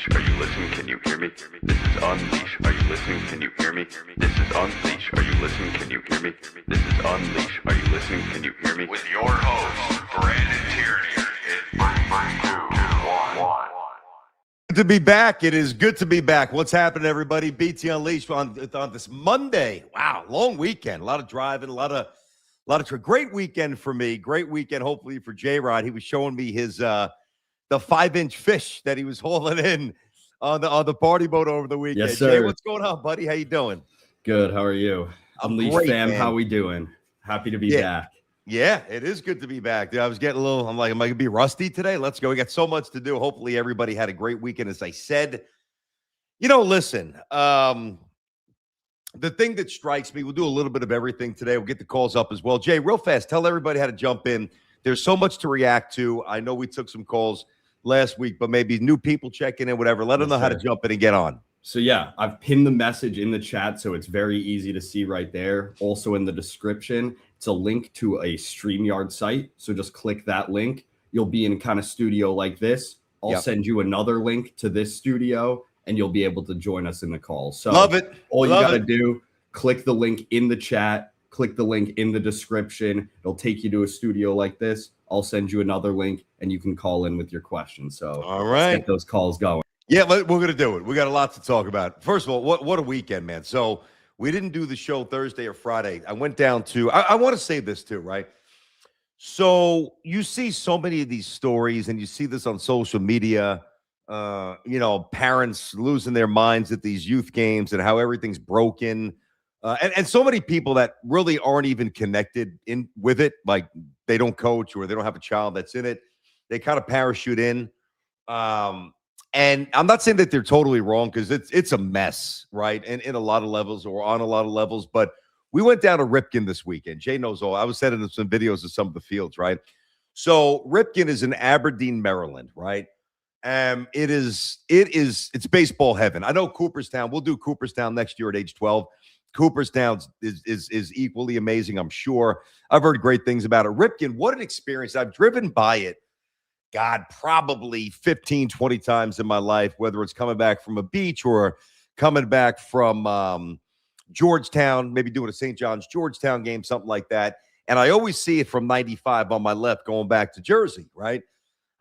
Leash. Are you listening? Can you hear me? This is On Leash. Are you listening? Can you hear me? This is On Leash. Are you listening? Can you hear me? This is On Leash. Are you listening? Can you hear me? With your host, Brandon Tierney. In 3, 2, 1. Good to be back. It is good to be back. What's happening, everybody? BT Unleashed on this Monday. Wow, long weekend. A lot of driving, a lot of great weekend for me. Great weekend, hopefully for J-Rod. He was showing me his the 5-inch fish that he was hauling in on the party boat over the weekend. Yes, sir. Jay, what's going on, buddy? How you doing? Good. How are you? Unleashed great, fam, man. how we doing? Happy to be back. Yeah, it is good to be back. Dude, I was getting a little, I'm like, am I going to be rusty today? Let's go. We got so much to do. Hopefully everybody had a great weekend, as I said. You know, listen, the thing that strikes me, we'll do a little bit of everything today. We'll get the calls up as well. Jay, real fast, tell everybody how to jump in. There's so much to react to. I know we took some calls last week, but maybe new people checking in, whatever. Let them know how to jump in and get on. So, yeah, I've pinned the message in the chat, so it's very easy to see right there. Also in the description, it's a link to a StreamYard site. So just click that link. You'll be in kind of studio like this. I'll send you another link to this studio, and you'll be able to join us in the call. So love it. All you got to do, click the link in the chat, click the link in the description. It'll take you to a studio like this. I'll send you another link, and you can call in with your questions. So all right, let's get those calls going. Yeah, we're going to do it. We got a lot to talk about. First of all, what a weekend, man. So we didn't do the show Thursday or Friday. I went down to, I want to say this too, right? So you see so many of these stories, and you see this on social media, parents losing their minds at these youth games and how everything's broken. And so many people that really aren't even connected in with it, like they don't coach or they don't have a child that's in it. They kind of parachute in. And I'm not saying that they're totally wrong, because it's a mess, right? And in a lot of levels, or on a lot of levels. But we went down to Ripken this weekend. Jay knows all. I was sending him some videos of some of the fields, right? So Ripken is in Aberdeen, Maryland, right? It's baseball heaven. I know Cooperstown. We'll do Cooperstown next year at age 12. Cooperstown is equally amazing, I'm sure. I've heard great things about it. Ripken, what an experience. I've driven by it, God, probably 15, 20 times in my life, whether it's coming back from a beach or coming back from Georgetown, maybe doing a St. John's Georgetown game, something like that. And I always see it from 95 on my left going back to Jersey, right?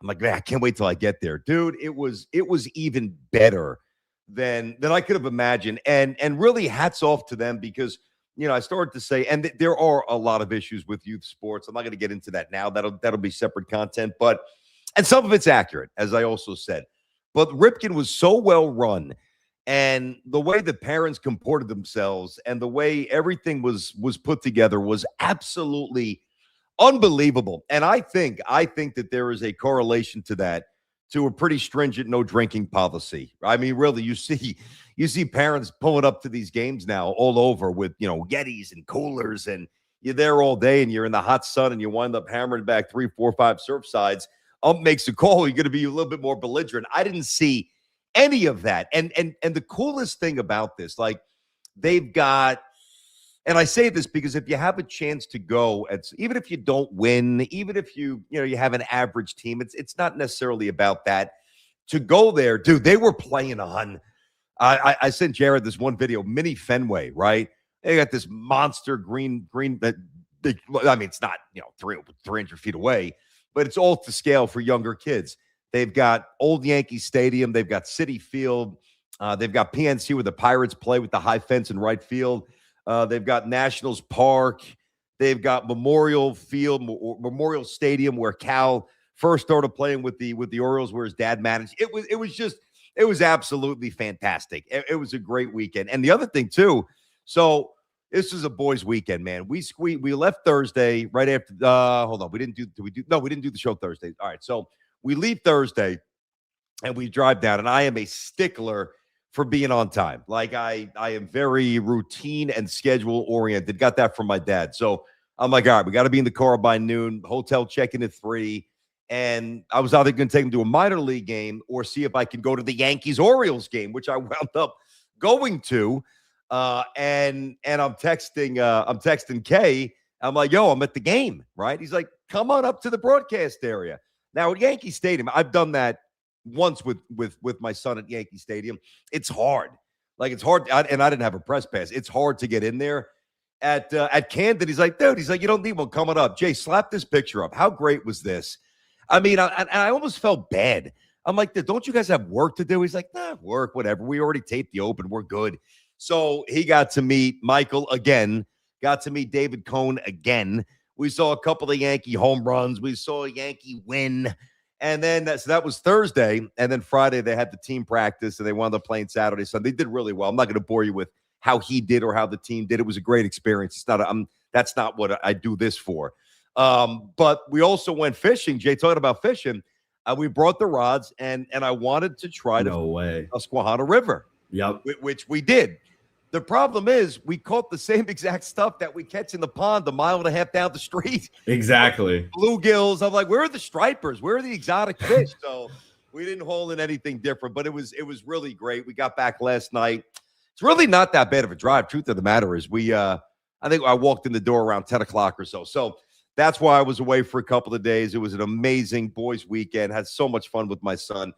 I'm like, man, I can't wait till I get there. Dude, it was even better than I could have imagined. And really hats off to them, because, I started to say, and there are a lot of issues with youth sports. I'm not going to get into that now. That'll be separate content, and some of it's accurate, as I also said. But Ripken was so well run, and the way the parents comported themselves and the way everything was put together was absolutely unbelievable. And I think that there is a correlation to that, to a pretty stringent no drinking policy. I mean, really, you see parents pulling up to these games now all over with, Yetis and coolers, and you're there all day and you're in the hot sun and you wind up hammering back 3, 4, 5 Surfsides. Makes a call, you're going to be a little bit more belligerent. I didn't see any of that. And the coolest thing about this, like, they've got, and I say this because if you have a chance to go, even if you don't win, even if you have an average team, it's not necessarily about that. To go there, dude, they were playing on, I sent Jared this one video, mini Fenway, right? They got this monster green that, I mean, it's not, 300 feet away, but it's all to scale for younger kids. They've got old Yankee Stadium. They've got Citi Field. They've got PNC where the Pirates play with the high fence in right field. They've got Nationals Park. They've got Memorial Field, Memorial Stadium, where Cal first started playing with the Orioles, where his dad managed. It was absolutely fantastic. It was a great weekend. And the other thing too, so this is a boys' weekend, man. We left Thursday right after. Hold on, we didn't do the show Thursday. All right, so we leave Thursday, and we drive down. And I am a stickler for being on time. Like, I am very routine and schedule oriented. Got that from my dad. So I'm like, all right, we got to be in the car by noon. Hotel check-in at 3. And I was either going to take him to a minor league game or see if I can go to the Yankees-Orioles game, which I wound up going to. And I'm texting Kay. I'm like, yo, I'm at the game, right? He's like, come on up to the broadcast area. Now at Yankee Stadium, I've done that once with my son at Yankee Stadium. It's hard. Like, it's hard. And I didn't have a press pass. It's hard to get in there. At Camden, he's like, dude, you don't need one coming up. Jay, slap this picture up. How great was this? I mean, I almost felt bad. I'm like, don't you guys have work to do? He's like, nah, work, whatever. We already taped the Open. We're good. So he got to meet Michael again, got to meet David Cohn again. We saw a couple of Yankee home runs. We saw a Yankee win. And then so that was Thursday. And then Friday, they had the team practice, and they wound up playing Saturday. So they did really well. I'm not going to bore you with how he did or how the team did. It was a great experience. It's not that's not what I do this for. But we also went fishing. Jay, talking about fishing, we brought the rods, and I wanted to try to Susquehanna River. Yep. Which we did. The problem is we caught the same exact stuff that we catch in the pond a mile and a half down the street. Exactly. Bluegills. I'm like, where are the stripers? Where are the exotic fish? So we didn't haul in anything different, but it was really great. We got back last night. It's really not that bad of a drive. Truth of the matter is I think I walked in the door around 10 o'clock or so. So that's why I was away for a couple of days. It was an amazing boys weekend. Had so much fun with my son.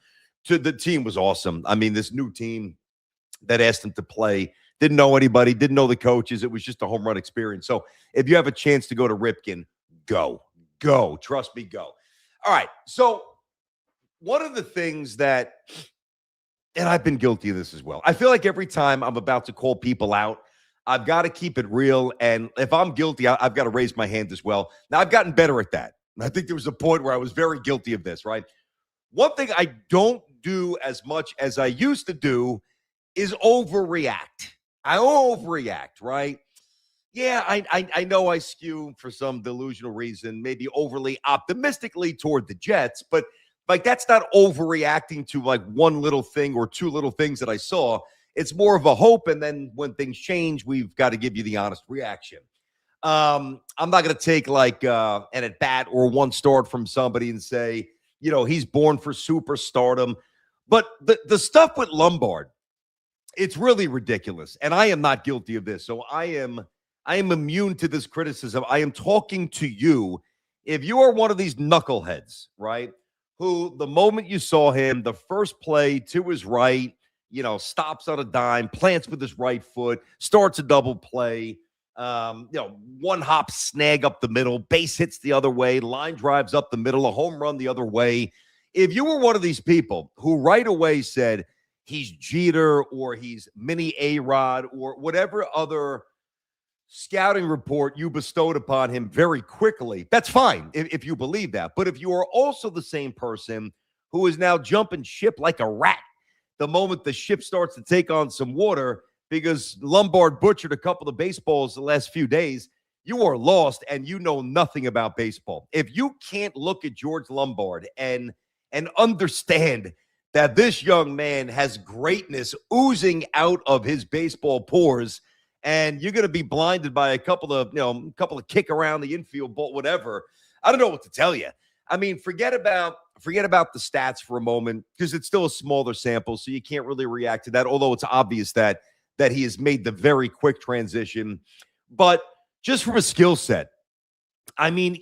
The team was awesome. I mean, this new team that asked him to play, didn't know anybody, didn't know the coaches. It was just a home run experience. So if you have a chance to go to Ripken, go. Trust me, go. All right. So one of the things that, and I've been guilty of this as well, I feel like every time I'm about to call people out, I've got to keep it real. And if I'm guilty, I've got to raise my hand as well. Now, I've gotten better at that. I think there was a point where I was very guilty of this, right? One thing I don't do as much as I used to do is overreact. I overreact, right? Yeah, I know I skew for some delusional reason, maybe overly optimistically toward the Jets, but like that's not overreacting to like one little thing or two little things that I saw. It's more of a hope, and then when things change, we've got to give you the honest reaction. I'm not going to take like an at bat or one start from somebody and say, he's born for superstardom. But the stuff with Lombard, it's really ridiculous, and I am not guilty of this. So I am immune to this criticism. I am talking to you. If you are one of these knuckleheads, right, who the moment you saw him, the first play to his right, stops on a dime, plants with his right foot, starts a double play, one hop snag up the middle, base hits the other way, line drives up the middle, a home run the other way. If you were one of these people who right away said he's Jeter or he's mini A-Rod or whatever other scouting report you bestowed upon him very quickly, that's fine if you believe that. But if you are also the same person who is now jumping ship like a rat the moment the ship starts to take on some water because Lombard butchered a couple of baseballs the last few days, you are lost and you know nothing about baseball. If you can't look at George Lombard and understand that this young man has greatness oozing out of his baseball pores, and you're going to be blinded by a couple of kick around the infield ball, whatever. I don't know what to tell you. I mean, forget about the stats for a moment because it's still a smaller sample, so you can't really react to that, although it's obvious that he has made the very quick transition. But just from a skill set, I mean,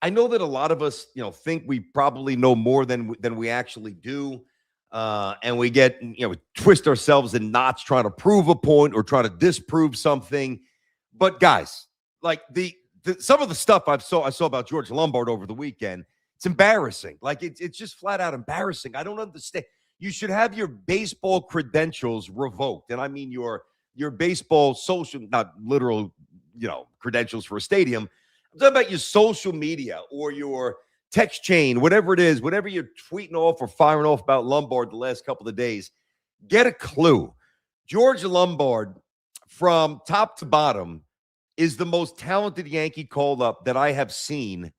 I know that a lot of us, think we probably know more than we actually do. And we get, we twist ourselves in knots trying to prove a point or trying to disprove something. But guys, like some of the stuff I saw about George Lombard over the weekend, it's embarrassing. Like it's just flat out embarrassing. I don't understand. You should have your baseball credentials revoked. And I mean your baseball social, not literal, credentials for a stadium. I'm talking about your social media or your text chain, whatever it is, whatever you're tweeting off or firing off about Lombard the last couple of days. Get a clue. George Lombard, from top to bottom, is the most talented Yankee called up that I have seen.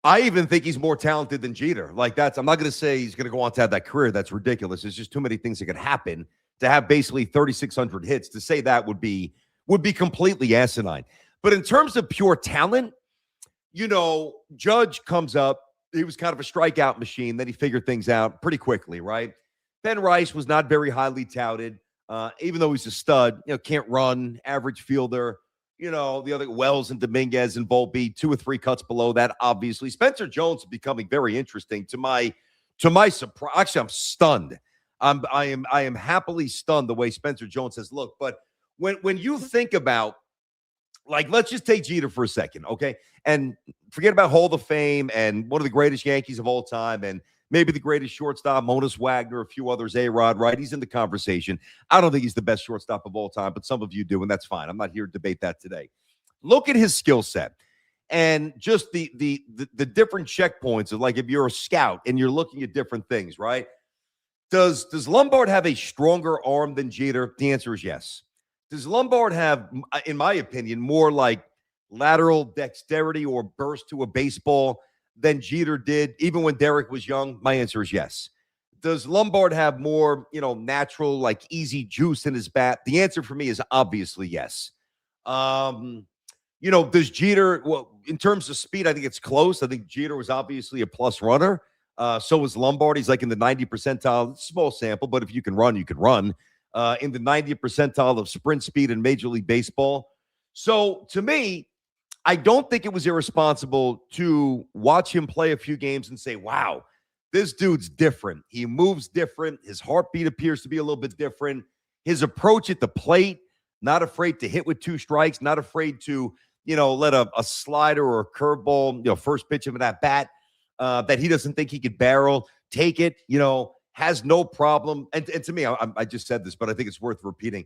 I even think he's more talented than Jeter. I'm not going to say he's going to go on to have that career. That's ridiculous. There's just too many things that could happen to have basically 3,600 hits. To say that would be completely asinine. But in terms of pure talent, Judge comes up. He was kind of a strikeout machine. Then he figured things out pretty quickly, right? Ben Rice was not very highly touted, even though he's a stud. Can't run, average fielder. the other Wells and Dominguez and Volpe, 2 or 3 cuts below that, obviously. Spencer Jones is becoming very interesting to my surprise. Actually, I'm stunned. I am happily stunned the way Spencer Jones has looked. But when you think about, like, let's just take Jeter for a second, okay? And forget about Hall of Fame and one of the greatest Yankees of all time and maybe the greatest shortstop, Honus Wagner, a few others, A-Rod, right? He's in the conversation. I don't think he's the best shortstop of all time, but some of you do, and that's fine. I'm not here to debate that today. Look at his skill set and just the different checkpoints of, like, if you're a scout and you're looking at different things, right? Does Lombard have a stronger arm than Jeter? The answer is yes. Does Lombard have, in my opinion, more like lateral dexterity or burst to a baseball than Jeter did, even when Derek was young? My answer is yes. Does Lombard have more, natural, like, easy juice in his bat? The answer for me is obviously yes. Does Jeter, well, in terms of speed, I think it's close. I think Jeter was obviously a plus runner. So was Lombard. He's like in the 90 percentile. Small sample, but if you can run, you can run. In the 90th percentile of sprint speed in Major League Baseball. So to me, I don't think it was irresponsible to watch him play a few games and say, wow, this dude's different. He moves different. His heartbeat appears to be a little bit different. His approach at the plate, not afraid to hit with 2 strikes, not afraid to, let a slider or a curveball, first pitch of an at-bat that he doesn't think he could barrel, take it, has no problem. And to me, I just said this, but I think it's worth repeating.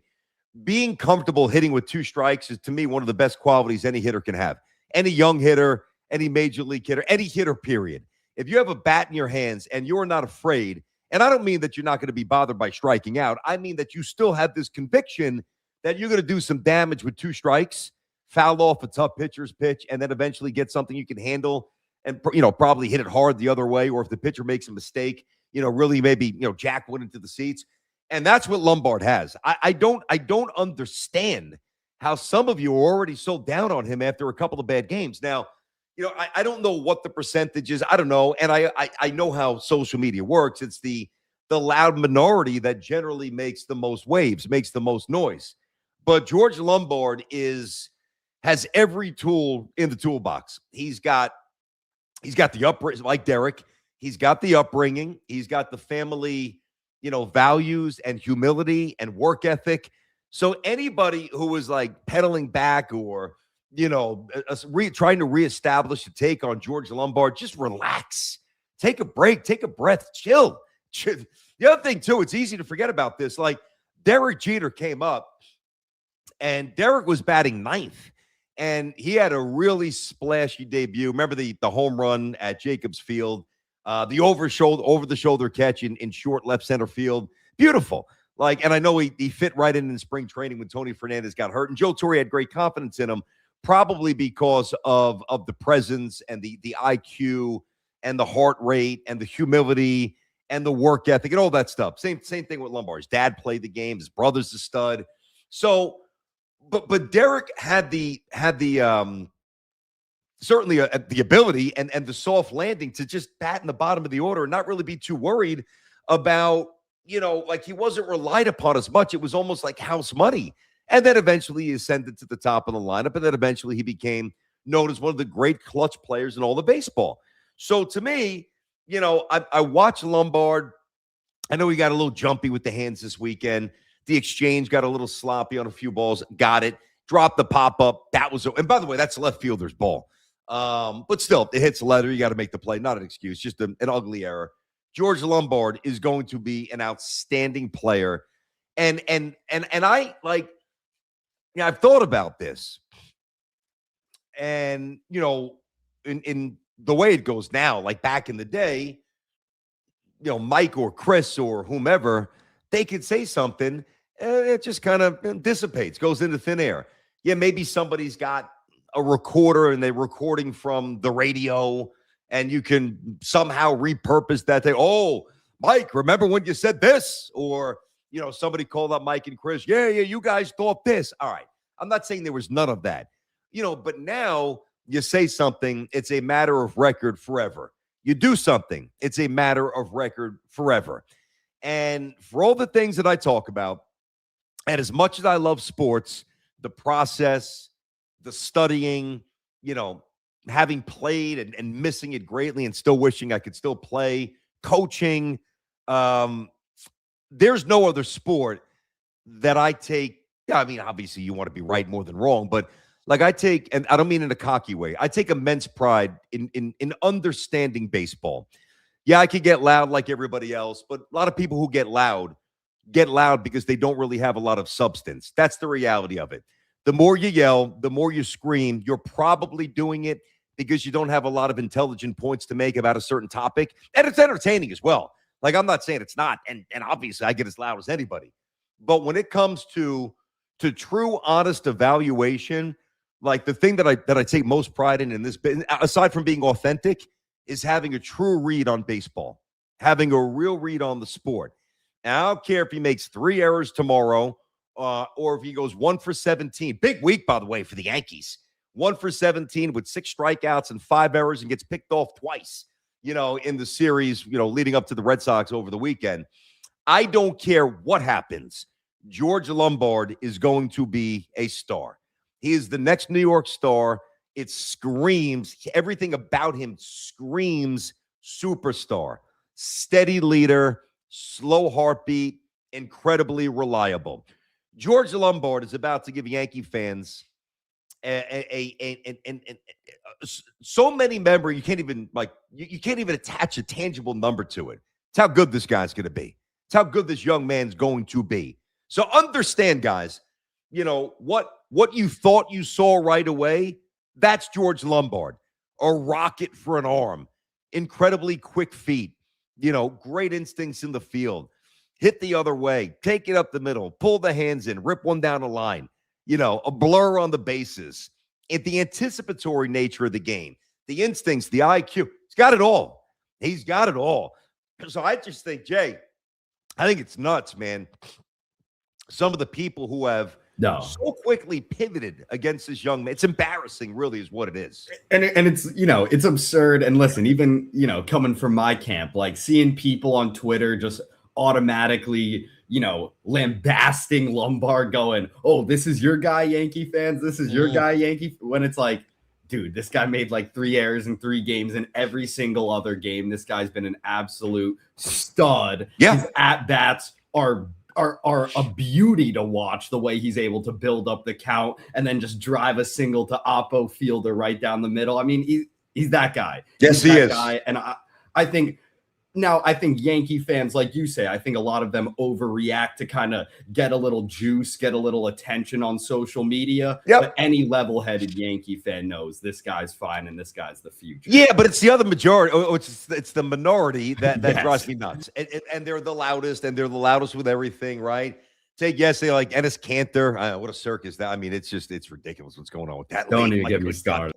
Being comfortable hitting with 2 strikes is, to me, one of the best qualities any hitter can have. Any young hitter, any major league hitter, any hitter, period. If you have a bat in your hands and you're not afraid, and I don't mean that you're not going to be bothered by striking out. I mean that you still have this conviction that you're going to do some damage with 2 strikes, foul off a tough pitcher's pitch, and then eventually get something you can handle and, probably hit it hard the other way. Or if the pitcher makes a mistake, really maybe, jack one into the seats. And that's what Lombard has. I don't understand how some of you are already so down on him after a couple of bad games. Now, I don't know what the percentage is. I don't know. And I know how social media works. It's the loud minority that generally makes the most waves, makes the most noise. But George Lombard has every tool in the toolbox. He's got the upbringing, like Derek. He's got the upbringing. He's got the family, values and humility and work ethic. So anybody who is like pedaling back or, trying to reestablish a take on George Lombard, just relax. Take a break. Take a breath. Chill. The other thing, too, it's easy to forget about this. Like, Derek Jeter came up, and Derek was batting 9th. And he had a really splashy debut. Remember the home run at Jacobs Field, the over-the-shoulder catch in short left center field. Beautiful. And I know he fit right in spring training when Tony Fernandez got hurt. And Joe Torre had great confidence in him, probably because of the presence and the IQ and the heart rate and the humility and the work ethic and all that stuff. Same thing with Lombard. His dad played the game. His brother's a stud. So, but Derek had the certainly the ability and the soft landing to just bat in the bottom of the order and not really be too worried about, he wasn't relied upon as much. It was almost like house money. And then eventually he ascended to the top of the lineup. And then eventually he became known as one of the great clutch players in all of baseball. So to me, I watched Lombard. I know he got a little jumpy with the hands this weekend. The exchange got a little sloppy on a few balls. Got it. Dropped the pop-up. That was, and by the way, that's left fielder's ball. But still, it hits the leather. You got to make the play. Not an excuse, just an ugly error. George Lombard is going to be an outstanding player. And I I've thought about this. And, in the way it goes now, like back in the day, Mike or Chris or whomever, they could say something and it just kind of dissipates, goes into thin air. Yeah, maybe somebody's got a recorder and they're recording from the radio and you can somehow repurpose that. Oh, Mike, remember when you said this? Or, somebody called up Mike and Chris. Yeah, you guys thought this. All right. I'm not saying there was none of that, but now you say something, it's a matter of record forever. You do something, it's a matter of record forever. And for all the things that I talk about, and as much as I love sports, the process, the studying, having played and missing it greatly and still wishing I could still play, coaching. There's no other sport that I take. I mean, obviously you want to be right more than wrong, but like I take, and I don't mean in a cocky way, I take immense pride in understanding baseball. Yeah, I could get loud like everybody else, but a lot of people who get loud because they don't really have a lot of substance. That's the reality of it. The more you yell, the more you scream, you're probably doing it because you don't have a lot of intelligent points to make about a certain topic. And it's entertaining as well. Like, I'm not saying it's not. And obviously I get as loud as anybody. But when it comes to true, honest evaluation, like the thing that I take most pride in this, aside from being authentic, is having a true read on baseball, having a real read on the sport. And I don't care if he makes 3 errors tomorrow or if he goes 1 for 17. Big week, by the way, for the Yankees. 1 for 17 with 6 strikeouts and 5 errors and gets picked off twice, in the series, leading up to the Red Sox over the weekend. I don't care what happens. George Lombard is going to be a star. He is the next New York star. It screams, everything about him screams superstar. Steady leader, slow heartbeat, incredibly reliable. George Lombard is about to give Yankee fans so many memories. You can't even you can't even attach a tangible number to it. It's how good this guy's going to be. It's how good this young man's going to be. So understand, guys, what you thought you saw right away, that's George Lombard. A rocket for an arm, incredibly quick feet, great instincts in the field. Hit the other way, take it up the middle, pull the hands in, rip one down the line, a blur on the bases. And the anticipatory nature of the game, the instincts, the IQ, he's got it all. He's got it all. So I just think, Jay, I think it's nuts, man. Some of the people who have so quickly pivoted against this young man. It's embarrassing, really, is what it is. And it's, it's absurd. And listen, even, coming from my camp, like seeing people on Twitter just automatically, lambasting Lombard going, oh, this is your guy, Yankee fans. This is your guy, Yankee. When it's like, dude, this guy made like 3 errors in 3 games. In every single other game, this guy's been an absolute stud. Yeah. His at-bats are a beauty to watch, the way he's able to build up the count and then just drive a single to oppo fielder right down the middle. I mean, he's that guy. Yes, he is. Guy. And I think Yankee fans, like you say, I think a lot of them overreact to kind of get a little juice, get a little attention on social media. Yep. But any level-headed Yankee fan knows this guy's fine and this guy's the future. Yeah, but it's the other majority. It's the minority that Yes. drives me nuts. And they're the loudest, and they're the loudest with everything, right? Take yesterday, like Ennis Cantor. What a circus that. I mean, it's ridiculous what's going on with that. Don't league. even get me started.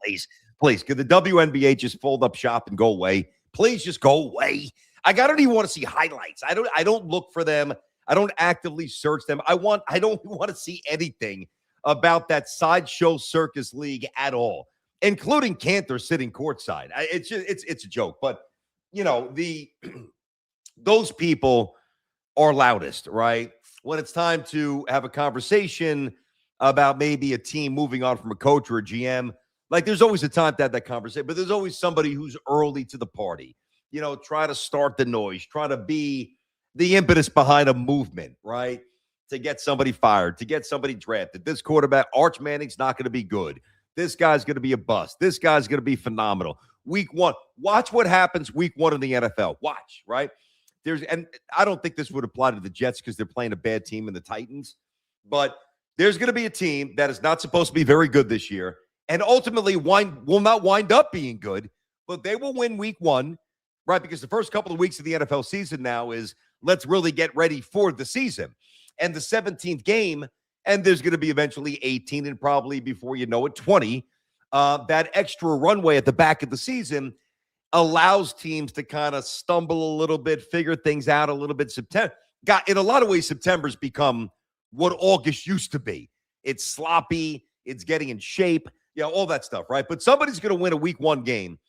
Please, could the WNBA just fold up shop and go away? Please just go away. I don't even want to see highlights. I don't look for them. I don't actively search them. I don't want to see anything about that sideshow circus league at all, including Cantor sitting courtside. It's a joke, but those people are loudest, right? When it's time to have a conversation about maybe a team moving on from a coach or a GM, like there's always a time to have that conversation, but there's always somebody who's early to the party. Try to start the noise, try to be the impetus behind a movement, right? To get somebody fired, to get somebody drafted. This quarterback, Arch Manning's not going to be good. This guy's going to be a bust. This guy's going to be phenomenal. Week 1, watch what happens week 1 in the NFL. Watch, right? And I don't think this would apply to the Jets because they're playing a bad team in the Titans, but there's going to be a team that is not supposed to be very good this year and ultimately will not wind up being good, but they will win week 1. Right, because the first couple of weeks of the NFL season now is let's really get ready for the season. And the 17th game, and there's going to be eventually 18 and probably before you know it, 20. That extra runway at the back of the season allows teams to kind of stumble a little bit, figure things out a little bit. In a lot of ways, September's become what August used to be. It's sloppy. It's getting in shape. All that stuff, right? But somebody's going to win a week 1 game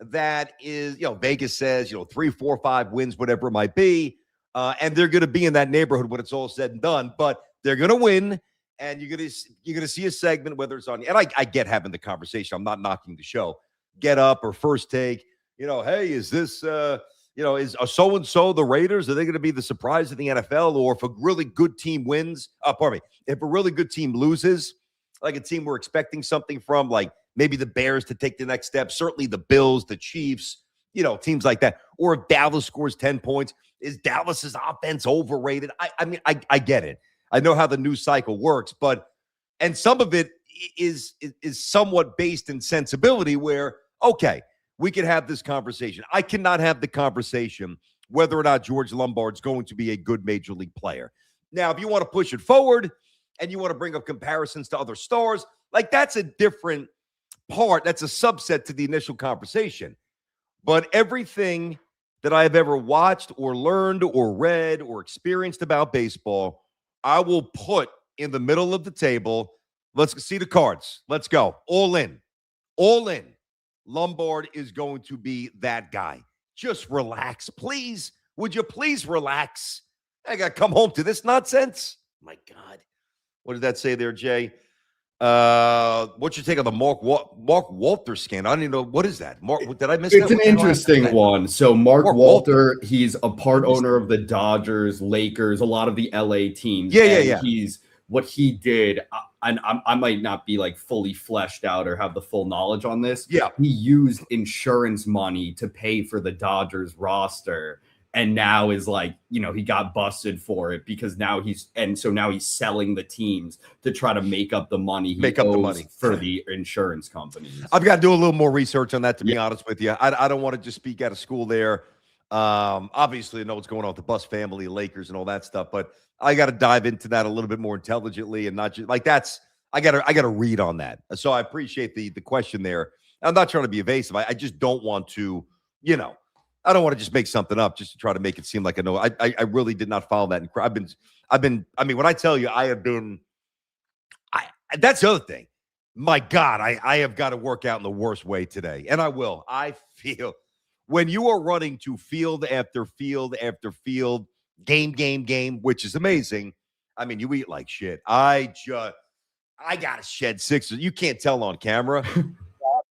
that is, Vegas says, 3, 4, 5 wins, whatever it might be. And they're going to be in that neighborhood when it's all said and done, but they're going to win and you're gonna see a segment, whether it's on, and I get having the conversation. I'm not knocking the show. Get Up or First Take. Hey, is this is so and so the Raiders? Are they going to be the surprise of the NFL? Or if a really good team wins, if a really good team loses, like a team we're expecting something from, like maybe the Bears to take the next step, certainly the Bills, the Chiefs, teams like that. Or if Dallas scores 10 points, is Dallas's offense overrated? I get it. I know how the news cycle works, and some of it is somewhat based in sensibility where, okay, we can have this conversation. I cannot have the conversation whether or not George Lombard's going to be a good major league player. Now, if you want to push it forward and you want to bring up comparisons to other stars, like that's a different part. That's a subset to the initial conversation. But everything that I have ever watched or learned or read or experienced about baseball, I will put in the middle of the table. Let's see the cards. Let's go. All in. All in. Lombard is going to be that guy. Just relax, please. Would you please relax? I got to come home to this nonsense. My God. What did that say there, Jay? What's your take on the Mark Walter scan? I don't even know. What is that? Mark, did I miss that? It's an interesting one. So Mark Walter, he's a part owner of the Dodgers, Lakers, a lot of the LA teams. Yeah. He's what he did, and I might not be like fully fleshed out or have the full knowledge on this. Yeah. He used insurance money to pay for the Dodgers roster. And now is like, he got busted for it because now he's selling the teams to try to make up the money for the insurance companies. I've got to do a little more research on that, to be honest with you. I don't want to just speak out of school there. Obviously, I know what's going on with the Bus family, Lakers, and all that stuff, but I got to dive into that a little bit more intelligently and not just like I got to read on that. So I appreciate the question there. I'm not trying to be evasive. I just don't want to, I don't want to just make something up just to try to make it seem like I know. I really did not follow that. When I tell you that's the other thing. My God, I have got to work out in the worst way today. And I will. I feel when you are running to field after field after field, game, which is amazing. You eat like shit. I got to shed 6. You can't tell on camera.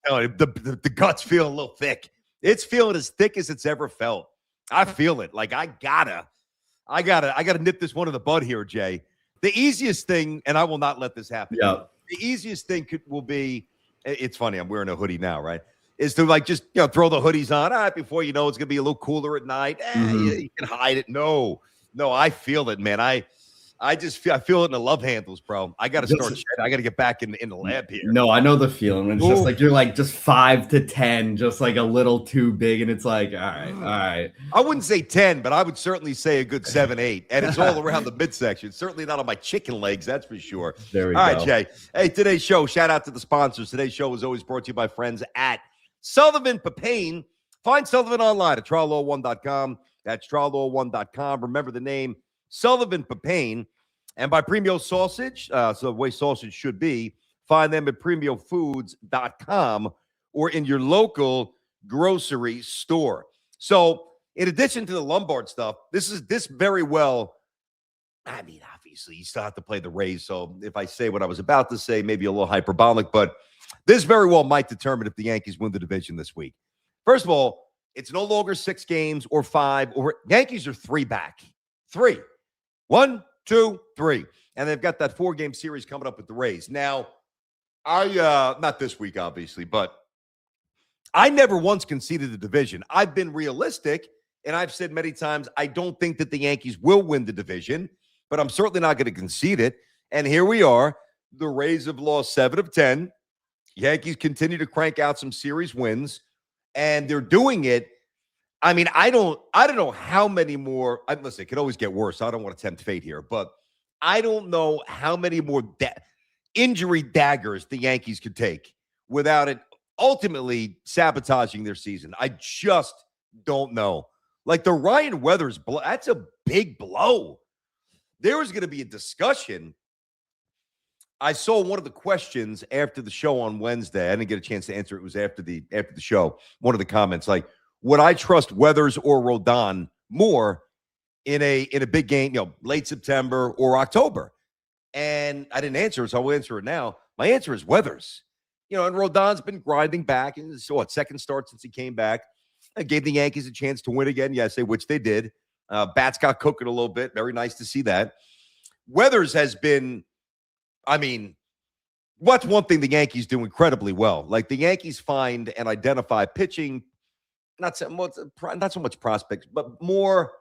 The guts feel a little thick. It's feeling as thick as it's ever felt. I feel it. Like I gotta nip this one in the bud here, Jay. The easiest thing, and I will not let this happen. Yeah. The easiest thing will be, it's funny, I'm wearing a hoodie now, right? Is to just throw the hoodies on. All right, before you know it's gonna be a little cooler at night. You can hide it. No, I feel it, man. I feel it in the love handles, bro. I got to start. I got to get back in the lab here. No, I know the feeling. It's just like you're like just 5 to 10, just like a little too big, and it's like, all right. I wouldn't say 10, but I would certainly say a good 7, 8, and it's all around the midsection. Certainly not on my chicken legs, that's for sure. There we go. All right, Jay. Hey, today's show. Shout out to the sponsors. Today's show is always brought to you by friends at Sullivan Papain. Find Sullivan online at triallaw1.com. That's triallaw1.com. Remember the name Sullivan Papain. And by Premio Sausage, so the way sausage should be, find them at premiofoods.com or in your local grocery store. So in addition to the Lombard stuff, this very well, obviously you still have to play the Rays. So if I say what I was about to say, maybe a little hyperbolic, but this very well might determine if the Yankees win the division this week. First of all, it's no longer 6 games or 5. Or Yankees are 3 back. 3. 1, 2, 3. And they've got that 4-game series coming up with the Rays. Now, not this week, obviously, but I never once conceded the division. I've been realistic, and I've said many times, I don't think that the Yankees will win the division, but I'm certainly not going to concede it. And here we are. The Rays have lost 7 of 10. Yankees continue to crank out some series wins, and they're doing it. I don't know how many more. Listen, it could always get worse. I don't want to tempt fate here, but I don't know how many more injury daggers the Yankees could take without it ultimately sabotaging their season. I just don't know. Like the Ryan Weathers blow, that's a big blow. There was going to be a discussion. I saw one of the questions after the show on Wednesday. I didn't get a chance to answer. It was after the show. One of the comments, like, would I trust Weathers or Rodon more in a big game, late September or October? And I didn't answer it, so I'll answer it now. My answer is Weathers. And Rodon's been grinding back. And so second start since he came back. I gave the Yankees a chance to win again yesterday, which they did. Bats got cooking a little bit. Very nice to see that. Weathers has been, what's one thing the Yankees do incredibly well? Like the Yankees find and identify pitching, not so much prospects, but more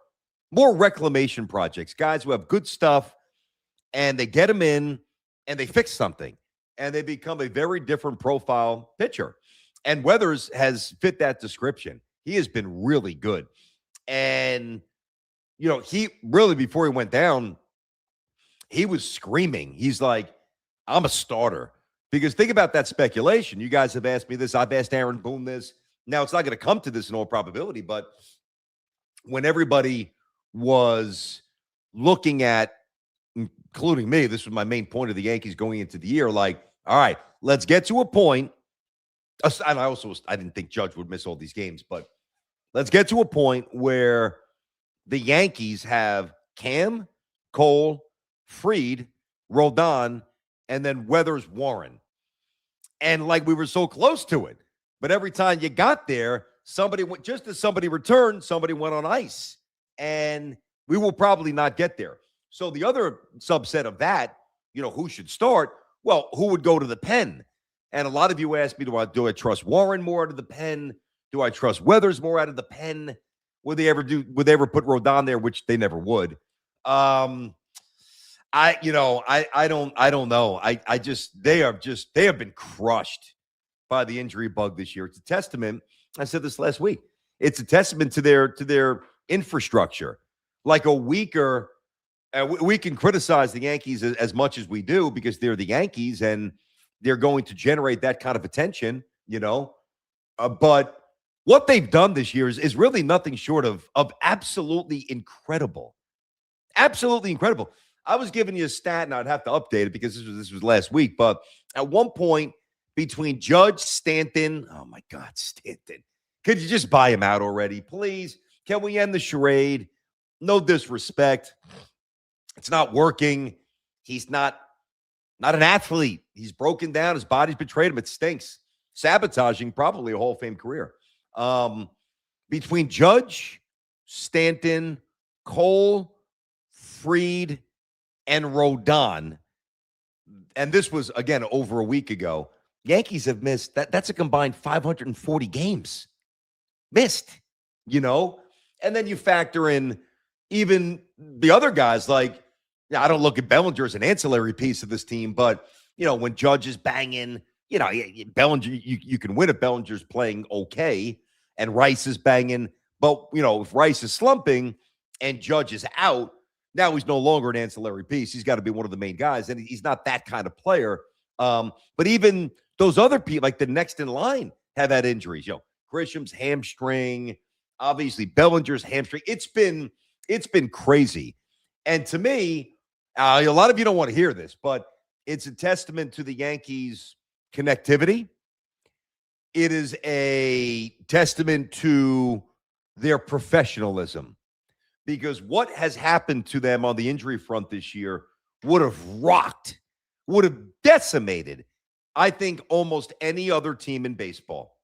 reclamation projects, guys who have good stuff, and they get them in and they fix something, and they become a very different profile pitcher. And Weathers has fit that description. He has been really good. And, he really, before he went down, he was screaming. He's like, I'm a starter. Because think about that speculation. You guys have asked me this. I've asked Aaron Boone this. Now, it's not going to come to this in all probability, but when everybody was looking at, including me, this was my main point of the Yankees going into the year, like, all right, let's get to a point. And I didn't think Judge would miss all these games, but let's get to a point where the Yankees have Cam, Cole, Fried, Rodon, and then Weathers, Warren. And like we were so close to it. But every time you got there, just as somebody returned, somebody went on ice. And we will probably not get there. So the other subset of that, who should start? Well, who would go to the pen? And a lot of you asked me, do I trust Warren more out of the pen? Do I trust Weathers more out of the pen? Would they ever put Rodon there, which they never would? I don't know. They have been crushed by the injury bug this year. It's a testament. I said this last week. It's a testament to their infrastructure. Like we can criticize the Yankees as much as we do because they're the Yankees and they're going to generate that kind of attention, but what they've done this year is really nothing short of absolutely incredible. Absolutely incredible. I was giving you a stat, and I'd have to update it because this was last week, but at one point between Judge, Stanton, oh my God, Stanton, could you just buy him out already, please? Can we end the charade? No disrespect. It's not working. He's not an athlete. He's broken down. His body's betrayed him. It stinks. Sabotaging probably a Hall of Fame career. Between Judge, Stanton, Cole, Fried, and Rodon, and this was, again, over a week ago, Yankees have missed, that's a combined 540 games. Missed, And then you factor in even the other guys, like, I don't look at Bellinger as an ancillary piece of this team, but, when Judge is banging, Bellinger, you can win if Bellinger's playing okay and Rice is banging. But, if Rice is slumping and Judge is out, now he's no longer an ancillary piece. He's got to be one of the main guys, and he's not that kind of player. But even those other people, like the next in line, have had injuries. Grisham's hamstring, obviously Bellinger's hamstring. It's been crazy. And to me, a lot of you don't want to hear this, but it's a testament to the Yankees' connectivity. It is a testament to their professionalism, because what has happened to them on the injury front this year would have decimated, I think, almost any other team in baseball.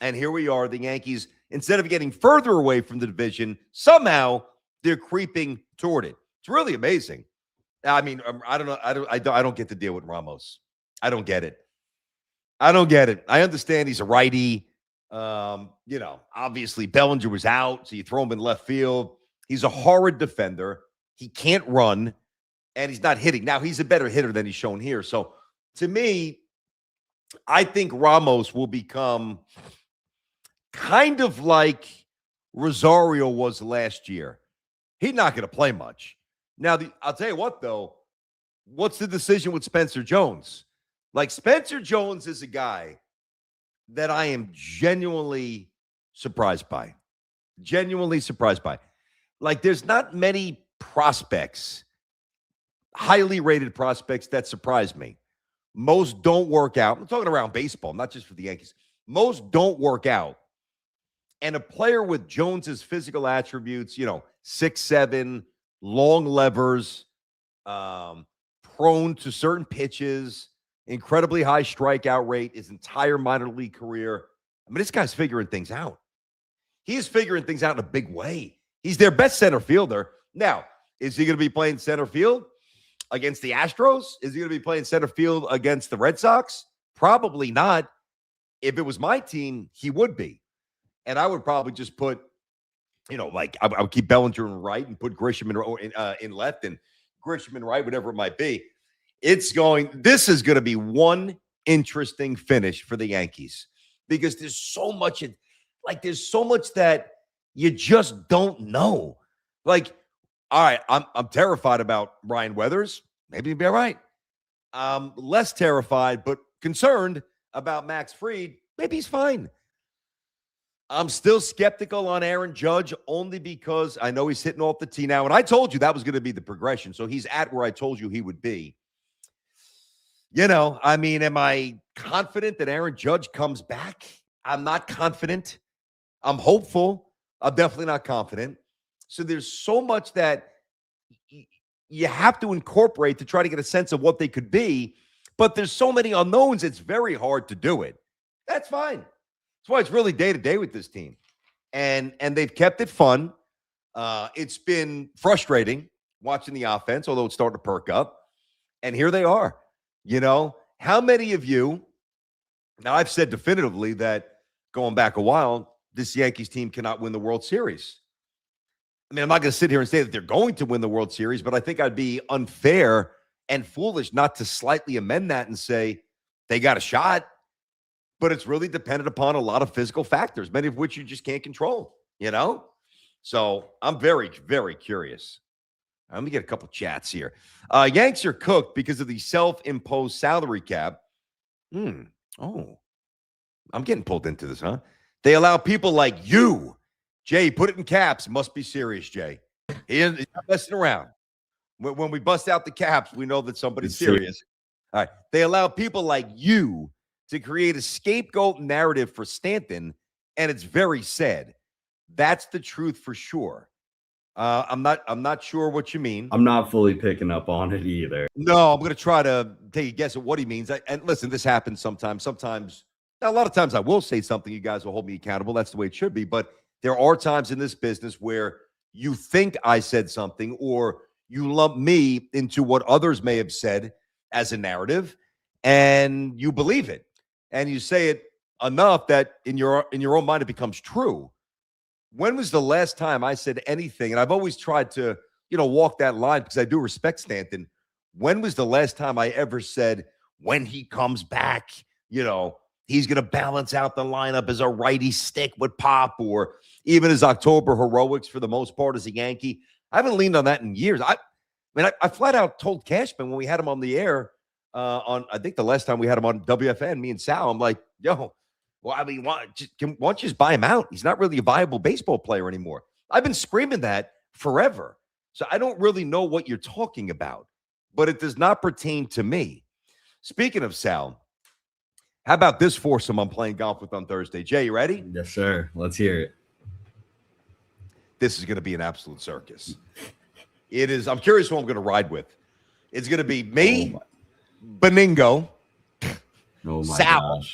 And here we are, the Yankees, instead of getting further away from the division, somehow they're creeping toward it. It's really amazing. I don't know. I don't get the deal with Ramos. I don't get it. I understand he's a righty. Obviously Bellinger was out, so you throw him in left field. He's a horrid defender. He can't run, and he's not hitting. Now, he's a better hitter than he's shown here. So, to me, I think Ramos will become kind of like Rosario was last year. He's not going to play much. Now, I'll tell you what, though. What's the decision with Spencer Jones? Like, Spencer Jones is a guy that I am genuinely surprised by. Like, there's not many prospects, highly rated prospects, that surprise me. Most don't work out. I'm talking around baseball, not just for the Yankees. Most don't work out. And a player with Jones's physical attributes, 6'7", long levers, prone to certain pitches, incredibly high strikeout rate, his entire minor league career. I mean, this guy's figuring things out. He is figuring things out in a big way. He's their best center fielder. Now, is he going to be playing center field against the Astros? Is he going to be playing center field against the Red Sox? Probably not. If it was my team, he would be. And I would probably just put, like I would keep Bellinger in right and put Grisham in left and Grisham in right, whatever it might be. This is going to be one interesting finish for the Yankees because there's so much that you just don't know. Like, all right, I'm terrified about Ryan Weathers. Maybe he'll be all right. I'm less terrified, but concerned about Max Fried. Maybe he's fine. I'm still skeptical on Aaron Judge only because I know he's hitting off the tee now. And I told you that was going to be the progression. So he's at where I told you he would be. Am I confident that Aaron Judge comes back? I'm not confident. I'm hopeful. I'm definitely not confident. So there's so much that you have to incorporate to try to get a sense of what they could be. But there's so many unknowns, it's very hard to do it. That's fine. That's why it's really day-to-day with this team. And they've kept it fun. It's been frustrating watching the offense, although it's starting to perk up. And here they are. How many of you – now, I've said definitively that going back a while, this Yankees team cannot win the World Series. I mean, I'm not going to sit here and say that they're going to win the World Series, but I think I'd be unfair and foolish not to slightly amend that and say they got a shot. But it's really dependent upon a lot of physical factors, many of which you just can't control, So I'm very, very curious. Let me get a couple chats here. Yanks are cooked because of the self-imposed salary cap. Oh, I'm getting pulled into this, huh? They allow people like you. Jay, put it in caps. Must be serious, Jay. He's not messing around. When we bust out the caps, we know that somebody's serious. All right. They allow people like you to create a scapegoat narrative for Stanton, and it's very sad. That's the truth for sure. I'm not sure what you mean. I'm not fully picking up on it either. No, I'm going to try to take a guess at what he means. And listen, this happens sometimes. A lot of times I will say something. You guys will hold me accountable. That's the way it should be. But there are times in this business where you think I said something or you lump me into what others may have said as a narrative, and you believe it. And you say it enough that in your own mind it becomes true. When was the last time I said anything? And I've always tried to, walk that line because I do respect Stanton. When was the last time I ever said when he comes back, he's going to balance out the lineup as a righty stick with Pop, or even his October heroics for the most part as a Yankee? I haven't leaned on that in years. I flat out told Cashman when we had him on the air I think the last time we had him on WFN, me and Sal, I'm like, why don't you just buy him out? He's not really a viable baseball player anymore. I've been screaming that forever. So I don't really know what you're talking about, but it does not pertain to me. Speaking of Sal, how about this foursome I'm playing golf with on Thursday? Jay, you ready? Yes, sir. Let's hear it. This is going to be an absolute circus. It is. I'm curious who I'm going to ride with. It's going to be me, Beningo, Sal,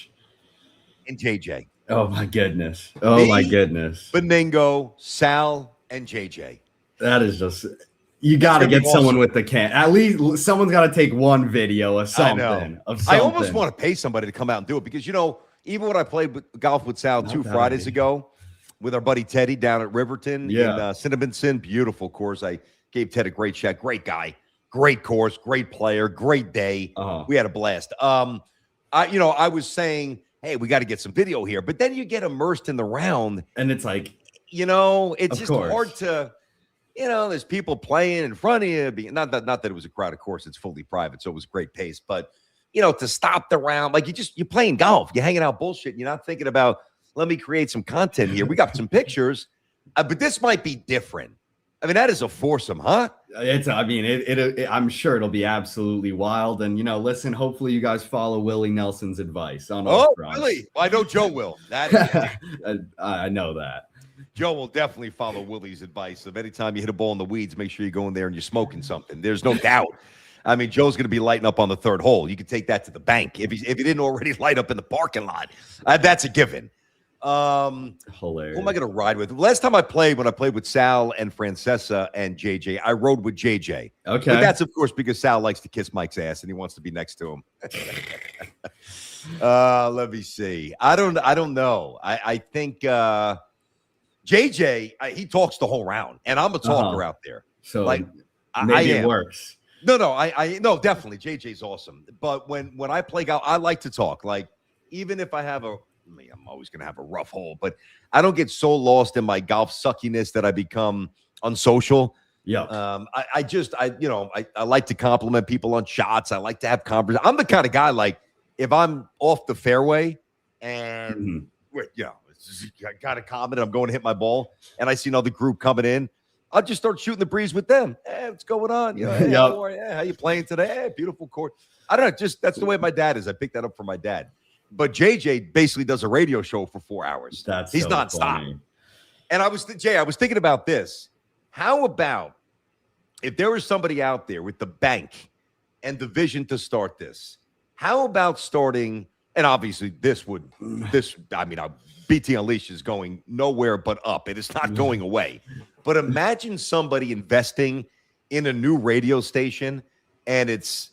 and JJ. Oh, my goodness. Oh, my goodness. Beningo, Sal, and JJ. That is just – you got to get someone with the can. At least someone's got to take one video of something. I almost want to pay somebody to come out and do it because, even when I played golf with Sal two Fridays ago with our buddy Teddy down at Riverton in Cinnaminson, beautiful course. I gave Ted a great shot. Great guy. Great course. Great player. Great day. We had a blast. I was saying, hey, we got to get some video here. But then you get immersed in the round. And it's like, it's just hard to – there's people playing in front of you. Not that it was a crowded course. It's fully private, so it was great pace. But, to stop the round, like you're playing golf. You're hanging out bullshit. You're not thinking about, let me create some content here. We got some pictures, but this might be different. I mean, that is a foursome, huh? I'm sure it'll be absolutely wild. And, listen, hopefully you guys follow Willie Nelson's advice on all fronts. Really? Well, I know Joe will. That is I know that. Joe will definitely follow Willie's advice of anytime you hit a ball in the weeds, make sure you go in there and you're smoking something. There's no doubt. I mean, Joe's going to be lighting up on the third hole. You can take that to the bank if he didn't already light up in the parking lot. That's a given. Hilarious. Who am I going to ride with? Last time I played, when I played with Sal and Francesa and JJ, I rode with JJ. Okay. But that's, of course, because Sal likes to kiss Mike's ass and he wants to be next to him. Let me see. I don't know. I think JJ, he talks the whole round, and I'm a talker out there. So like, maybe it works. No, no, definitely. JJ's awesome. But when I play golf, I like to talk. Like, even if I have I'm always going to have a rough hole, but I don't get so lost in my golf suckiness that I become unsocial. Yeah. I like to compliment people on shots. I like to have conversations. I'm the kind of guy, like, if I'm off the fairway and I got a comment, I'm going to hit my ball, and I see another group coming in, I'll just start shooting the breeze with them. Hey, what's going on? Hey, how you playing today? Hey, beautiful court. I don't know. That's the way my dad is. I picked that up from my dad. But JJ basically does a radio show for 4 hours. He's nonstop. Funny. And I was thinking about this. How about if there was somebody out there with the bank and the vision to start this? How about starting? And obviously, BT Unleashed is going nowhere but up. It is not going away. But imagine somebody investing in a new radio station, and it's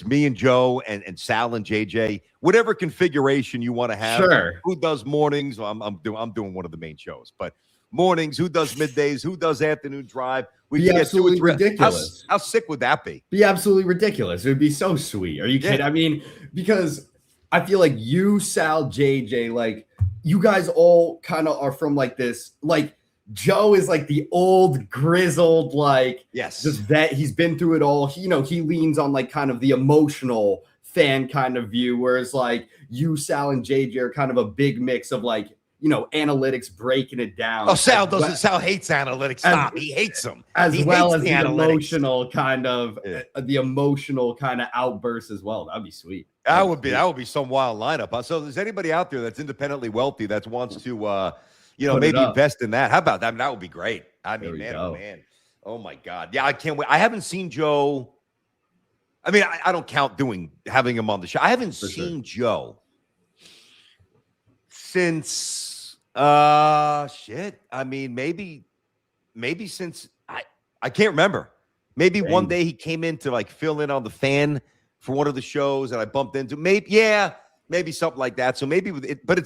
me and Joe and Sal and JJ, whatever configuration you want to have. Sure. Who does mornings? Well, I'm doing one of the main shows, but mornings. Who does middays? Who does afternoon drive? We be get absolutely ridiculous. How sick would that be? Be absolutely ridiculous. It would be so sweet. Are you kidding? I mean, because I feel like you, Sal, JJ, like you guys all kind of are from like this, like Joe is like the old grizzled, like, yes, just that he's been through it all. He leans on like kind of the emotional fan kind of view, whereas like you, Sal, and JJ are kind of a big mix of like, analytics, breaking it down. Oh, Sal doesn't. Sal hates analytiks. Stop. He hates them. He well as the emotional kind of outburst as well. That'd be sweet. That would be some wild lineup. So, if there's anybody out there that's independently wealthy that wants to, maybe invest in that? How about that? That would be great. I mean, man, oh man, oh my God, yeah, I can't wait. I haven't seen Joe. I mean, I don't count having him on the show. I haven't seen Joe since. Shit. I mean, maybe since I can't remember. Maybe one day he came in to like fill in on the fan for one of the shows, and I bumped into maybe something like that. So maybe but I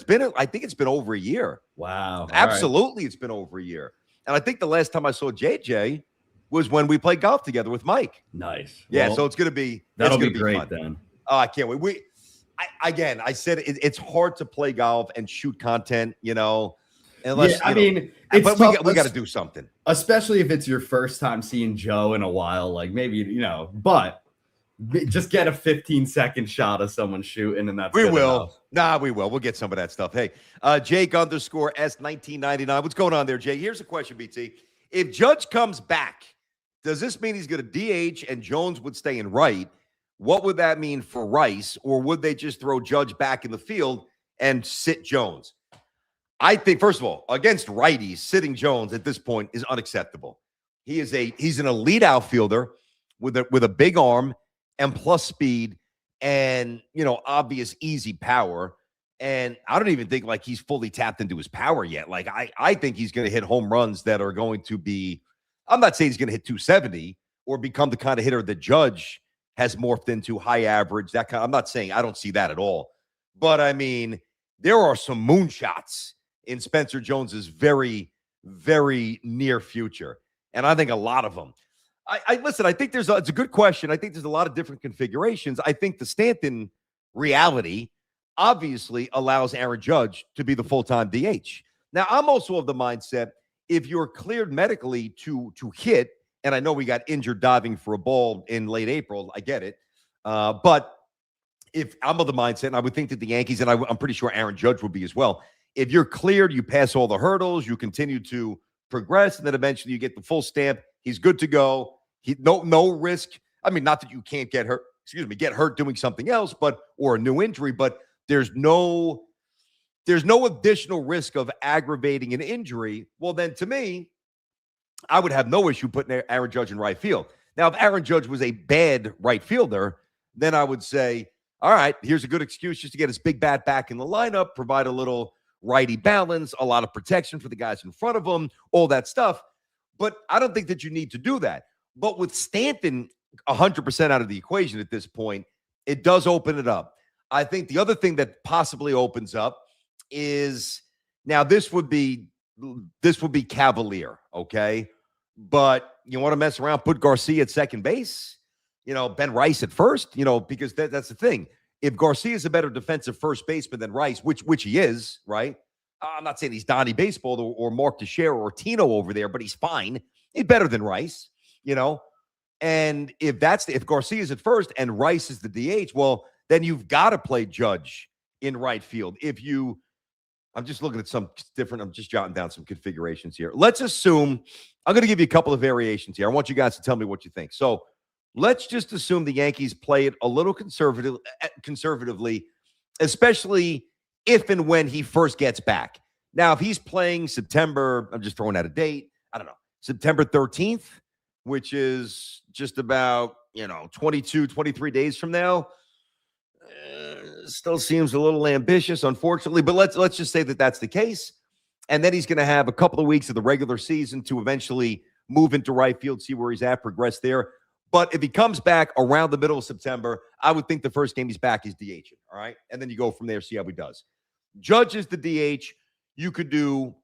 think it's been over a year. Wow. Absolutely. Right. It's been over a year. And I think the last time I saw JJ was when we played golf together with Mike. Nice. Yeah. So it's going to be, that'll be great fun. Then. Oh, I can't wait. I said it's hard to play golf and shoot content, unless, but we got to do something. Especially if it's your first time seeing Joe in a while, like maybe, but just get a 15-second shot of someone shooting, and that's we will. Enough. Nah, we will. We'll get some of that stuff. Hey, Jake_S1999. What's going on there, Jay? Here's a question, BT. If Judge comes back, does this mean he's going to DH and Jones would stay in right? What would that mean for Rice? Or would they just throw Judge back in the field and sit Jones? I think, first of all, against righties, sitting Jones at this point is unacceptable. He's an elite outfielder with a big arm and plus speed and, obvious easy power. And I don't even think like he's fully tapped into his power yet. Like I think he's going to hit home runs that are going to be, I'm not saying he's going to hit 270 or become the kind of hitter that Judge has morphed into, high average, that kind. I'm not saying I don't see that at all. But I mean, there are some moonshots in Spencer Jones's very, very near future. And I think a lot of them. Listen, I think it's a good question. I think there's a lot of different configurations. I think the Stanton reality obviously allows Aaron Judge to be the full-time DH. Now, I'm also of the mindset, if you're cleared medically to hit, and I know we got injured diving for a ball in late April, I get it. But if I'm of the mindset, and I would think that the Yankees, and I'm pretty sure Aaron Judge would be as well, if you're cleared, you pass all the hurdles, you continue to progress, and then eventually you get the full stamp, he's good to go. No risk. I mean, not that you can't get hurt doing something else, or a new injury, but there's no additional risk of aggravating an injury. Well, then to me, I would have no issue putting Aaron Judge in right field. Now, if Aaron Judge was a bad right fielder, then I would say, all right, here's a good excuse just to get his big bat back in the lineup, provide a little righty balance, a lot of protection for the guys in front of him, all that stuff. But I don't think that you need to do that. But with Stanton 100% out of the equation at this point, it does open it up. I think the other thing that possibly opens up is now this would be cavalier, okay? But you want to mess around, put Garcia at second base, Ben Rice at first, because that's the thing. If Garcia is a better defensive first baseman than Rice, which he is, right? I'm not saying he's Donnie Baseball or Mark Teixeira or Tino over there, but he's fine. He's better than Rice, And if Garcia is at first and Rice is the DH, well, then you've got to play Judge in right field. I'm just looking at some different, I'm just jotting down some configurations here. Let's assume, I'm going to give you a couple of variations here. I want you guys to tell me what you think. So let's just assume the Yankees play it a little conservatively, especially if and when he first gets back. Now, if he's playing September, I'm just throwing out a date, I don't know, September 13th, which is just about, 22, 23 days from now, still seems a little ambitious, unfortunately, but let's just say that that's the case. And then he's going to have a couple of weeks of the regular season to eventually move into right field, see where he's at, progress there. But if he comes back around the middle of September, I would think the first game he's back is DH. All right. And then you go from there, see how he does. Judge is the DH. You could do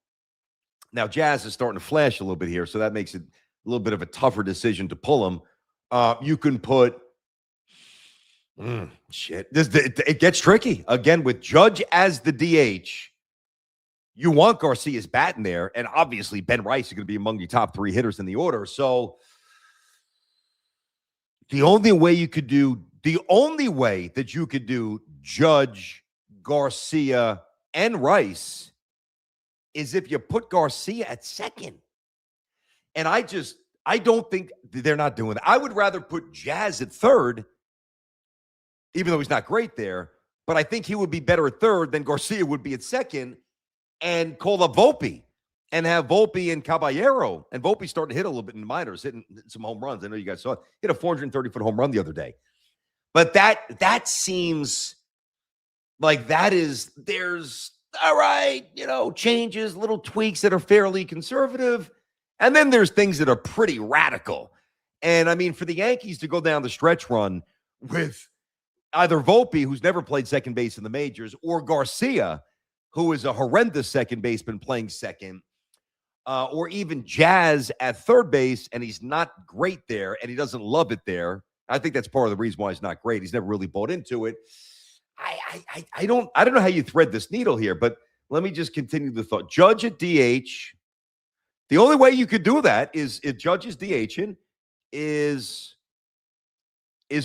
now. Jazz is starting to flash a little bit here, so that makes it a little bit of a tougher decision to pull him. You can put it gets tricky again with Judge as the DH. You want Garcia's bat in there, and obviously Ben Rice is going to be among your top 3 hitters in the order. So the only way that you could do Judge, Garcia, and Rice is if you put Garcia at second. And I don't think they're not doing that. I would rather put Jazz at third, even though he's not great there, but I think he would be better at third than Garcia would be at second, and call up Volpe and have Volpe and Caballero. And Volpe started to hit a little bit in the minors, hitting some home runs. I know you guys saw it. Hit a 430-foot home run the other day. But that seems like there's all right, changes, little tweaks that are fairly conservative. And then there's things that are pretty radical. And I mean, for the Yankees to go down the stretch run with either Volpe, who's never played second base in the majors, or Garcia, who is a horrendous second baseman playing second, or even Jazz at third base, and he's not great there, and he doesn't love it there. I think that's part of the reason why he's not great. He's never really bought into it. I don't know how you thread this needle here, but let me just continue the thought. Judge at DH. The only way you could do that is if Judge is DHing, is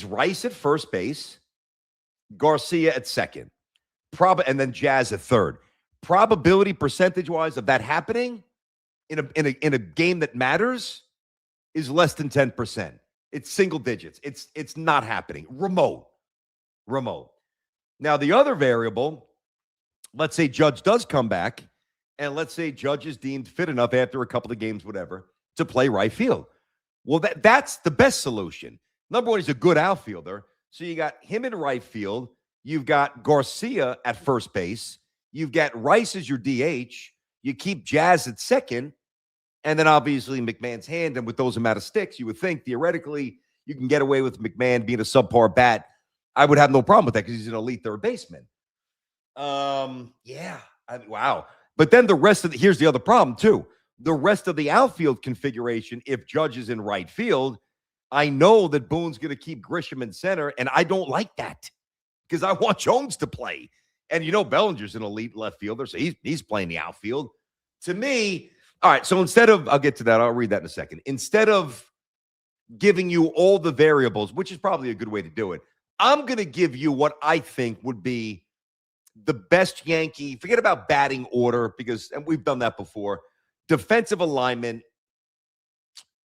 Rice at first base, Garcia at second, and then Jazz at third. Probability percentage-wise of that happening in a game that matters is less than 10%. It's single digits. It's not happening. Remote. Now, the other variable, let's say Judge does come back, and let's say Judge is deemed fit enough after a couple of games, whatever, to play right field. Well, that's the best solution. Number one, he's a good outfielder. So you got him in right field. You've got Garcia at first base. You've got Rice as your DH. You keep Jazz at second. And then obviously McMahon's hand. And with those amount of sticks, you would think theoretically you can get away with McMahon being a subpar bat. I would have no problem with that because he's an elite third baseman. Wow. But then here's the other problem too. The rest of the outfield configuration, if Judge is in right field, I know that Boone's going to keep Grisham in center, and I don't like that because I want Jones to play. And Bellinger's an elite left fielder, so he's playing the outfield. To me, all right, so I'll get to that. I'll read that in a second. Instead of giving you all the variables, which is probably a good way to do it, I'm going to give you what I think would be the best Yankee, forget about batting order, and we've done that before, defensive alignment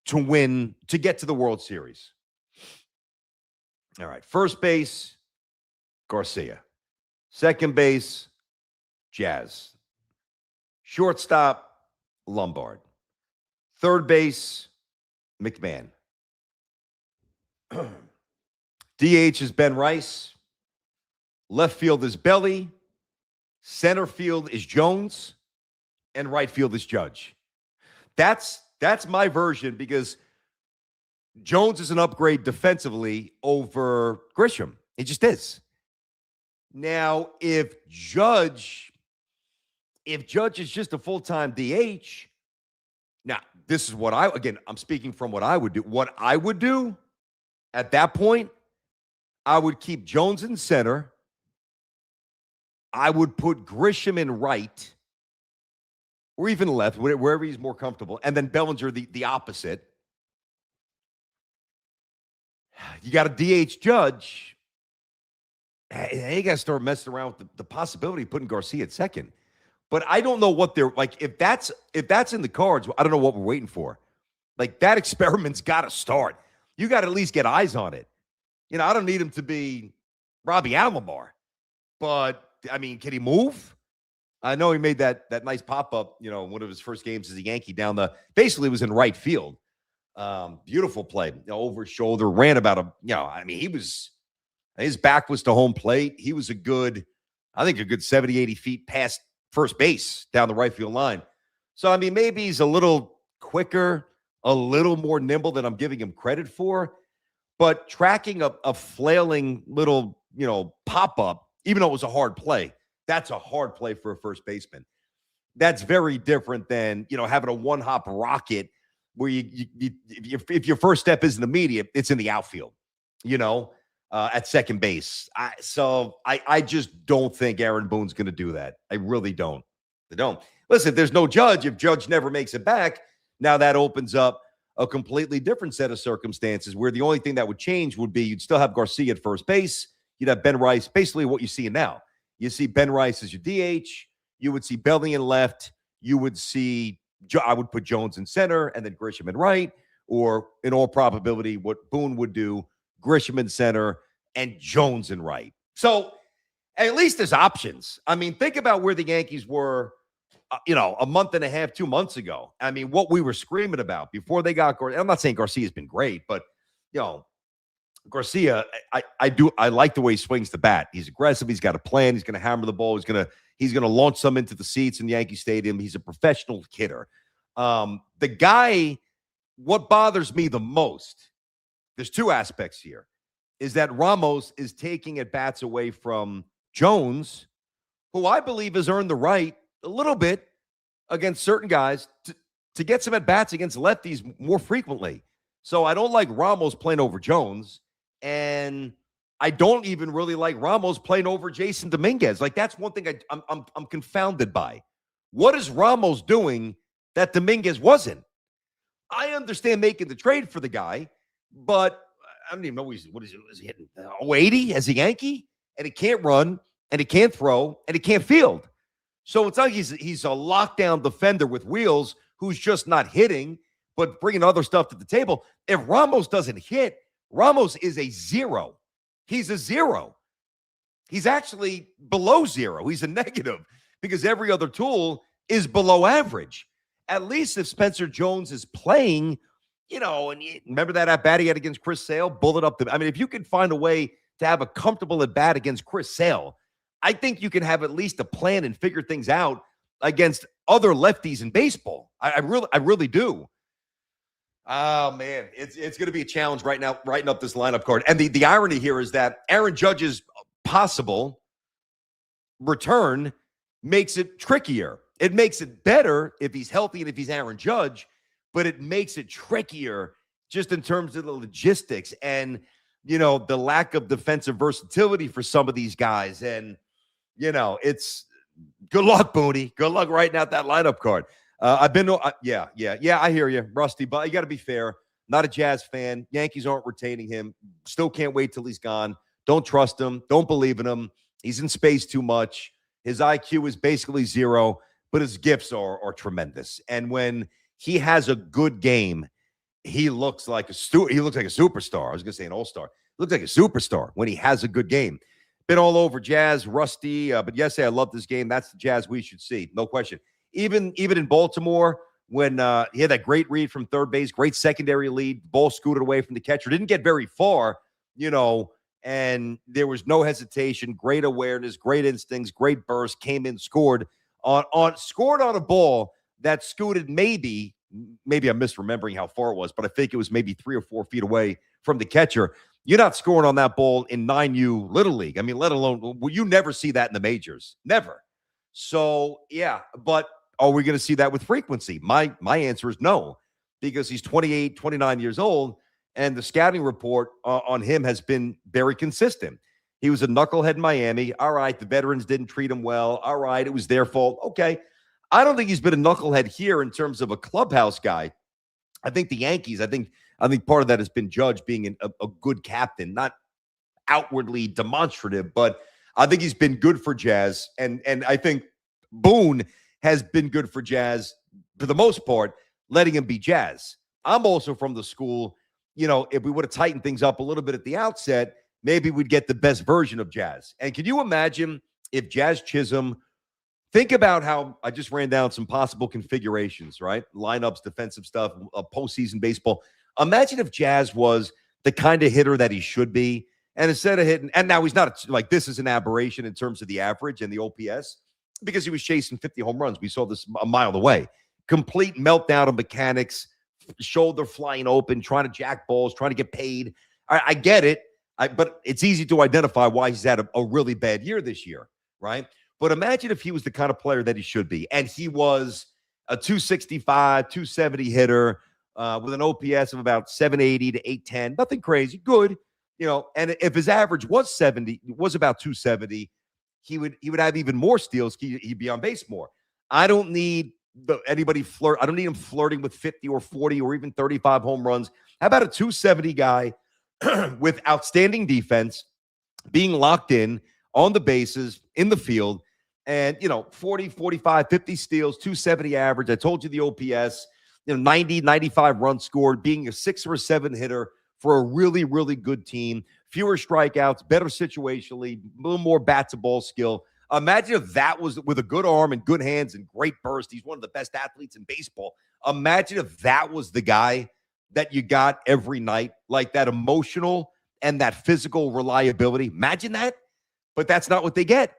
to get to the World Series. All right, first base, Garcia. Second base, Jazz. Shortstop, Lombard. Third base, McMahon. DH is Ben Rice. Left field is Belly. Center field is Jones. And right field is Judge. That's my version because Jones is an upgrade defensively over Grisham. It just is. Now, if Judge is just a full-time DH, now this is what I'm speaking from what I would do. What I would do at that point, I would keep Jones in center. I would put Grisham in right or even left, wherever he's more comfortable. And then Bellinger the opposite. You got a DH Judge. Hey, you got to start messing around with the possibility of putting Garcia at second. But I don't know what they're like. If that's in the cards, I don't know what we're waiting for. Like, that experiment's got to start. You got to at least get eyes on it. You know, I don't need him to be Robbie Alomar. But, I mean, can he move? I know he made that nice pop-up, you know, one of his first games as a Yankee basically was in right field. Beautiful play, over his shoulder, ran about his back was to home plate. He was a good 70, 80 feet past first base down the right field line. So, I mean, maybe he's a little quicker, a little more nimble than I'm giving him credit for. But tracking a flailing little, pop-up, even though it was a hard play, that's a hard play for a first baseman. That's very different than, having a one-hop rocket where if your first step isn't immediate, it's in the outfield, at second base. I just don't think Aaron Boone's going to do that. I really don't. I don't. Listen, there's no Judge. If Judge never makes it back, now that opens up a completely different set of circumstances where the only thing that would change would be you'd still have Garcia at first base. You'd have Ben Rice, basically what you see now. You see Ben Rice as your DH. You would see Belly in left. You would see, I would put Jones in center and then Grisham in right, or in all probability, what Boone would do, Grisham in center and Jones in right. So at least there's options. I mean, think about where the Yankees were, a month and a half, 2 months ago. I mean, what we were screaming about before they got Garcia. I'm not saying Garcia's been great, but, Garcia, I like the way he swings the bat. He's aggressive. He's got a plan. He's going to hammer the ball. He's going to launch some into the seats in Yankee Stadium. He's a professional hitter. The guy, what bothers me the most, there's two aspects here, is that Ramos is taking at bats away from Jones, who I believe has earned the right a little bit against certain guys to get some at bats against lefties more frequently. So I don't like Ramos playing over Jones. And I don't even really like Ramos playing over Jason Dominguez. Like, that's one thing I'm confounded by. What is Ramos doing that Dominguez wasn't? I understand making the trade for the guy, but I don't even know is he hitting 080 as a Yankee? And he can't run, and he can't throw, and he can't field. So it's like he's a lockdown defender with wheels who's just not hitting, but bringing other stuff to the table. If Ramos doesn't hit, Ramos is a zero. He's a zero. He's actually below zero. He's a negative because every other tool is below average. At least if Spencer Jones is playing, and remember that at bat he had against Chris Sale, bullet up if you can find a way to have a comfortable at bat against Chris Sale, I think you can have at least a plan and figure things out against other lefties in baseball. I really do. Oh, man, it's going to be a challenge right now, writing up this lineup card. And the irony here is that Aaron Judge's possible return makes it trickier. It makes it better if he's healthy and if he's Aaron Judge, but it makes it trickier just in terms of the logistics and, the lack of defensive versatility for some of these guys. And, it's good luck, Booney. Good luck writing out that lineup card. I hear you, Rusty, but you got to be fair. Not a Jazz fan. Yankees aren't retaining him. Still can't wait till he's gone. Don't trust him. Don't believe in him. He's in space too much. His IQ is basically zero, but his gifts are tremendous. And when he has a good game, he looks like a superstar. I was going to say an all-star. He looks like a superstar when he has a good game. Been all over Jazz, Rusty, but yesterday I love this game. That's the Jazz we should see. No question. Even in Baltimore, when he had that great read from third base, great secondary lead, ball scooted away from the catcher, didn't get very far, and there was no hesitation, great awareness, great instincts, great burst, came in, scored on a ball that scooted maybe I'm misremembering how far it was, but I think it was maybe 3 or 4 feet away from the catcher. You're not scoring on that ball in 9U Little League. I mean, let alone, you never see that in the majors. Never. So, yeah, but are we going to see that with frequency? My answer is no, because he's 28, 29 years old, and the scouting report on him has been very consistent. He was a knucklehead in Miami. All right, the veterans didn't treat him well. All right, it was their fault. Okay. I don't think he's been a knucklehead here in terms of a clubhouse guy. I think the Yankees, I think part of that has been Judge being a good captain, not outwardly demonstrative, but I think he's been good for Jazz. And I think Boone has been good for Jazz for the most part, letting him be Jazz. I'm also from the school, if we would have tightened things up a little bit at the outset, maybe we'd get the best version of Jazz. And can you imagine if Jazz Chisholm, think about how I just ran down some possible configurations, right? Lineups, defensive stuff, postseason baseball. Imagine if Jazz was the kind of hitter that he should be. And instead of hitting, and now he's not like, this is an aberration in terms of the average and the OPS, because he was chasing 50 home runs. We saw this a mile away. Complete meltdown of mechanics, shoulder flying open, trying to jack balls, trying to get paid. I get it, but it's easy to identify why he's had a really bad year this year, right? But imagine if he was the kind of player that he should be, and he was a 265, 270 hitter with an OPS of about 780 to 810, nothing crazy, good, and if his average was about 270, he would have even more steals. He'd be on base more. I don't need anybody flirt. I don't need him flirting with 50 or 40 or even 35 home runs. How about a 270 guy with outstanding defense, being locked in on the bases, in the field, and 40, 45, 50 steals, 270 average. I told you the OPS, 90, 95 runs scored, being a 6 or a 7 hitter for a really, really good team. Fewer strikeouts, better situationally, a little more bat to ball skill. Imagine if that was with a good arm and good hands and great burst. He's one of the best athletes in baseball. Imagine if that was the guy that you got every night, like that emotional and that physical reliability. Imagine that. But that's not what they get.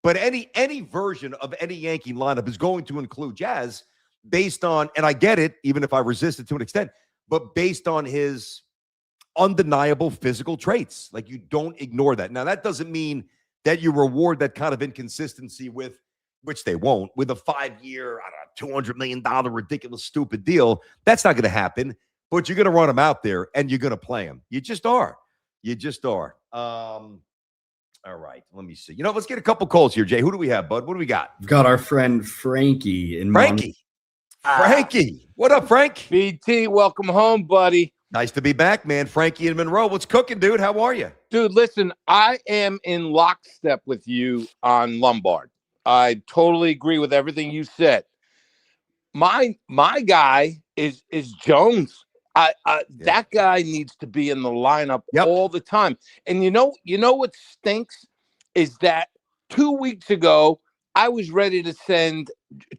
But any version of any Yankee lineup is going to include Jazz based on, and I get it, even if I resist it to an extent, but based on his undeniable physical traits. Like, you don't ignore that. Now, that doesn't mean that you reward that kind of inconsistency with, which they won't, with a 5-year, $200 million ridiculous, stupid deal. That's not going to happen, but you're going to run him out there and you're going to play him. You just are. All right, let me see. Let's get a couple calls here, Jay. Who do we have, bud? What do we got? We've got our friend Frankie in Frankie. What up, Frank? BT, welcome home, buddy. Nice to be back, man. Frankie in Monroe. What's cooking, dude? How are you? Dude, listen, I am in lockstep with you on Lombard. I totally agree with everything you said. My guy is Jones. That guy needs to be in the lineup all the time. And you know what stinks is that 2 weeks ago I was ready to send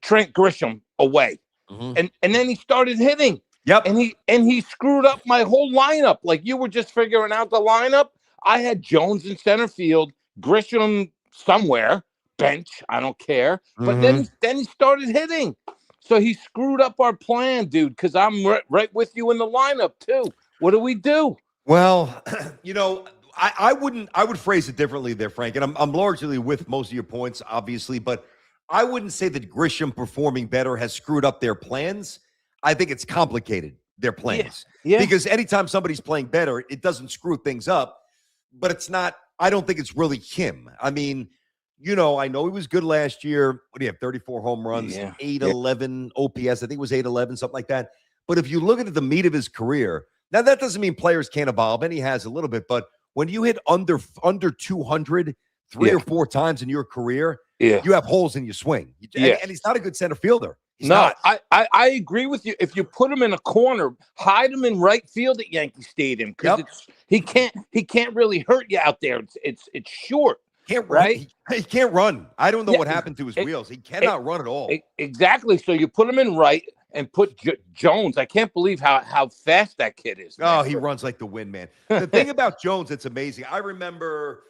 Trent Grisham away, and then he started hitting. Yep. And he screwed up my whole lineup. Like, you were just figuring out the lineup. I had Jones in center field, Grisham somewhere, bench, I don't care. But then he started hitting. So he screwed up our plan, dude, because I'm right with you in the lineup too. What do we do? Well, I would phrase it differently there, Frank. And I'm largely with most of your points, obviously, but I wouldn't say that Grisham performing better has screwed up their plans. I think it's complicated, their plans. Yeah. Because anytime somebody's playing better, it doesn't screw things up, but it's not, I don't think it's really him. I mean, I know he was good last year. What do you have? 34 home runs, 811 OPS. I think it was 811, something like that. But if you look at the meat of his career, now that doesn't mean players can't evolve, and he has a little bit, but when you hit under 200 3 or 4 times in your career, you have holes in your swing. And he's not a good center fielder. I agree with you. If you put him in a corner, hide him in right field at Yankee Stadium, because he can't really hurt you out there. It's short. Can't run. right? He can't run. I don't know Yeah, what happened to his it- wheels. He cannot run at all. Exactly. So you put him in right and put Jones. I can't believe how fast that kid is. Oh, Man. he runs like the wind, man. The thing about Jones that's amazing, I remember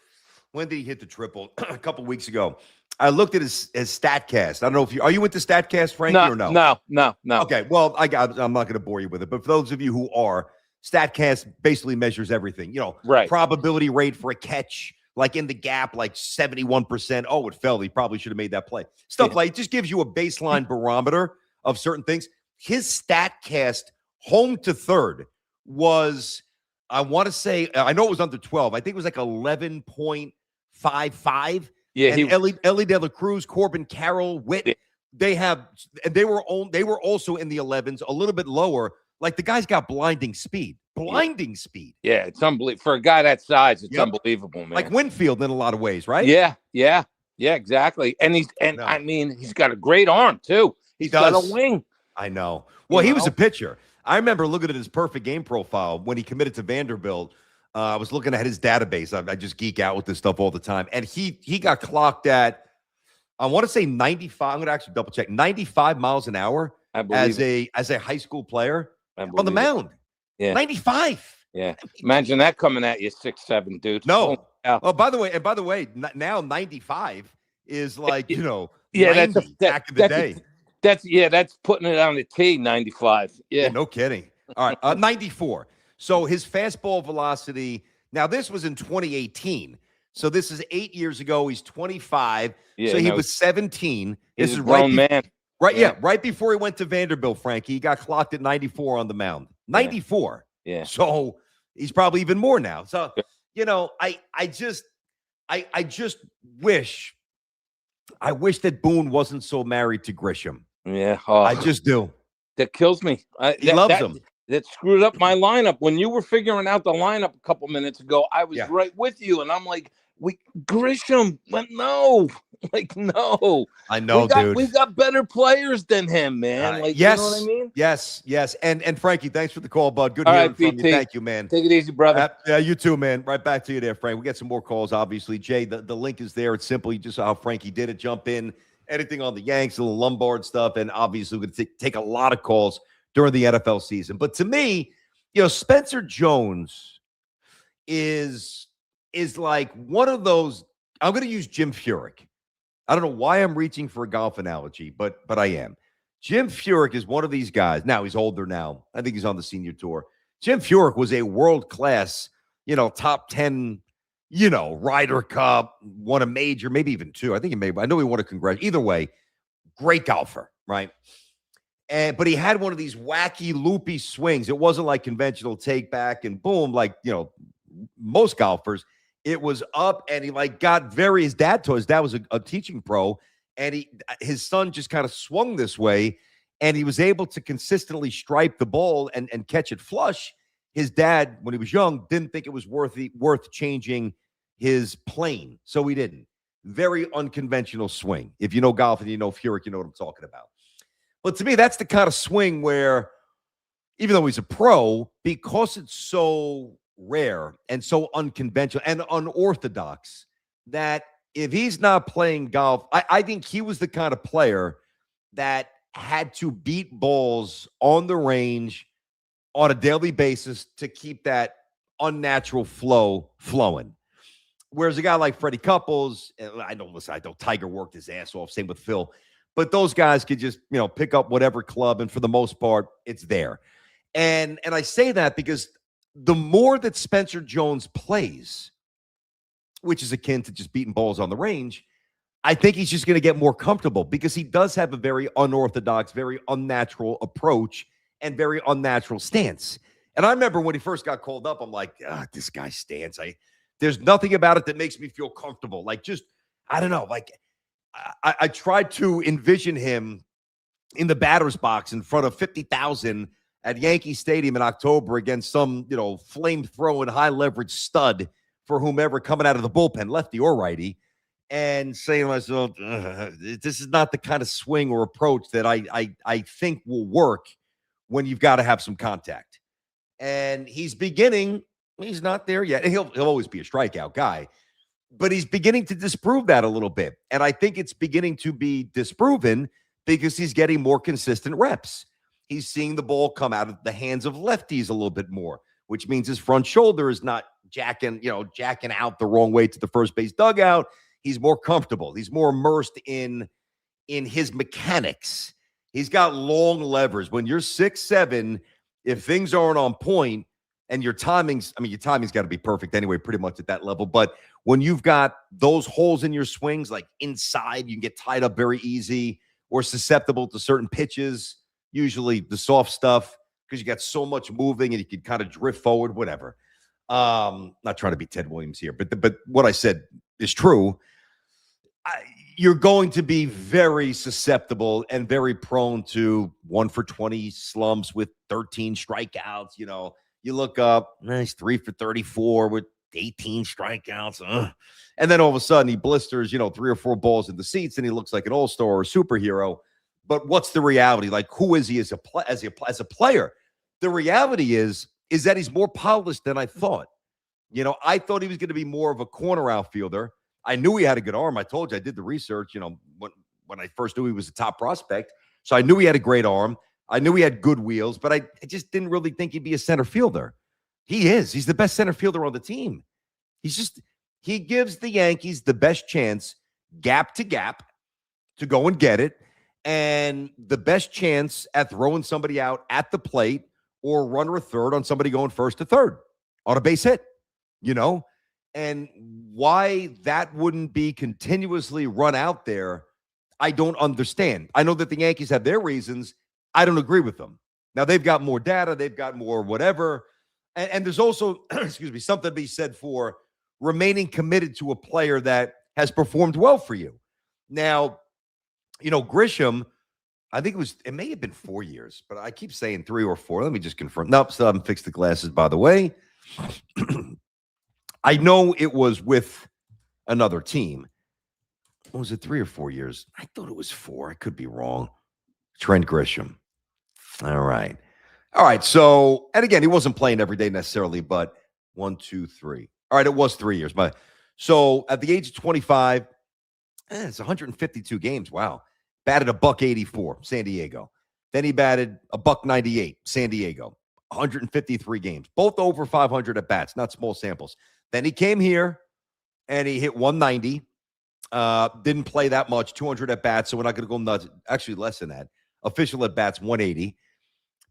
when did he hit the triple? A couple weeks ago. I looked at his StatCast. I don't know if are you into StatCast, Frankie, or no? No. Okay, well, I'm not going to bore you with it, but for those of you who are, StatCast basically measures everything. Right. Probability rate for a catch, like in the gap, like 71%. Oh, it fell. He probably should have made that play. Stuff like it just gives you a baseline barometer of certain things. His StatCast home to third was, I want to say, I know it was under 12. I think it was like 11.55. Yeah, and Ellie De La Cruz, Corbin Carroll, Witt, they were also in the 11s, a little bit lower. Like the guy's got blinding speed. Yeah, it's unbelievable for a guy that size. It's unbelievable, man. Like Winfield in a lot of ways, right? Yeah, exactly. And I mean, he's got a great arm too. He's got a wing. I know. Well, he was a pitcher. I remember looking at his perfect game profile when he committed to Vanderbilt. I was looking at his database. I just geek out with this stuff all the time. And he got clocked at, I want to say 95. I'm going to actually double check. 95 miles an hour as a high school player on the mound. Yeah. 95. Yeah. Imagine that coming at you 6'7", dude. No. Oh, by the way, now 95 is like, yeah, 90 back in the day. That's putting it on the tee, 95. Yeah. No kidding. All right. 94. So his fastball velocity, now this was in 2018. So this is 8 years ago. He's 25. Yeah, so he was 17. This is a grown man. Right. Yeah. Right before he went to Vanderbilt, Frankie, he got clocked at 94 on the mound. 94. Yeah. So he's probably even more now. So, I just wish that Boone wasn't so married to Grisham. Yeah. I just do. That kills me. He loves him. That screwed up my lineup. When you were figuring out the lineup a couple minutes ago, I was right with you. And I'm like, Grisham, but no. Like, no. I know, dude. We got better players than him, man. Yes, you know what I mean? Yes. And Frankie, thanks for the call, bud. Good All hearing right, from PT. you. Thank you, man. Take it easy, brother. Yeah, you too, man. Right back to you there, Frank. We got some more calls, obviously. Jay, the link is there. It's simple. You just saw how Frankie did it. Jump in. Anything on the Yanks, the Lombard stuff, and obviously we're going to take a lot of calls during the NFL season. But to me, Spencer Jones is like one of those. I'm going to use Jim Furyk. I don't know why I'm reaching for a golf analogy, but I am. Jim Furyk is one of these guys. Now he's older now. I think he's on the senior tour. Jim Furyk was a world-class, top 10, Ryder Cup, won a major, maybe even two. I know he won a congress. Either way, great golfer, right? But he had one of these wacky, loopy swings. It wasn't like conventional take back and boom, like, most golfers. It was up and he got his dad was a teaching pro, and his son just kind of swung this way, and he was able to consistently stripe the ball and catch it flush. His dad, when he was young, didn't think it was worth changing his plane, so he didn't. Very unconventional swing. If you know golf and you know Furyk, you know what I'm talking about. But to me, that's the kind of swing where, even though he's a pro, because it's so rare and so unconventional and unorthodox, that if he's not playing golf, I think he was the kind of player that had to beat balls on the range on a daily basis to keep that unnatural flow flowing. Whereas a guy like Freddie Couples, I know Tiger worked his ass off, same with Phil, but those guys could just, pick up whatever club, and for the most part, it's there. And I say that because the more that Spencer Jones plays, which is akin to just beating balls on the range, I think he's just going to get more comfortable because he does have a very unorthodox, very unnatural approach and very unnatural stance. And I remember when he first got called up, I'm like, this guy's stance. There's nothing about it that makes me feel comfortable. I don't know. I tried to envision him in the batter's box in front of 50,000 at Yankee Stadium in October against some, flame-throwing, high-leverage stud for whomever coming out of the bullpen, lefty or righty, and saying to myself, this is not the kind of swing or approach that I think will work when you've got to have some contact. And he's not there yet. And he'll always be a strikeout guy. But he's beginning to disprove that a little bit. And I think it's beginning to be disproven because he's getting more consistent reps. He's seeing the ball come out of the hands of lefties a little bit more, which means his front shoulder is not jacking out the wrong way to the first base dugout. He's more comfortable. He's more immersed in his mechanics. He's got long levers. When you're 6'7", if things aren't on point and your timing's got to be perfect anyway, pretty much at that level. But when you've got those holes in your swings, like inside, you can get tied up very easy or susceptible to certain pitches, usually the soft stuff, because you got so much moving and you can kind of drift forward, whatever. Not trying to be Ted Williams here, but what I said is true. You're going to be very susceptible and very prone to 1-for-20 slumps with 13 strikeouts. You look up, nice 3 for 34 with 18 strikeouts. And then all of a sudden he blisters, 3 or 4 balls in the seats and he looks like an all-star or a superhero. But what's the reality? Like, who is he as a player? The reality is that he's more polished than I thought. I thought he was going to be more of a corner outfielder. I knew he had a good arm. I told you, I did the research, when I first knew he was a top prospect. So I knew he had a great arm. I knew he had good wheels, but I just didn't really think he'd be a center fielder. He is. He's the best center fielder on the team. He gives the Yankees the best chance, gap to gap, to go and get it, and the best chance at throwing somebody out at the plate or runner a third on somebody going first to third on a base hit, And why that wouldn't be continuously run out there, I don't understand. I know that the Yankees have their reasons. I don't agree with them. Now, they've got more data. They've got more whatever. And there's also, something to be said for remaining committed to a player that has performed well for you. Now, Grisham, I think it may have been 4 years, but I keep saying 3 or 4. Let me just confirm. Nope, still haven't fixed the glasses, by the way. I know it was with another team. Was it 3 or 4 years? I thought it was 4. I could be wrong. Trent Grisham. All right. So, and again, he wasn't playing every day necessarily, but 1, 2, 3. All right, it was 3 years. So at the age of 25, it's 152 games. Wow. Batted $184, San Diego. Then he batted $198, San Diego. 153 games, both over 500 at bats, not small samples. Then he came here and he hit 190. Didn't play that much, 200 at bats, so we're not going to go nuts. Actually, less than that. Official at bats, 180.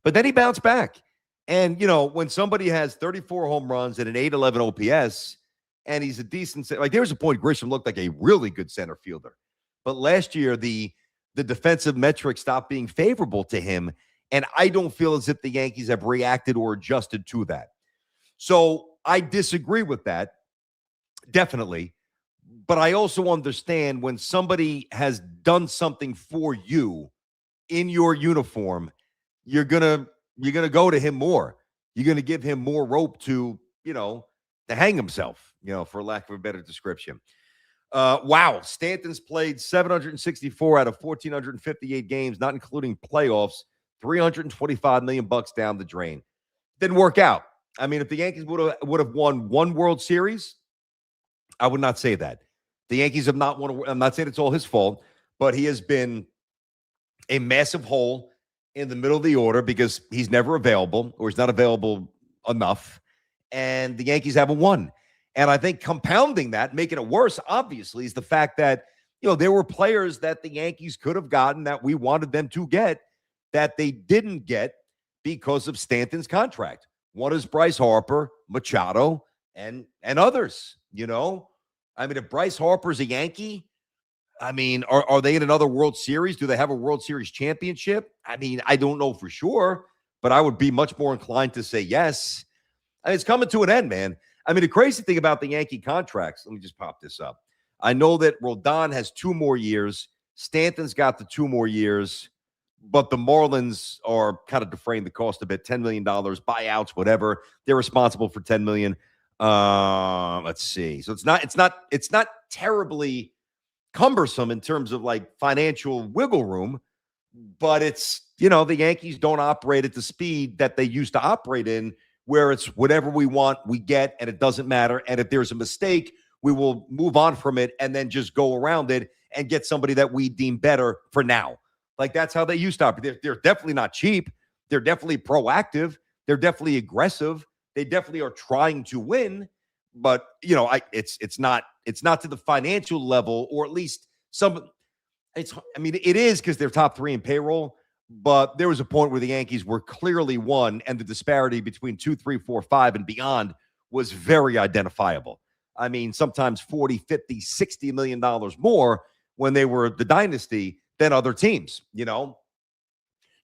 But then he bounced back. And, when somebody has 34 home runs and an 811 OPS, and he's a decent, like there was a point Grisham looked like a really good center fielder. But last year, the defensive metrics stopped being favorable to him. And I don't feel as if the Yankees have reacted or adjusted to that. So I disagree with that, definitely. But I also understand when somebody has done something for you in your uniform, you're gonna go to him more. You're gonna give him more rope to hang himself, for lack of a better description. Wow, Stanton's played 764 out of 1,458 games, not including playoffs. $325 million down the drain. Didn't work out. I mean, if the Yankees would have won one World Series, I would not say that. The Yankees have not won. I'm not saying it's all his fault, but he has been a massive hole in the middle of the order because he's never available or he's not available enough, and the Yankees haven't won. And I think compounding that, making it worse, obviously, is the fact that there were players that the Yankees could have gotten that we wanted them to get that they didn't get because of Stanton's contract. One is Bryce Harper, Machado, and others, I mean, if Bryce Harper's a Yankee, I mean, are they in another World Series? Do they have a World Series championship? I mean, I don't know for sure, but I would be much more inclined to say yes. I mean, it's coming to an end, man. I mean, the crazy thing about the Yankee contracts, let me just pop this up. I know that Rodon has 2 more years. Stanton's got the 2 more years. But the Marlins are kind of defraying the cost a bit, $10 million, buyouts, whatever. They're responsible for $10 million. Let's see. So it's not terribly cumbersome in terms of like financial wiggle room, but it's, the Yankees don't operate at the speed that they used to operate in, where it's whatever we want, we get, and it doesn't matter. And if there's a mistake, We will move on from it and then just go around it and get somebody that we deem better for now. Like, that's how they used to operate. They're definitely not cheap. They're definitely proactive. They're definitely aggressive. They definitely are trying to win. But, you know, it's not to the financial level, or at least it is, because they're top 3 in payroll. But there was a point where the Yankees were clearly one, and the disparity between 2, 3, 4, 5 and beyond was very identifiable. I mean, sometimes 40, 50, $60 million more when they were the dynasty than other teams. You know,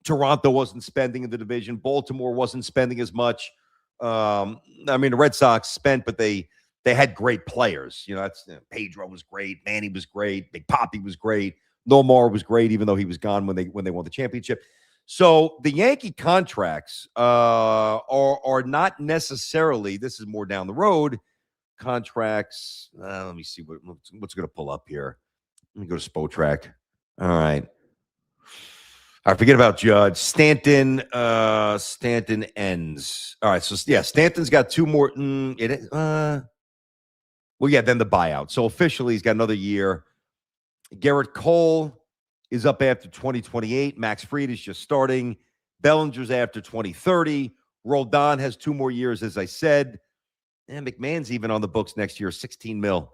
Toronto wasn't spending in the division. Baltimore wasn't spending as much. The Red Sox spent, but they had great players. You know, Pedro was great. Manny was great. Big Papi was great. Lombard was great, even though he was gone when they won the championship. So the Yankee contracts are not necessarily, this is more down the road, contracts. Let me see what's going to pull up here. Let me go to Spotrac. All right. I forget about Judge. Stanton ends. All right. So, yeah, Stanton's got 2 more. Then the buyout. So officially he's got another year. Garrett Cole is up after 2028. Max Fried is just starting. Bellinger's after 2030. Roldan has 2 more years, as I said. And McMahon's even on the books next year, $16 million.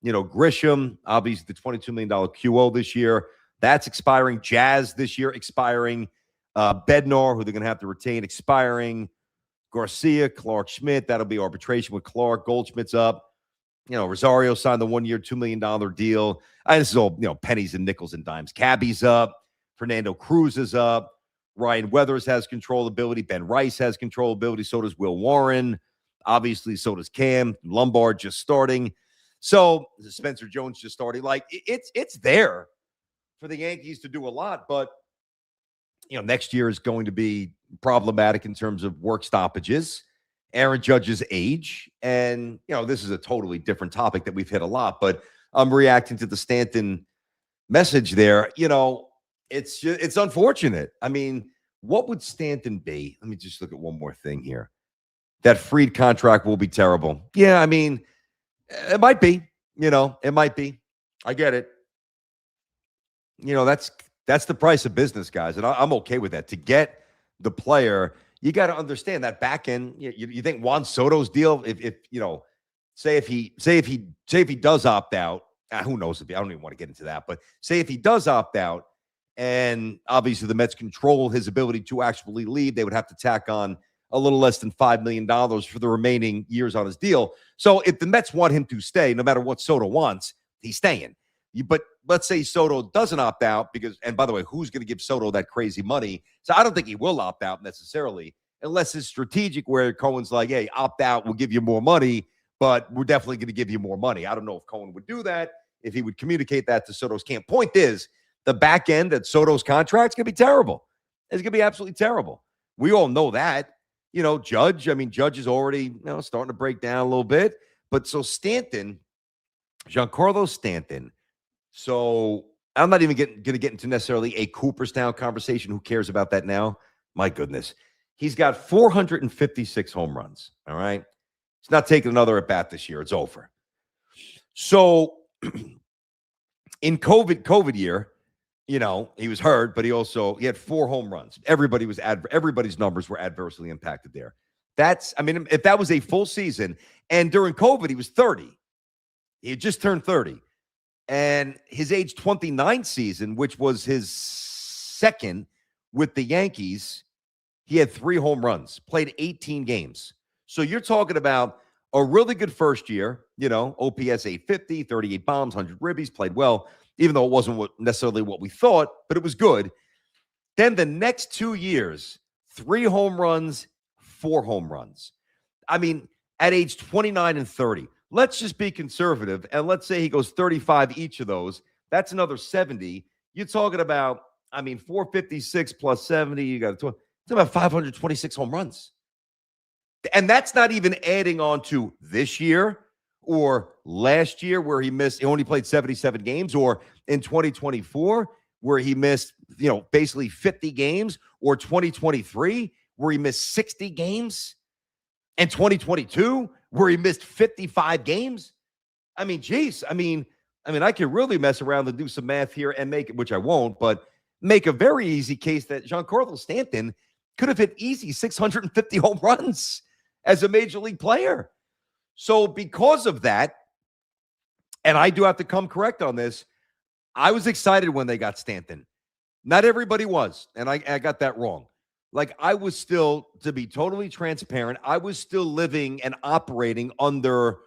You know, Grisham, obviously the $22 million QO this year. That's expiring. Jazz this year expiring. Bednar, who they're going to have to retain, expiring. Garcia, Clark Schmidt, that'll be arbitration with Clark. Goldschmidt's up. You know, Rosario signed the 1-year, $2 million deal. This is all, you know, pennies and nickels and dimes. Cabby's up. Fernando Cruz is up. Ryan Weathers has controllability. Ben Rice has controllability. So does Will Warren. Obviously, so does Cam. Lombard just starting. So Spencer Jones just starting. Like, it's there for the Yankees to do a lot. But, you know, next year is going to be problematic in terms of work stoppages, Aaron Judge's age. And, you know, this is a totally different topic that we've hit a lot. But I'm reacting to the Stanton message there. You know, it's unfortunate. I mean, what would Stanton be? Let me just look at one more thing here. That Fried contract will be terrible. Yeah, I mean, it might be. You know, it might be. I get it. You know, that's the price of business, guys. And I'm okay with that. To get the player, you got to understand that back end. You think Juan Soto's deal, if you know, say if he does opt out, who knows? I don't even want to get into that. But say if he does opt out, and obviously the Mets control his ability to actually leave, they would have to tack on a little less than $5 million for the remaining years on his deal. So if the Mets want him to stay, no matter what Soto wants, he's staying. But let's say Soto doesn't opt out because, and by the way, who's going to give Soto that crazy money? So I don't think he will opt out necessarily, unless it's strategic where Cohen's like, hey, opt out, we'll give you more money, but we're definitely going to give you more money. I don't know if Cohen would do that, if he would communicate that to Soto's camp. Point is, the back end at Soto's contract is going to be terrible. It's going to be absolutely terrible. We all know that. You know, Judge is already, you know, starting to break down a little bit. But so Stanton, Giancarlo Stanton. So I'm not even going to get into necessarily a Cooperstown conversation. Who cares about that now? My goodness. He's got 456 home runs. All right. He's not taking another at bat this year. It's over. So in COVID year, you know, he was hurt, but he had 4 home runs. Everybody's numbers were adversely impacted there. If that was a full season, and during COVID, he was 30. He had just turned 30. And his age 29 season, which was his second with the Yankees, he had 3 home runs, played 18 games. So you're talking about a really good first year, you know, OPS 850, 38 bombs, 100 ribbies, played well, even though it wasn't necessarily what we thought, but it was good. Then the next 2 years, 3 home runs, 4 home runs. I mean, at age 29 and 30, let's just be conservative, and let's say he goes 35 each of those. That's another 70. You're talking about, 456 plus 70, you got it's about 526 home runs. And that's not even adding on to this year or last year where he only played 77 games, or in 2024 where he missed, you know, basically 50 games, or 2023 where he missed 60 games, and 2022 where he missed 55 games. I mean, geez, I could really mess around and do some math here and make it, which I won't, but make a very easy case that Giancarlo Stanton could have hit easy 650 home runs as a major league player. So because of that, and I do have to come correct on this, I was excited when they got Stanton. Not everybody was, and I got that wrong. Like, I was still, to be totally transparent, I was still living and operating under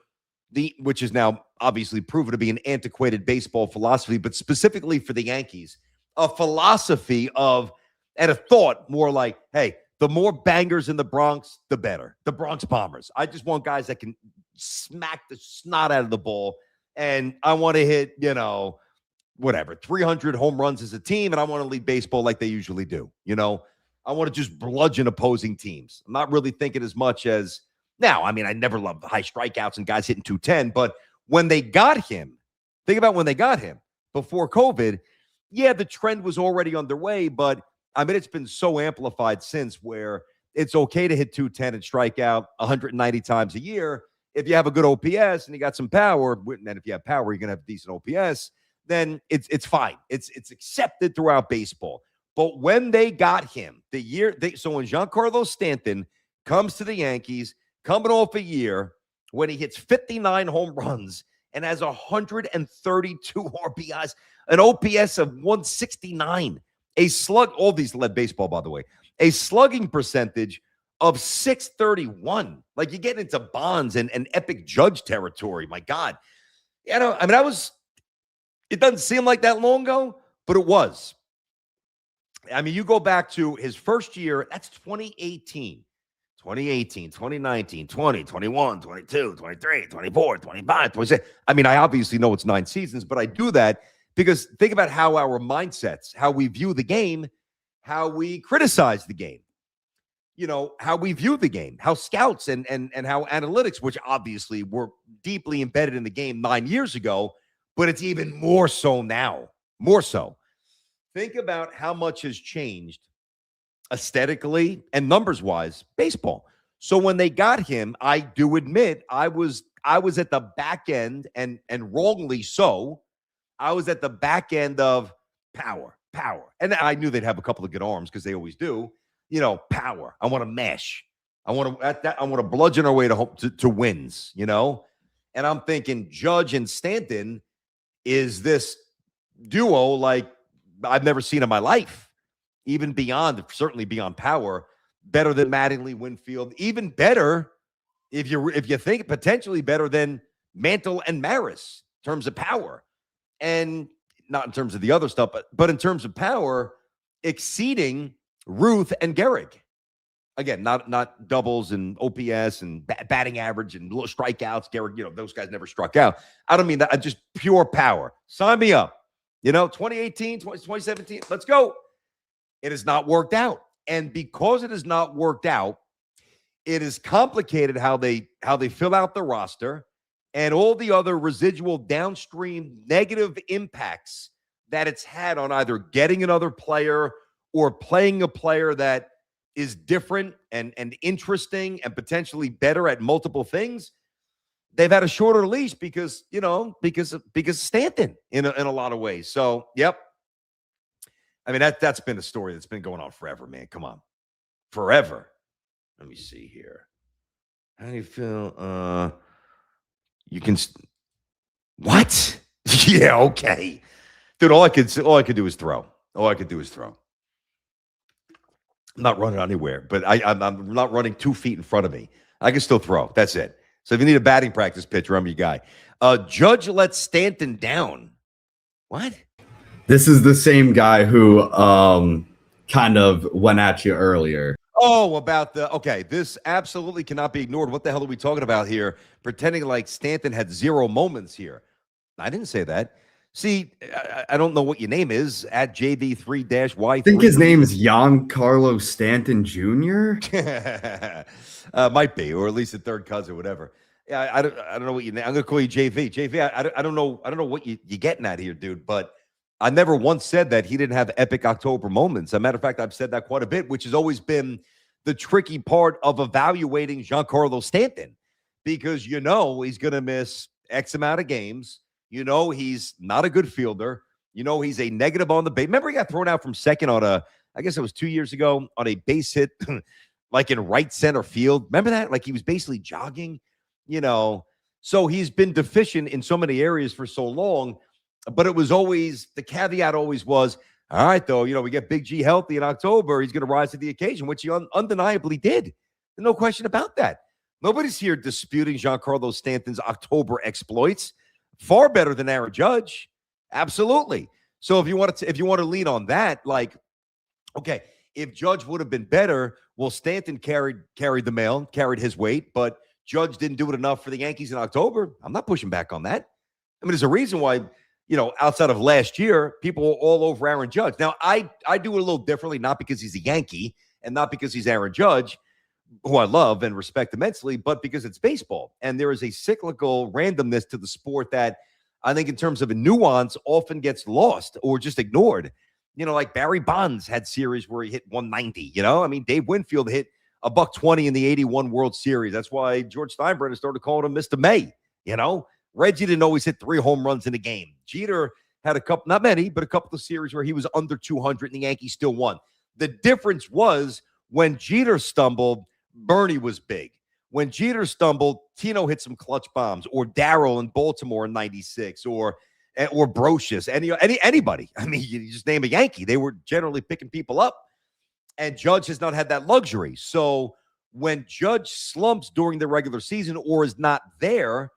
which is now obviously proven to be an antiquated baseball philosophy, but specifically for the Yankees, a philosophy of, and a thought more like, hey, the more bangers in the Bronx, the better. The Bronx Bombers. I just want guys that can smack the snot out of the ball, and I want to hit, 300 home runs as a team, and I want to lead baseball like they usually do. I want to just bludgeon opposing teams. I'm not really thinking as much as now. I never loved high strikeouts and guys hitting 210, but when they got him, think about when they got him before COVID. Yeah, the trend was already underway, but it's been so amplified since, where it's okay to hit 210 and strike out 190 times a year. If you have a good OPS and you got some power, and if you have power, you're going to have decent OPS, then it's fine. It's accepted throughout baseball. But when they got him, so when Giancarlo Stanton comes to the Yankees, coming off a year when he hits 59 home runs and has 132 RBIs, an OPS of 169, all these led baseball, by the way, a slugging percentage of .631. Like, you're getting into Bonds and epic Judge territory. My God. It doesn't seem like that long ago, but it was. You go back to his first year, that's 2018. 2018, 2019, 20, 21, 22, 23, 24, 25, 26. I obviously know it's 9 seasons, but I do that because think about how our mindsets, how we view the game, how we criticize the game, how we view the game, how scouts and how analytics, which obviously were deeply embedded in the game 9 years ago, but it's even more so now, more so. Think about how much has changed aesthetically and numbers-wise baseball. So when they got him, I do admit I was at the back end, and wrongly so. I was at the back end of power. And I knew they'd have a couple of good arms because they always do. Power. I want to mash. I want to bludgeon our way to wins, And I'm thinking Judge and Stanton is this duo like I've never seen in my life. Even certainly beyond power, better than Mattingly, Winfield, even better if you think potentially better than Mantle and Maris in terms of power, and not in terms of the other stuff, but in terms of power, exceeding Ruth and Gehrig. Again, not doubles and OPS and batting average and strikeouts. Gehrig, those guys never struck out. I don't mean that. Just pure power. Sign me up. 2018, 2017, let's go. It has not worked out. And because it has not worked out, it is complicated how they fill out the roster and all the other residual downstream negative impacts that it's had on either getting another player or playing a player that is different and interesting and potentially better at multiple things. They've had a shorter leash because Stanton in a lot of ways. So, yep. That's been a story that's been going on forever, man. Come on. Forever. Let me see here. How do you feel? You can what? Yeah, okay. Dude, all I could do is throw. I'm not running anywhere, but I'm not running 2 feet in front of me. I can still throw. That's it. So if you need a batting practice pitcher, I'm your guy. Judge lets Stanton down. What? This is the same guy who kind of went at you earlier. Oh, okay. This absolutely cannot be ignored. What the hell are we talking about here? Pretending like Stanton had 0 moments here. I didn't say that. See, I don't know what your name is at JV3-Y3. I think his name is Giancarlo Stanton Jr. Might be, or at least a third cousin, whatever. Yeah, I don't know what your name. I'm gonna call you JV. JV. I don't know what you're getting at here, dude. But I never once said that he didn't have epic October moments. As a matter of fact, I've said that quite a bit, which has always been the tricky part of evaluating Giancarlo Stanton, because he's gonna miss X amount of games. You know he's not a good fielder. You know he's a negative on the base. Remember he got thrown out from second on I guess it was 2 years ago, on a base hit, like in right center field. Remember that? Like he was basically jogging, you know. So he's been deficient in so many areas for so long. But it was always, the caveat always was, all right, though, you know, we get Big G healthy in October, he's going to rise to the occasion, which he undeniably did. No question about that. Nobody's here disputing Giancarlo Stanton's October exploits. Far better than Aaron Judge. Absolutely. So if you want to lean on that, like, okay, if Judge would have been better, well, Stanton carried the mail, carried his weight, but Judge didn't do it enough for the Yankees in October. I'm not pushing back on that. I mean, there's a reason why, you know, outside of last year, people were all over Aaron Judge. Now, I do it a little differently, not because he's a Yankee and not because he's Aaron Judge, who I love and respect immensely, but because it's baseball. And there is a cyclical randomness to the sport that I think in terms of a nuance often gets lost or just ignored. You know, like Barry Bonds had series where he hit 190, you know? I mean, Dave Winfield hit $120 in the 81 World Series. That's why George Steinbrenner started calling him Mr. May, you know? Reggie didn't always hit 3 home runs in a game. Jeter had a couple, not many, but a couple of series where he was under 200 and the Yankees still won. The difference was when Jeter stumbled, Bernie was big. When Jeter stumbled, Tino hit some clutch bombs, or Darryl in Baltimore in 96, or Brocious, anybody. I mean, you just name a Yankee. They were generally picking people up. And Judge has not had that luxury. So when Judge slumps during the regular season or is not there,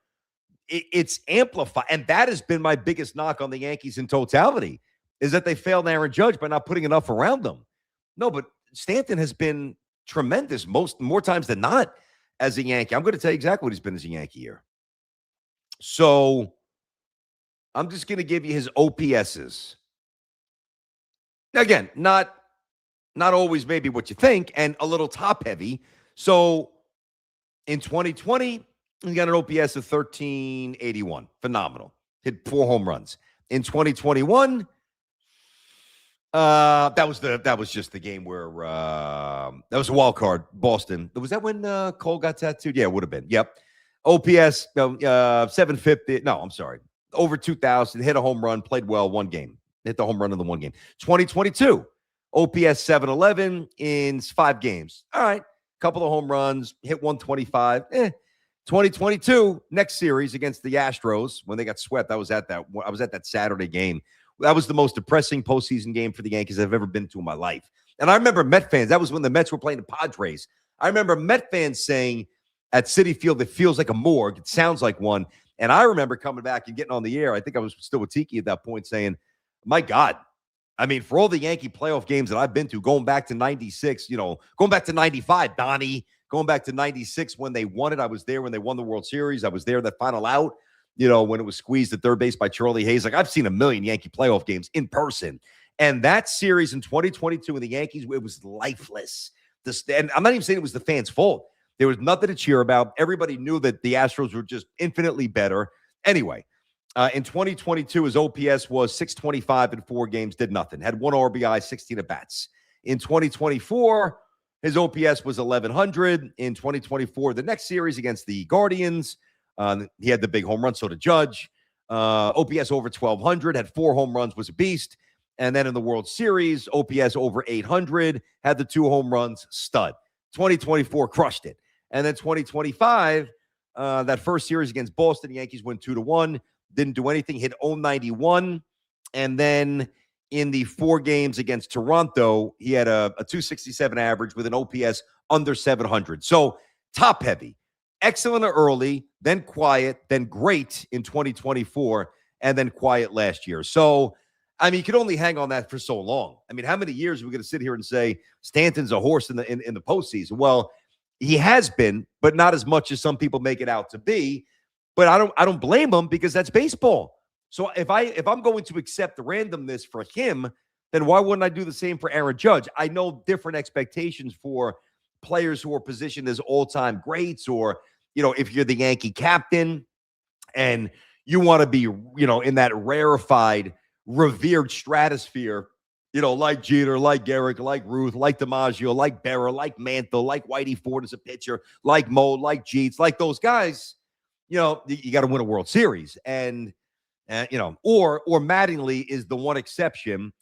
it's amplified. And that has been my biggest knock on the Yankees in totality, is that they failed Aaron Judge by not putting enough around them. No, but Stanton has been tremendous more times than not as a Yankee. I'm going to tell you exactly what he's been as a Yankee here. So I'm just going to give you his OPSs. Again, not always maybe what you think, and a little top heavy. So in 2020, he got an OPS of 1381. Phenomenal. Hit 4 home runs. In 2021, that was just the game where that was a wild card. Boston. Was that when Cole got tattooed? Yeah, it would have been. Yep. OPS 750. No, I'm sorry. Over 2,000. Hit a home run. Played well. 1 game. Hit the home run in the 1 game. 2022. OPS 711 in 5 games. All right. Couple of home runs. Hit 125. 2022, next series against the Astros, when they got swept, I was at that Saturday game. That was the most depressing postseason game for the Yankees I've ever been to in my life. And I remember Met fans, that was when the Mets were playing the Padres. I remember Met fans saying at Citi Field, it feels like a morgue. It sounds like one. And I remember coming back and getting on the air. I think I was still with Tiki at that point saying, my God, I mean, for all the Yankee playoff games that I've been to, going back to 96, going back to 95, Donnie, going back to 96 when they won it. I was there when they won the World Series. I was there that final out, when it was squeezed at third base by Charlie Hayes. Like, I've seen a million Yankee playoff games in person. And that series in 2022 in the Yankees, it was lifeless. And I'm not even saying it was the fans' fault. There was nothing to cheer about. Everybody knew that the Astros were just infinitely better. Anyway, in 2022, his OPS was 625 in 4 games, did nothing. Had 1 RBI, 16 at-bats. In 2024, his OPS was 1,100. In 2024, the next series against the Guardians, he had the big home run, so did Judge. OPS over 1,200, had 4 home runs, was a beast. And then in the World Series, OPS over 800, had the 2 home runs, stud. 2024, crushed it. And then 2025, that first series against Boston, the Yankees win 2-1. Didn't do anything, hit 091. And then in the 4 games against Toronto, he had a 267 average with an OPS under 700. So top heavy, excellent early, then quiet, then great in 2024, and then quiet last year. So, I mean, you could only hang on that for so long. I mean, how many years are we going to sit here and say Stanton's a horse in the postseason? Well, he has been, but not as much as some people make it out to be. But I don't blame him, because that's baseball. So if I'm going to accept the randomness for him, then why wouldn't I do the same for Aaron Judge? I know different expectations for players who are positioned as all-time greats, or, if you're the Yankee captain and you want to be, in that rarefied, revered stratosphere, like Jeter, like Gehrig, like Ruth, like DiMaggio, like Berra, like Mantle, like Whitey Ford as a pitcher, like Mo, like Jeets, like those guys. you got to win a World Series. And or Mattingly is the one exception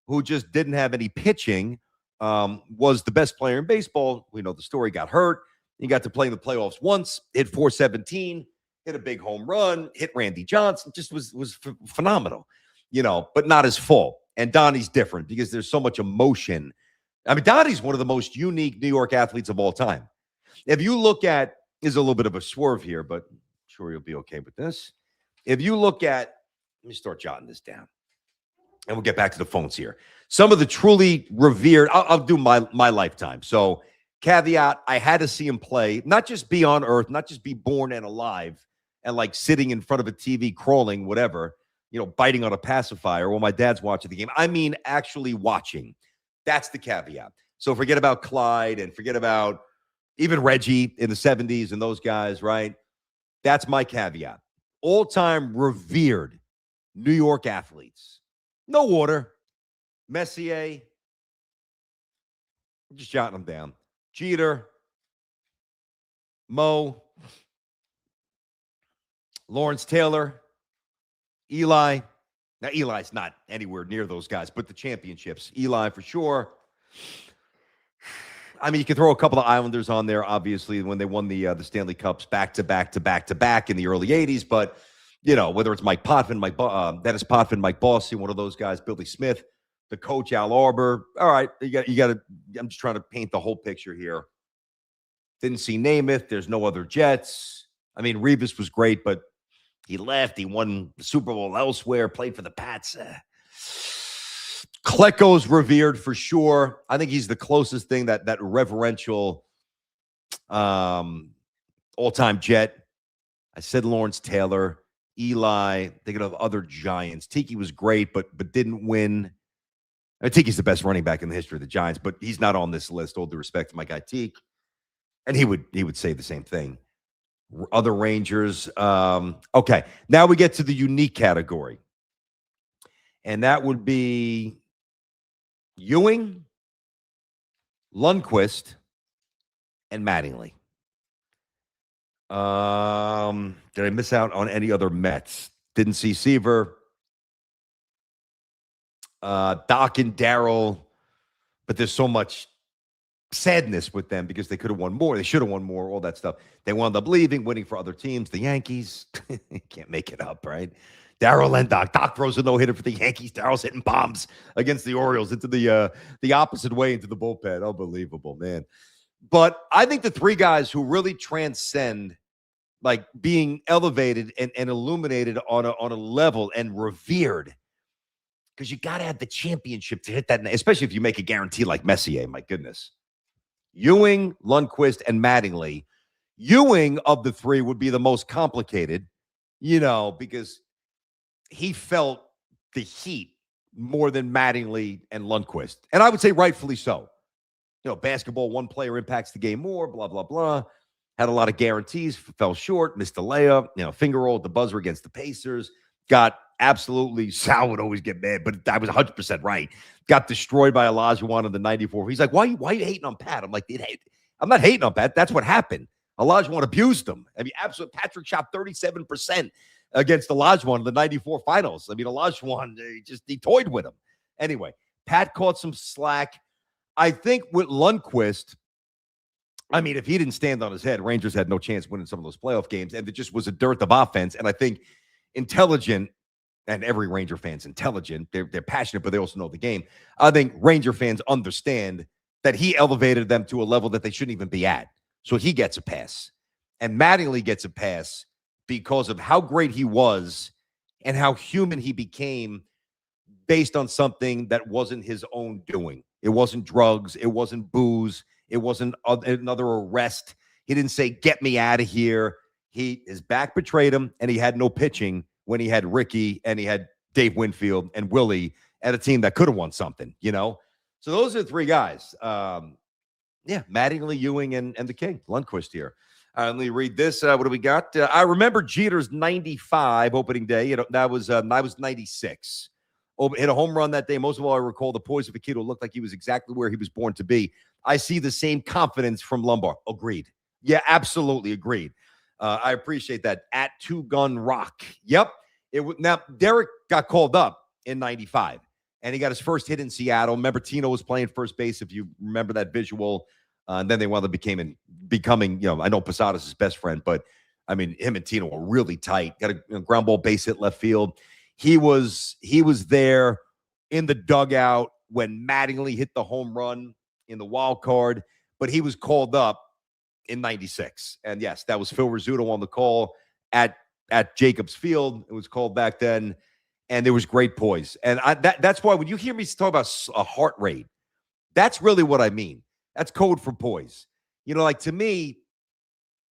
who just didn't have any pitching, was the best player in baseball. We know the story, got hurt. He got to play in the playoffs once, hit 417, hit a big home run, hit Randy Johnson, just was phenomenal, but not his fault. And Donnie's different because there's so much emotion. I mean, Donnie's one of the most unique New York athletes of all time. If you look at, there's a little bit of a swerve here, but I'm sure you'll be okay with this. If you look at, let me start jotting this down, and we'll get back to the phones here. Some of the truly revered, I'll do my lifetime. So caveat, I had to see him play, not just be on earth, not just be born and alive and like sitting in front of a TV, crawling, whatever, biting on a pacifier while my dad's watching the game. I mean, actually watching. That's the caveat. So forget about Clyde and forget about even Reggie in the 70s and those guys, right? That's my caveat. All-time revered New York athletes. No order. Messier. I'm just jotting them down. Jeter. Mo. Lawrence Taylor. Eli. Now, Eli's not anywhere near those guys, but the championships. Eli for sure. I mean, you can throw a couple of Islanders on there, obviously, when they won the Stanley Cups back to back in the early 80s. But, whether it's Mike Potvin, Dennis Potvin, Mike Bossy, one of those guys, Billy Smith, the coach, Al Arbor. All right, you got to, I'm just trying to paint the whole picture here. Didn't see Namath. There's no other Jets. I mean, Revis was great, but he left. He won the Super Bowl elsewhere, played for the Pats. Klecko's revered for sure. I think he's the closest thing, that reverential all-time Jet. I said Lawrence Taylor, Eli, thinking of other Giants. Tiki was great, but didn't win. I think he's the best running back in the history of the Giants, but he's not on this list. All due respect to my guy Teak. And he would say the same thing. Other Rangers. Okay, now we get to the unique category. And that would be Ewing, Lundqvist, and Mattingly. Did I miss out on any other Mets? Didn't see Seaver. Doc and Darryl. But there's so much sadness with them because they could have won more. They should have won more, all that stuff. They wound up leaving, winning for other teams. The Yankees. Can't make it up, right? Darryl and Doc. Doc throws a no-hitter for the Yankees. Darryl's hitting bombs against the Orioles into the opposite way into the bullpen. Unbelievable, man. But I think the three guys who really transcend, like being elevated and illuminated on a level and revered, because you got to have the championship to hit that, especially if you make a guarantee like Messier, my goodness. Ewing, Lundqvist, and Mattingly. Ewing of the three would be the most complicated, because he felt the heat more than Mattingly and Lundqvist. And I would say rightfully so. Basketball, one player impacts the game more, blah, blah, blah. Had a lot of guarantees, fell short, missed a layup, finger roll at the buzzer against the Pacers. Got absolutely, Sal would always get mad, but I was 100% right. Got destroyed by Olajuwon in the 94. He's like, why are you hating on Pat? I'm like, I'm not hating on Pat. That's what happened. Olajuwon abused him. I mean, absolutely. Patrick shot 37% against Olajuwon in the 94 finals. I mean, Olajuwon, he toyed with him. Anyway, Pat caught some slack. I think with Lundqvist, I mean, if he didn't stand on his head, Rangers had no chance winning some of those playoff games, and it just was a dearth of offense. And I think intelligent, and every Ranger fan's intelligent. They're passionate, but they also know the game. I think Ranger fans understand that he elevated them to a level that they shouldn't even be at. So he gets a pass. And Mattingly gets a pass because of how great he was and how human he became based on something that wasn't his own doing. It wasn't drugs. It wasn't booze. It wasn't another arrest. He didn't say, get me out of here. His back betrayed him, and he had no pitching when he had Ricky and he had Dave Winfield and Willie at a team that could have won something, So those are the three guys. Mattingly, Ewing, and the King, Lundqvist here. Let me read this. What do we got? I remember Jeter's 95 opening day. That was 96. Hit a home run that day. Most of all, I recall the poise of a kid who looked like he was exactly where he was born to be. I see the same confidence from Lombard. Agreed. Yeah, absolutely agreed. I appreciate that. At Two Gun Rock. Yep. Now, Derek got called up in 95, and he got his first hit in Seattle. Remember, Tino was playing first base, if you remember that visual. And then they wound up becoming, I know Posada's his best friend, but, I mean, him and Tino were really tight. Got a ground ball base hit left field. He was there in the dugout when Mattingly hit the home run in the wild card, but he was called up in 96. And yes, that was Phil Rizzuto on the call at Jacobs Field. It was called back then, and there was great poise. And that's why when you hear me talk about a heart rate, that's really what I mean. That's code for poise. Like to me,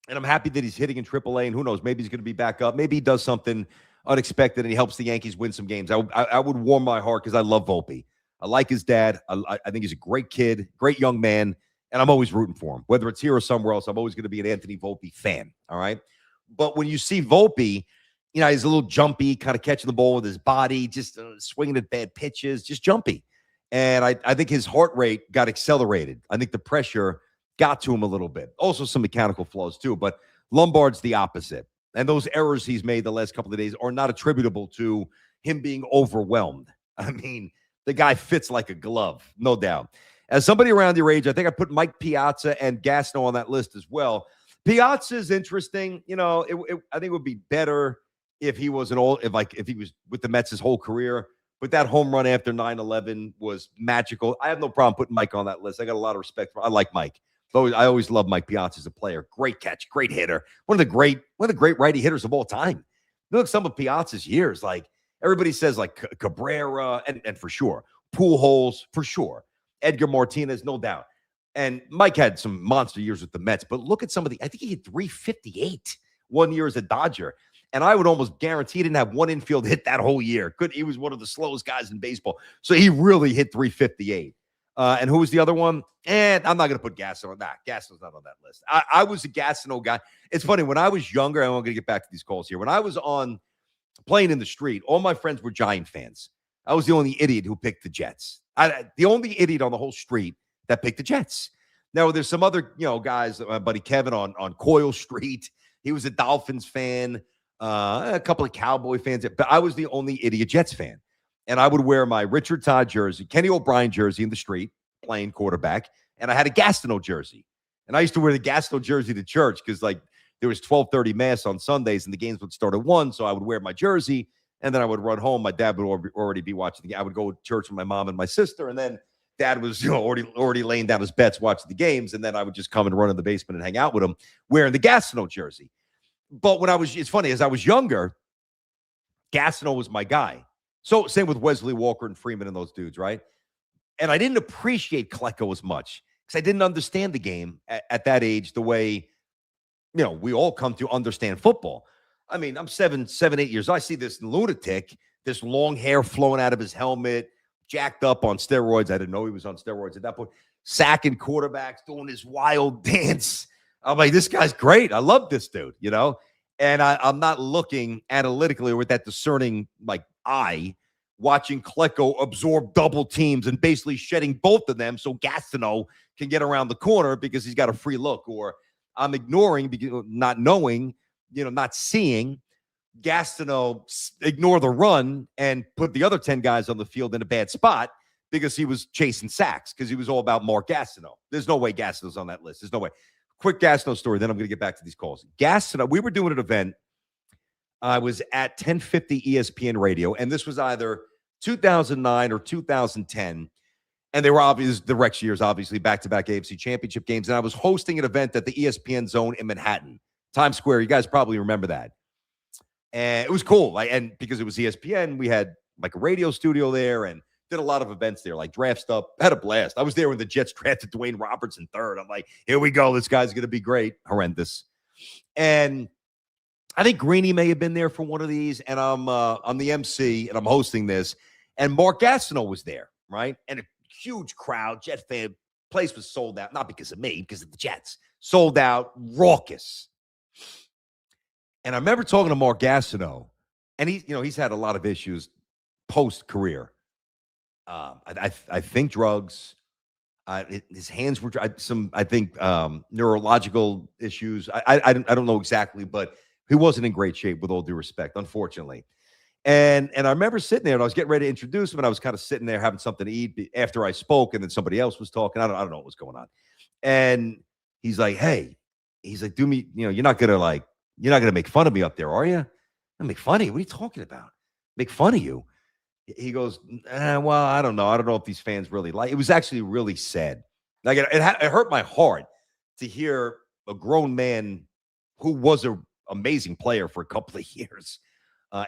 and I'm happy that he's hitting in AAA, and who knows, maybe he's going to be back up. Maybe he does something unexpected and he helps the Yankees win some games. I would warm my heart because I love Volpe. I like his dad. I think he's a great kid, great young man, and I'm always rooting for him. Whether it's here or somewhere else, I'm always going to be an Anthony Volpe fan, all right? But when you see Volpe, he's a little jumpy, kind of catching the ball with his body, just swinging at bad pitches, just jumpy. And I think his heart rate got accelerated. I think the pressure got to him a little bit. Also some mechanical flaws too, but Lombard's the opposite. And those errors he's made the last couple of days are not attributable to him being overwhelmed. I mean, the guy fits like a glove, no doubt. As somebody around your age, I think I put Mike Piazza and Gassno on that list as well. Piazza is interesting. I think it would be better if he was if he was with the Mets his whole career. But that home run after 9/11 was magical. I have no problem putting Mike on that list. I got a lot of respect for. I like Mike. I always love Mike Piazza as a player. Great catch, great hitter. One of the great righty hitters of all time. Look, some of Piazza's years, like everybody says, like Cabrera, and for sure, Pujols for sure, Edgar Martinez, no doubt. And Mike had some monster years with the Mets, but look at some of I think he hit 358 one year as a Dodger. And I would almost guarantee he didn't have one infield hit that whole year. He was one of the slowest guys in baseball. So he really hit 358. And who was the other one? And I'm not going to put Gassno on that. Gassno's not on that list. I was a Gassno guy. It's funny. When I was younger, I'm going to get back to these calls here. When I was playing in the street, all my friends were Giant fans. I was the only idiot who picked the Jets. The only idiot on the whole street that picked the Jets. Now, there's some other guys, my buddy Kevin on Coyle Street. He was a Dolphins fan. A couple of Cowboy fans, but I was the only idiot Jets fan. And I would wear my Richard Todd jersey, Kenny O'Brien jersey in the street, playing quarterback, and I had a Gastineau jersey. And I used to wear the Gastineau jersey to church because, there was 12:30 mass on Sundays, and the games would start at 1, so I would wear my jersey, and then I would run home. My dad would already be watching the game. I would go to church with my mom and my sister, and then Dad was already laying down his bets watching the games, and then I would just come and run in the basement and hang out with him wearing the Gastineau jersey. But it's funny, as I was younger, Gastineau was my guy. So same with Wesley Walker and Freeman and those dudes, right? And I didn't appreciate Klecko as much because I didn't understand the game at that age the way, we all come to understand football. I mean, I'm 7, 8 years old. I see this lunatic, this long hair flowing out of his helmet, jacked up on steroids. I didn't know he was on steroids at that point. Sacking quarterbacks, doing this wild dance. I'm like, this guy's great. I love this dude, And I'm not looking analytically or with that discerning eye, watching Klecko absorb double teams and basically shedding both of them so Gastineau can get around the corner because he's got a free look. Or I'm ignoring, because not knowing, not seeing Gastineau ignore the run and put the other 10 guys on the field in a bad spot because he was chasing sacks because he was all about Mark Gastineau. There's no way Gastineau's on that list. There's no way. Quick Gastineau story, then I'm going to get back to these calls. Gastineau, we were doing an event. I was at 1050 ESPN radio, and this was either 2009 or 2010. And they were obvious, the Rex years, obviously, back-to-back AFC championship games. And I was hosting an event at the ESPN Zone in Manhattan, Times Square. You guys probably remember that. And it was cool. And because it was ESPN, we had a radio studio there and did a lot of events there, like draft stuff. Had a blast. I was there when the Jets drafted Dwayne Robertson third. I'm like, here we go. This guy's going to be great. Horrendous. And I think Greeny may have been there for one of these. And I'm the MC and I'm hosting this. And Mark Gastineau was there, right? And a huge crowd, Jet fan. Place was sold out. Not because of me, because of the Jets. Sold out, raucous. And I remember talking to Mark Gastineau. And he's had a lot of issues post-career. I think drugs. His hands were I think neurological issues. I don't know exactly, but he wasn't in great shape, with all due respect, unfortunately. And I remember sitting there and I was getting ready to introduce him, and I was kind of sitting there having something to eat after I spoke, and then somebody else was talking. I don't know what was going on. And he's like, "Hey," he's like, "Do me, you're not gonna make fun of me up there, are you?" I make fun of you. What are you talking about? Make fun of you? He goes, well, I don't know. I don't know if these fans really like it. Was actually really sad. Like it hurt my heart to hear a grown man who was an amazing player for a couple of years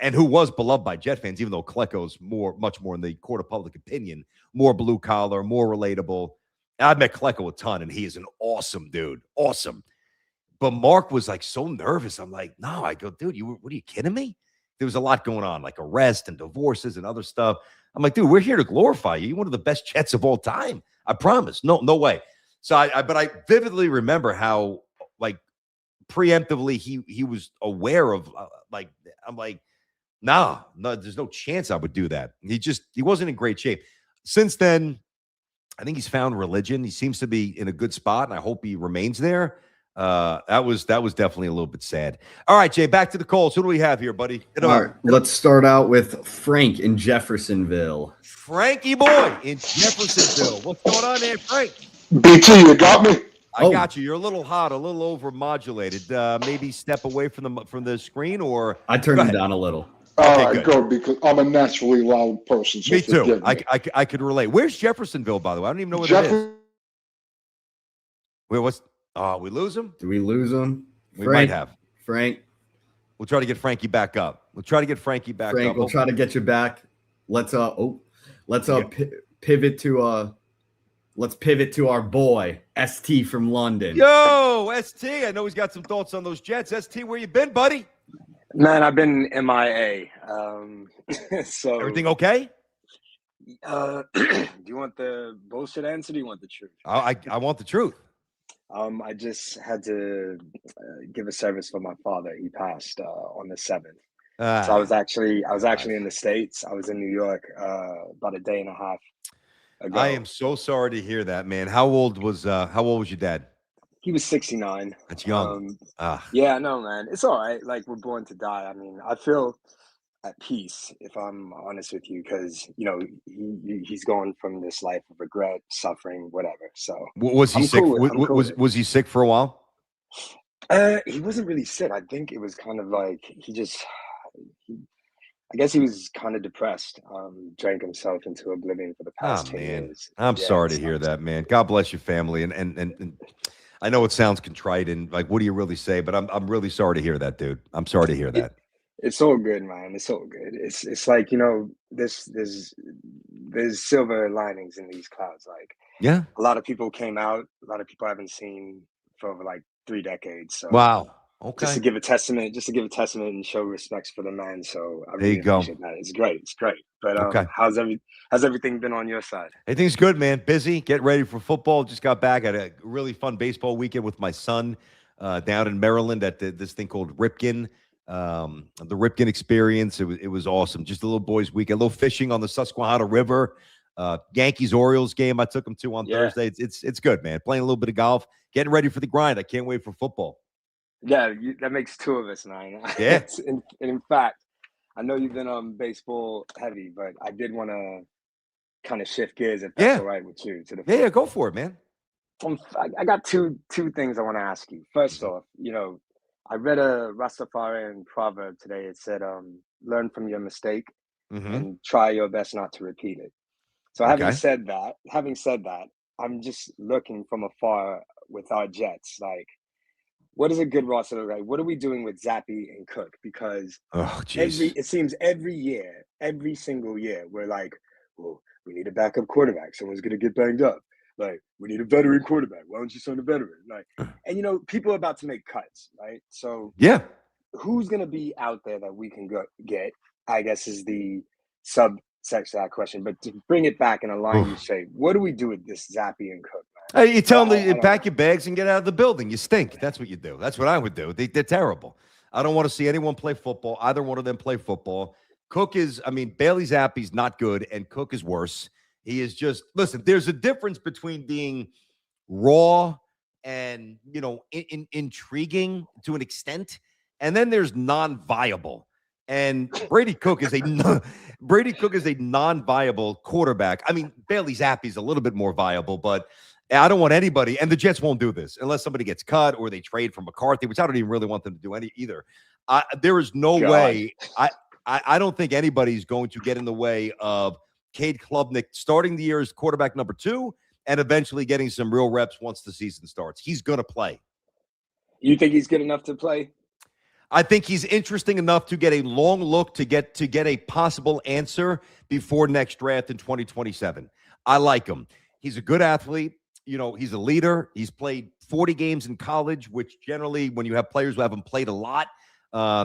and who was beloved by Jet fans, even though Klecko's much more in the court of public opinion, more blue collar, more relatable. I've met Klecko a ton, and he is an awesome dude. Awesome. But Mark was like so nervous. I'm like, no, I go, dude, what are you kidding me? There was a lot going on, like arrest and divorces and other stuff. I'm like, dude, we're here to glorify you. You're one of the best Jets of all time. I promise. No way. So but I vividly remember how like preemptively he was aware of I'm like, no, there's no chance I would do that. He wasn't in great shape. Since then, I think he's found religion. He seems to be in a good spot, and I hope he remains there. That was definitely a little bit sad. All right, Jay, back to the calls. Who do we have here, buddy? All right, let's start out with Frank in Jeffersonville. Frankie boy in Jeffersonville. What's going on there, Frank? BT, you got me? I got you. You're a little hot, a little over modulated. Maybe step away from the screen, or I turned it down a little. All right, good, because I'm a naturally loud person. So me too. Me. I could relate. Where's Jeffersonville, by the way? I don't even know where that is. Wait, what's? Oh, we lose him? Do we lose him? We might have. Frank. We'll try to get Frankie back up. We'll try to get Frankie back up. Frank, we'll try to get you back. Let's pivot to our boy ST from London. Yo, ST. I know he's got some thoughts on those Jets. ST, where you been, buddy? Man, I've been MIA. So everything okay? Do you want the bullshit answer? Or do you want the truth? I want the truth. I just had to give a service for my father. He passed on the 7th. So I was actually in the States. I was in New York about a day and a half ago. I am so sorry to hear that, man. How old was your dad? He was 69. That's young. Yeah, no, man. It's all right. Like, we're born to die. I mean, I feel at peace, if I'm honest with you, because he's going from this life of regret, suffering, whatever. So was he sick? Was he sick for a while? He wasn't really sick. I think it was kind of like I guess he was kind of depressed. Drank himself into oblivion for the past 10 years. I'm sorry to hear that, man. God bless your family. And I know it sounds contrite and like, what do you really say? But I'm really sorry to hear that, dude. I'm sorry to hear that. It's all good, man. It's all good. It's like, there's silver linings in these clouds. Like, yeah, a lot of people came out. A lot of people I haven't seen for over like 3 decades. So wow. Okay. Just to give a testament and show respects for the man. So I really there you go. appreciate that. It's great. But okay. How's everything been on your side? Everything's good, man. Busy, getting ready for football. Just got back. Had a really fun baseball weekend with my son down in Maryland at this thing called Ripken. The Ripken experience. It was awesome. Just a little boys' weekend, a little fishing on the Susquehanna River. Yankees Orioles game I took him to on Thursday. It's good, man. Playing a little bit of golf, getting ready for the grind. I can't wait for football. Yeah, that makes 2 of us, man. Yeah. in fact, I know you've been baseball heavy, but I did want to kind of shift gears if that's all right with you. Yeah, go for it, man. I got two things I want to ask you. First off, I read a Rastafarian proverb today. It said, learn from your mistake and try your best not to repeat it. So having said that, I'm just looking from afar with our Jets. Like, what is a good roster look like? What are we doing with Zappy and Cook? Because it seems every single year, we're like, well, we need a backup quarterback. Someone's going to get banged up. Like, we need a veteran quarterback. Why don't you sign a veteran? Like, and people are about to make cuts, right? So yeah, who's going to be out there that we can get? I guess is the subsection of that question. But to bring it back and align you straight, what do we do with this Zappy and Cook, man? You tell them to pack your bags and get out of the building. You stink. That's what you do. That's what I would do. They're terrible. I don't want to see anyone play football. Either one of them play football. Cook is, Bailey Zappi's not good, and Cook is worse. He is just, listen, there's a difference between being raw and, intriguing to an extent, and then there's non-viable. And Brady Cook is a non-viable quarterback. I mean, Bailey Zappi's a little bit more viable, but I don't want anybody, and the Jets won't do this unless somebody gets cut or they trade for McCarthy, which I don't even really want them to do either. There is no way. I don't think anybody's going to get in the way of Cade Klubnik starting the year as quarterback number 2 and eventually getting some real reps once the season starts. He's going to play. You think he's good enough to play? I think he's interesting enough to get a long look to get a possible answer before next draft in 2027. I like him. He's a good athlete. He's a leader. He's played 40 games in college, which generally when you have players who haven't played a lot,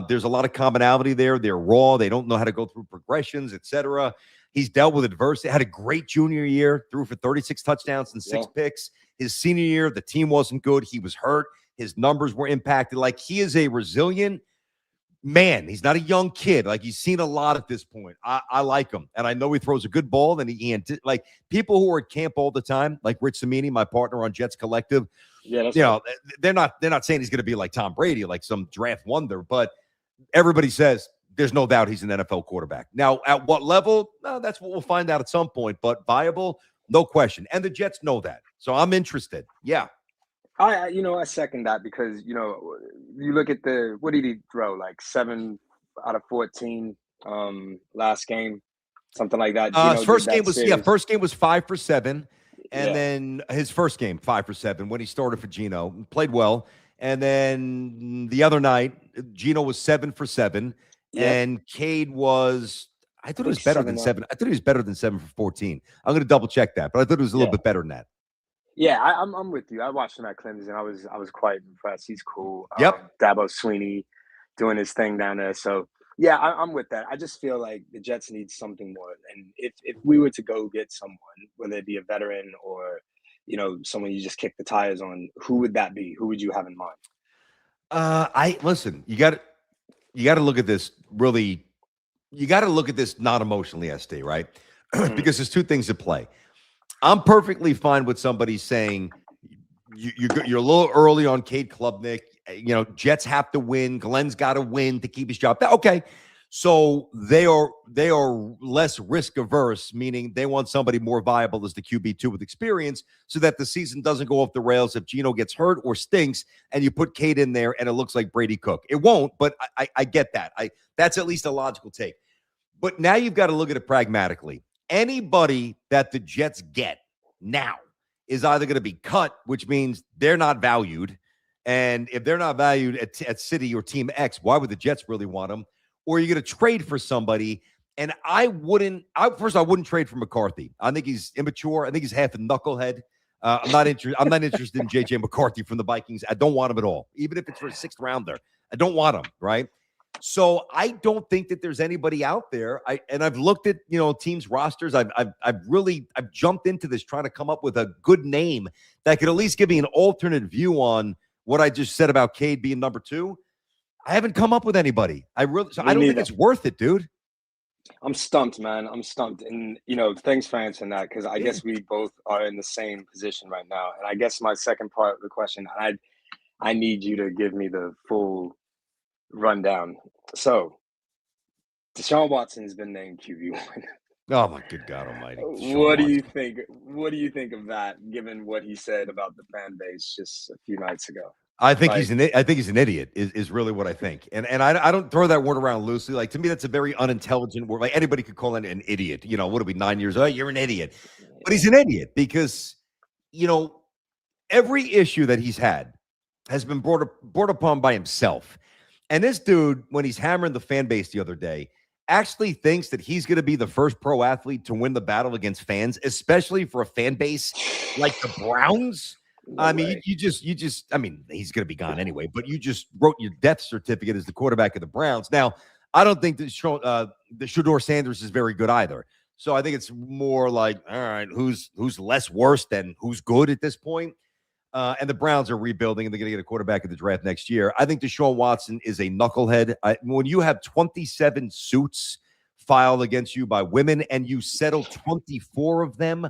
there's a lot of commonality there. They're raw. They don't know how to go through progressions, etc. He's dealt with adversity. Had a great junior year, threw for 36 touchdowns and 6 picks. His senior year, the team wasn't good. He was hurt. His numbers were impacted. Like, he is a resilient man. He's not a young kid. Like, he's seen a lot at this point. I like him. And I know he throws a good ball. And like, people who are at camp all the time, like Rich Samini, my partner on Jets Collective, they're not saying he's going to be like Tom Brady, like some draft wonder, but everybody says there's no doubt he's an NFL quarterback. Now, at what level? No, that's what we'll find out at some point, but viable, no question. And the Jets know that. So I'm interested. Yeah. I second that because, you look at what did he throw? Like 7 out of 14 last game, something like that. First game was 5 for 7. And then his first game, 5 for 7, when he started for Geno, played well. And then the other night, Geno was 7 for 7. And Cade was, I thought it was better than 7. I thought he was better than 7 for 14. I'm going to double check that, but I thought it was a little bit better than that. Yeah, I'm with you. I watched him at Clemson. I was quite impressed. He's cool. Yep. Dabo Sweeney doing his thing down there. So yeah, I'm with that. I just feel like the Jets need something more. And if we were to go get someone, whether it be a veteran or someone you just kick the tires on, who would that be? Who would you have in mind? Listen. You got to look at this really. You got to look at this not emotionally, SD, right? Because there's 2 things at play. I'm perfectly fine with somebody saying you're a little early on Cade Klubnik. Jets have to win. Glenn's got to win to keep his job. Okay, so they are less risk averse, meaning they want somebody more viable as the QB2 with experience, so that the season doesn't go off the rails if Geno gets hurt or stinks, and you put Cade in there and it looks like Brady Cook. It won't, but I get that. That's at least a logical take. But now you've got to look at it pragmatically. Anybody that the Jets get now is either going to be cut, which means they're not valued. And if they're not valued at City or Team X, why would the Jets really want them? Or you're going to trade for somebody. And I wouldn't trade for McCarthy. I think he's immature. I think he's half a knucklehead. I'm not interested in J.J. McCarthy from the Vikings. I don't want him at all. Even if it's for a 6th rounder, I don't want him, right? So I don't think that there's anybody out there. I've looked at teams' rosters. I've jumped into this trying to come up with a good name that could at least give me an alternate view on what I just said about Cade being number 2. I haven't come up with anybody. I don't think it's worth it, dude. I'm stumped, man. I'm stumped, and thanks for answering that because I guess we both are in the same position right now. And I guess my second part of the question, I need you to give me the full rundown. So, Deshaun Watson has been named QB1. Oh my good God Almighty! What do you think? What do you think of that? Given what he said about the fan base just a few nights ago, I think he's an idiot. Is really what I think. And I don't throw that word around loosely. Like, to me, that's a very unintelligent word. Like, anybody could call it an idiot. What are we, 9 years old? You're an idiot. But he's an idiot because every issue that he's had has been brought upon by himself. And this dude, when he's hammering the fan base the other day, actually thinks that he's going to be the first pro athlete to win the battle against fans, especially for a fan base like the Browns. No I mean, way. you just, I mean, he's going to be gone anyway, but you just wrote your death certificate as the quarterback of the Browns. Now, I don't think that the Shedeur Sanders is very good either. So I think it's more like, all right, who's less worse than who's good at this point? And the Browns are rebuilding, and they're going to get a quarterback in the draft next year. I think Deshaun Watson is a knucklehead. When you have 27 suits filed against you by women, and you settled 24 of them.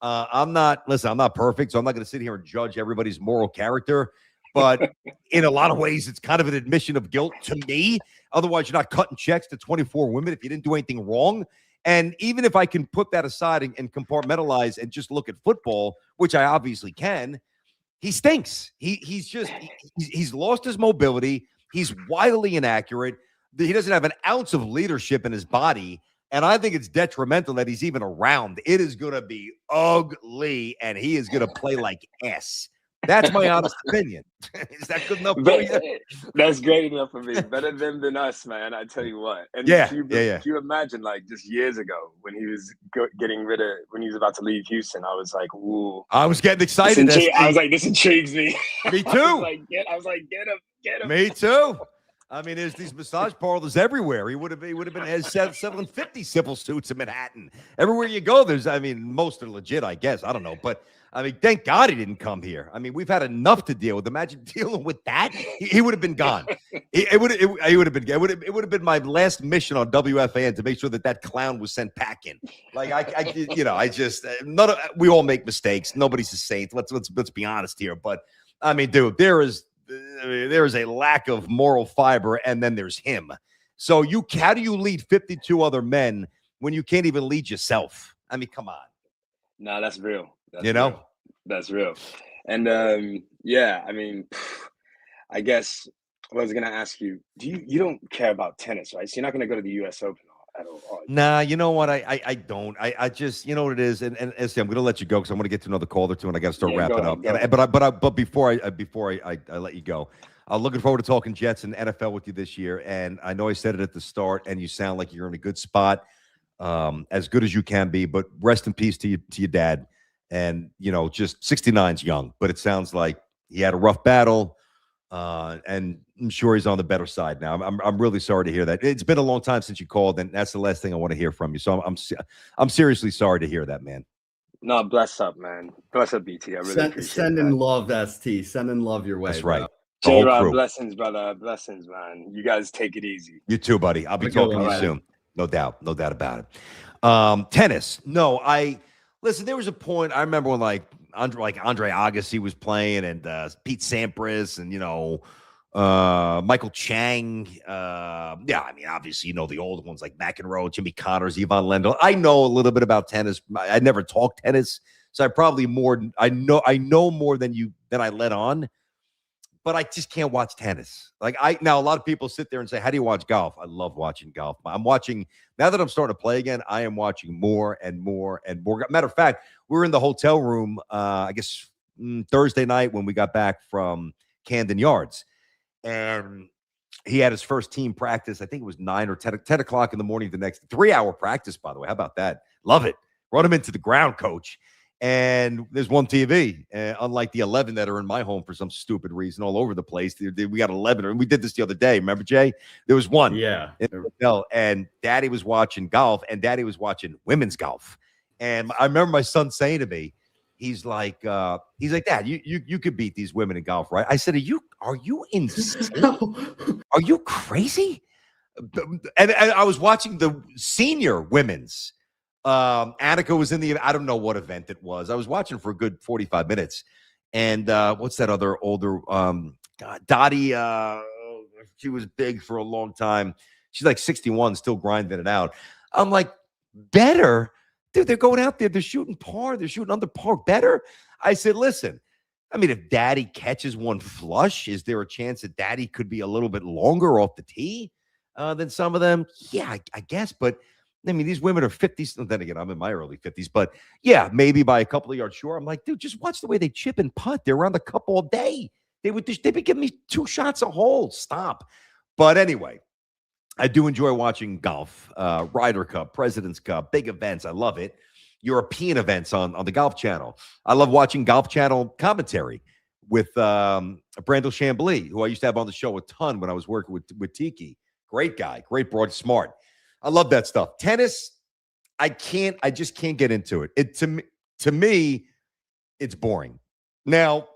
I'm not perfect, so I'm not going to sit here and judge everybody's moral character. But in a lot of ways, it's kind of an admission of guilt to me. Otherwise, you're not cutting checks to 24 women if you didn't do anything wrong. And even if I can put that aside and compartmentalize and just look at football, which I obviously can, he stinks. He's lost his mobility. He's wildly inaccurate. He doesn't have an ounce of leadership in his body. And I think it's detrimental that he's even around. It is going to be ugly, and he is going to play like S. That's my honest opinion. Is that good enough for you? That's great enough for me. Better them than us, man. I tell you what. And can you imagine, like, just years ago when he was when he was about to leave Houston, I was like, ooh. I was getting excited. I was like, this intrigues me. Me too. I was like, get him. Me too. I mean, there's these massage parlors everywhere. He would have been selling 50 civil suits in Manhattan. Everywhere you go, most are legit, I guess. I don't know, but I mean, thank God he didn't come here. I mean, we've had enough to deal with. Imagine dealing with that. He would have been gone. It would have been my last mission on WFAN to make sure that clown was sent packing. Like we all make mistakes. Nobody's a saint. Let's be honest here. But I mean, dude, there is a lack of moral fiber, and then there's him. So how do you lead 52 other men when you can't even lead yourself? I mean, come on. No, that's real. That's real. And I mean, I guess I was gonna ask you, you don't care about tennis, right? So you're not gonna go to the US Open at all. Nah, you know what? I don't. I just, you know what it is. And see, I'm gonna let you go because I want to get to another call or two, and I got to start wrapping up. But before I let you go, I'm looking forward to talking Jets and NFL with you this year. And I know I said it at the start, and you sound like you're in a good spot, as good as you can be. But rest in peace to your dad. And, just 69's young, but it sounds like he had a rough battle, and I'm sure he's on the better side now. I'm really sorry to hear that. It's been a long time since you called, and that's the last thing I want to hear from you. So I'm seriously sorry to hear that, man. No, bless up, man. Bless up, BT. I really appreciate Send in love, ST. Send in love your way. That's right. J-Rob, blessings, brother. Blessings, man. You guys take it easy. You too, buddy. I'll be talking to you soon. No doubt about it. Tennis. No, listen, there was a point I remember when Andre Agassi was playing, and Pete Sampras, and Michael Chang. I mean, obviously the old ones like McEnroe, Jimmy Connors, Ivan Lendl. I know a little bit about tennis. I never talked tennis, so I know more than I let on. But I just can't watch tennis. Now a lot of people sit there and say, how do you watch golf? I love watching golf. I'm watching, now that I'm starting to play again, I am watching more and more and more. Matter of fact, we were in the hotel room, I guess Thursday night when we got back from Camden Yards. And he had his first team practice. I think it was 9 or 10 o'clock in the morning the next 3-hour practice, by the way. How about that? Love it. Run him into the ground, coach. And there's one TV, unlike the 11 that are in my home for some stupid reason all over the place. We got 11, and we did this the other day. Remember, Jay? There was one. Yeah. And Daddy was watching golf, and Daddy was watching women's golf. And I remember my son saying to me, he's like, Dad, you could beat these women in golf, right? I said, are you insane? Are you crazy? And I was watching the senior women's. Annika was in I don't know what event it was. I was watching for a good 45 minutes. And what's that other older Dottie? She was big for a long time. She's like 61, still grinding it out. I'm like, better? Dude, they're going out there. They're shooting par. They're shooting under par. Better? I said, listen, I mean, if Daddy catches one flush, is there a chance that Daddy could be a little bit longer off the tee than some of them? Yeah, I guess. But I mean, these women are 50s. Then again, I'm in my early 50s. But yeah, maybe by a couple of yards short. I'm like, dude, just watch the way they chip and putt. They're around the cup all day. They'd be giving me 2 shots a hole. Stop. But anyway, I do enjoy watching golf, Ryder Cup, President's Cup, big events. I love it. European events on the Golf Channel. I love watching Golf Channel commentary with Brandel Chambly, who I used to have on the show a ton when I was working with Tiki. Great guy, great broad, smart. I love that stuff. Tennis, I just can't get into it. To me, it's boring. Now,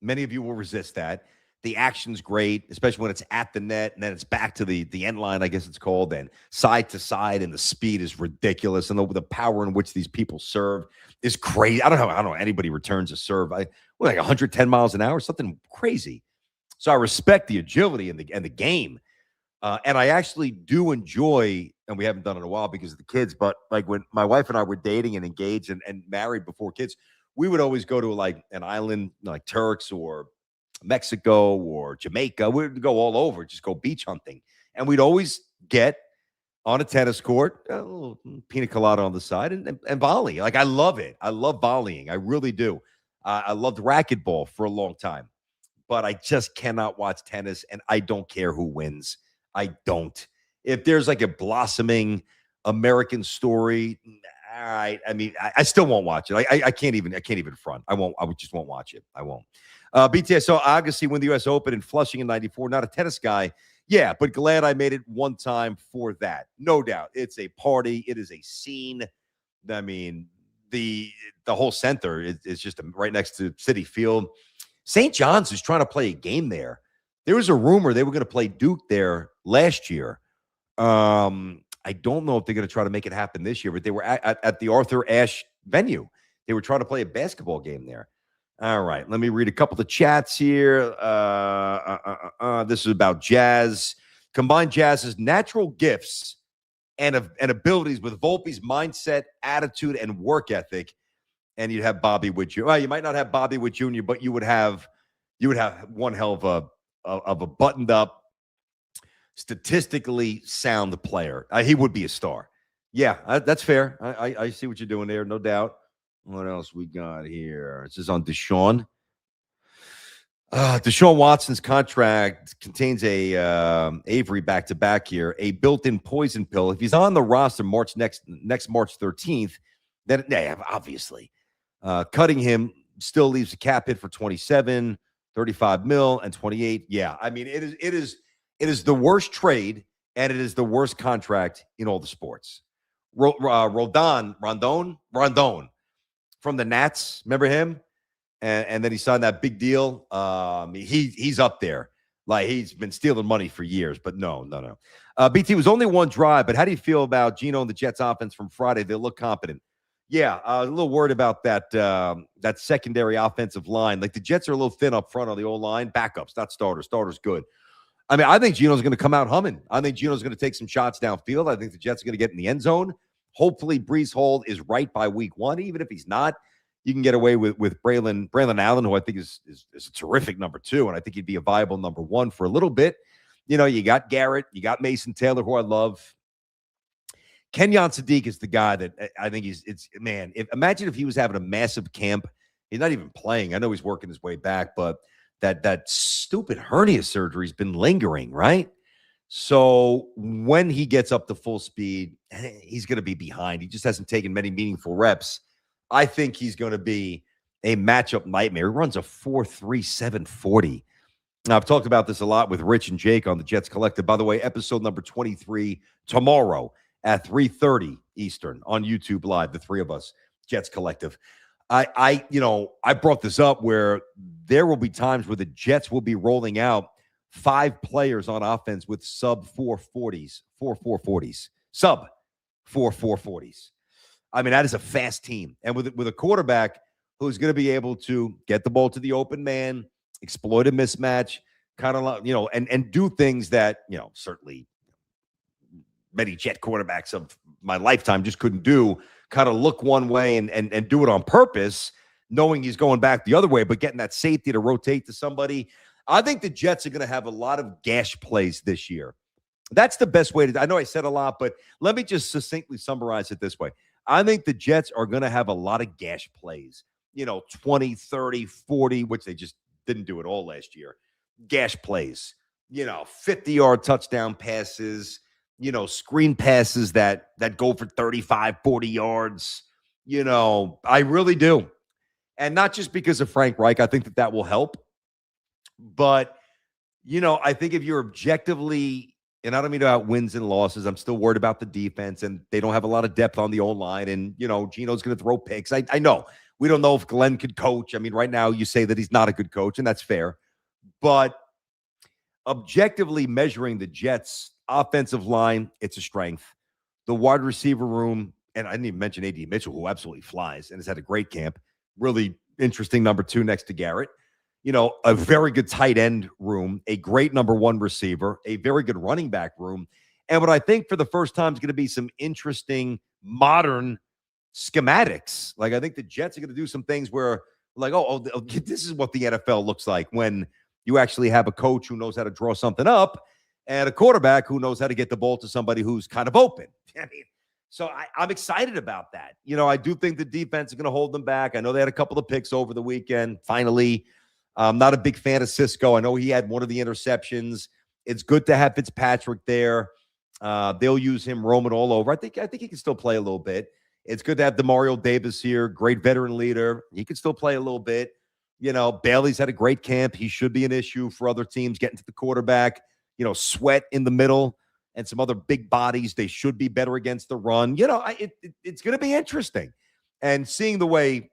many of you will resist that. The action's great, especially when it's at the net and then it's back to the end line, I guess it's called, and side to side, and the speed is ridiculous. And the power in which these people serve is crazy. I don't know anybody returns a serve. Like 110 miles an hour, something crazy. So I respect the agility and the game. And I actually do enjoy, and we haven't done it in a while because of the kids, but like when my wife and I were dating and engaged and married before kids, we would always go to like an island like Turks or Mexico or Jamaica. We'd go all over, just go beach hunting. And we'd always get on a tennis court, a little pina colada on the side, and volley. Like, I love it. I love volleying. I really do. I loved racquetball for a long time, but I just cannot watch tennis, and I don't care who wins. I don't. If there's like a blossoming American story, all right. I mean, I still won't watch it. I can't even front. I won't. Just won't watch it. I won't. BTS saw Agassi win the U.S. Open in Flushing in '94. Not a tennis guy. Yeah, but glad I made it one time for that. No doubt. It's a party. It is a scene. I mean, the whole center is just right next to Citi Field. St. John's is trying to play a game there. There was a rumor they were going to play Duke there last year. I don't know if they're going to try to make it happen this year, but they were at the Arthur Ashe venue. They were trying to play a basketball game there. All right, let me read a couple of chats here. This is about Jazz. Combine Jazz's natural gifts and abilities with Volpe's mindset, attitude, and work ethic, and you'd have Bobby Wood Jr. Well, you might not have Bobby Wood Jr., but you would have one hell of a buttoned up, statistically sound player. He would be a star. Yeah, that's fair. I see what you're doing there, no doubt. What else we got here? This is on Deshaun. Deshaun Watson's contract contains a Avery back-to-back here, a built-in poison pill. If he's on the roster next March 13th, then obviously cutting him still leaves a cap hit for 27, 35 mil, and 28. Yeah, I mean it is the worst trade, and it is the worst contract in all the sports. Rondon from the Nats, remember him? And then he signed that big deal. He's up there. Like, he's been stealing money for years, but no. BT was only one drive, but how do you feel about Geno and the Jets offense from Friday? They look competent. Yeah, a little worried about that secondary offensive line. Like, the Jets are a little thin up front on the O-line. Backups, not starters. Starters good. I mean, I think Geno's going to come out humming. I think Geno's going to take some shots downfield. I think the Jets are going to get in the end zone. Hopefully, Breece Hall is right by week one. Even if he's not, you can get away with Braylon Allen, who I think is a terrific number two, and I think he'd be a viable number one for a little bit. You know, you got Garrett, you got Mason Taylor, who I love. Kenyon Sadiq is the guy that I think imagine if he was having a massive camp. He's not even playing. I know he's working his way back, but that stupid hernia surgery's been lingering, right? So when he gets up to full speed, he's going to be behind. He just hasn't taken many meaningful reps. I think he's going to be a matchup nightmare. He runs a 4.3 740. Now, I've talked about this a lot with Rich and Jake on the Jets Collective. By the way, episode number 23 tomorrow at 3:30 Eastern on YouTube Live, the three of us, Jets Collective. I brought this up where there will be times where the Jets will be rolling out 5 players on offense with sub 4.40s. Sub 4.40s. I mean, that is a fast team. And with a quarterback who's going to be able to get the ball to the open man, exploit a mismatch, kind of, and do things that, certainly many Jet quarterbacks of my lifetime just couldn't do, kind of look one way and do it on purpose, knowing he's going back the other way, but getting that safety to rotate to somebody. I think the Jets are going to have a lot of gash plays this year. That's the best way to – I know I said a lot, but let me just succinctly summarize it this way. I think the Jets are going to have a lot of gash plays, 20, 30, 40, which they just didn't do it all last year. Gash plays, 50-yard touchdown passes, screen passes that go for 35, 40 yards. I really do. And not just because of Frank Reich. I think that will help. But, I think if you're objectively, and I don't mean about wins and losses, I'm still worried about the defense, and they don't have a lot of depth on the O-line, and, Geno's going to throw picks. I know. We don't know if Glenn could coach. I mean, right now you say that he's not a good coach, and that's fair. But objectively measuring the Jets' offensive line, it's a strength. The wide receiver room, and I didn't even mention A.D. Mitchell, who absolutely flies and has had a great camp. Really interesting number 2 next to Garrett. A very good tight end room, a great number 1 receiver, a very good running back room. And what I think for the first time is going to be some interesting modern schematics. Like, I think the Jets are going to do some things where, like, this is what the NFL looks like when you actually have a coach who knows how to draw something up and a quarterback who knows how to get the ball to somebody who's kind of open. I mean, so I'm excited about that. I do think the defense is going to hold them back. I know they had a couple of picks over the weekend. Finally, I'm not a big fan of Cisco. I know he had one of the interceptions. It's good to have Fitzpatrick there. They'll use him roaming all over. I think he can still play a little bit. It's good to have DeMario Davis here, great veteran leader. He can still play a little bit. Bailey's had a great camp. He should be an issue for other teams getting to the quarterback. Sweat in the middle and some other big bodies. They should be better against the run. It's going to be interesting. And seeing the way,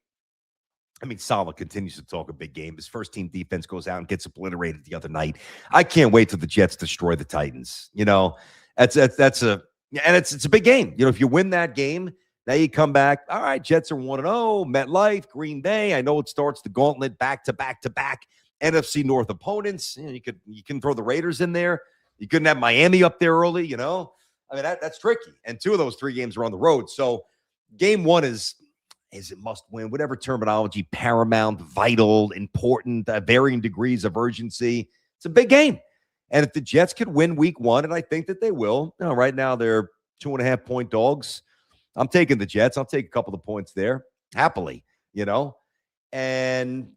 Saleh continues to talk a big game. His first team defense goes out and gets obliterated the other night. I can't wait till the Jets destroy the Titans. It's a big game. If you win that game, now you come back. All right, Jets are 1-0. MetLife, Green Bay. I know it starts the gauntlet back to back to back NFC North opponents. You can throw the Raiders in there. You couldn't have Miami up there early. That's tricky. And 2 of those 3 games are on the road. So game 1 is it must win, whatever terminology, paramount, vital, important, varying degrees of urgency. It's a big game. And if the Jets could win week 1, and I think that they will, right now they're 2.5-point dogs. I'm taking the Jets. I'll take a couple of points there happily, and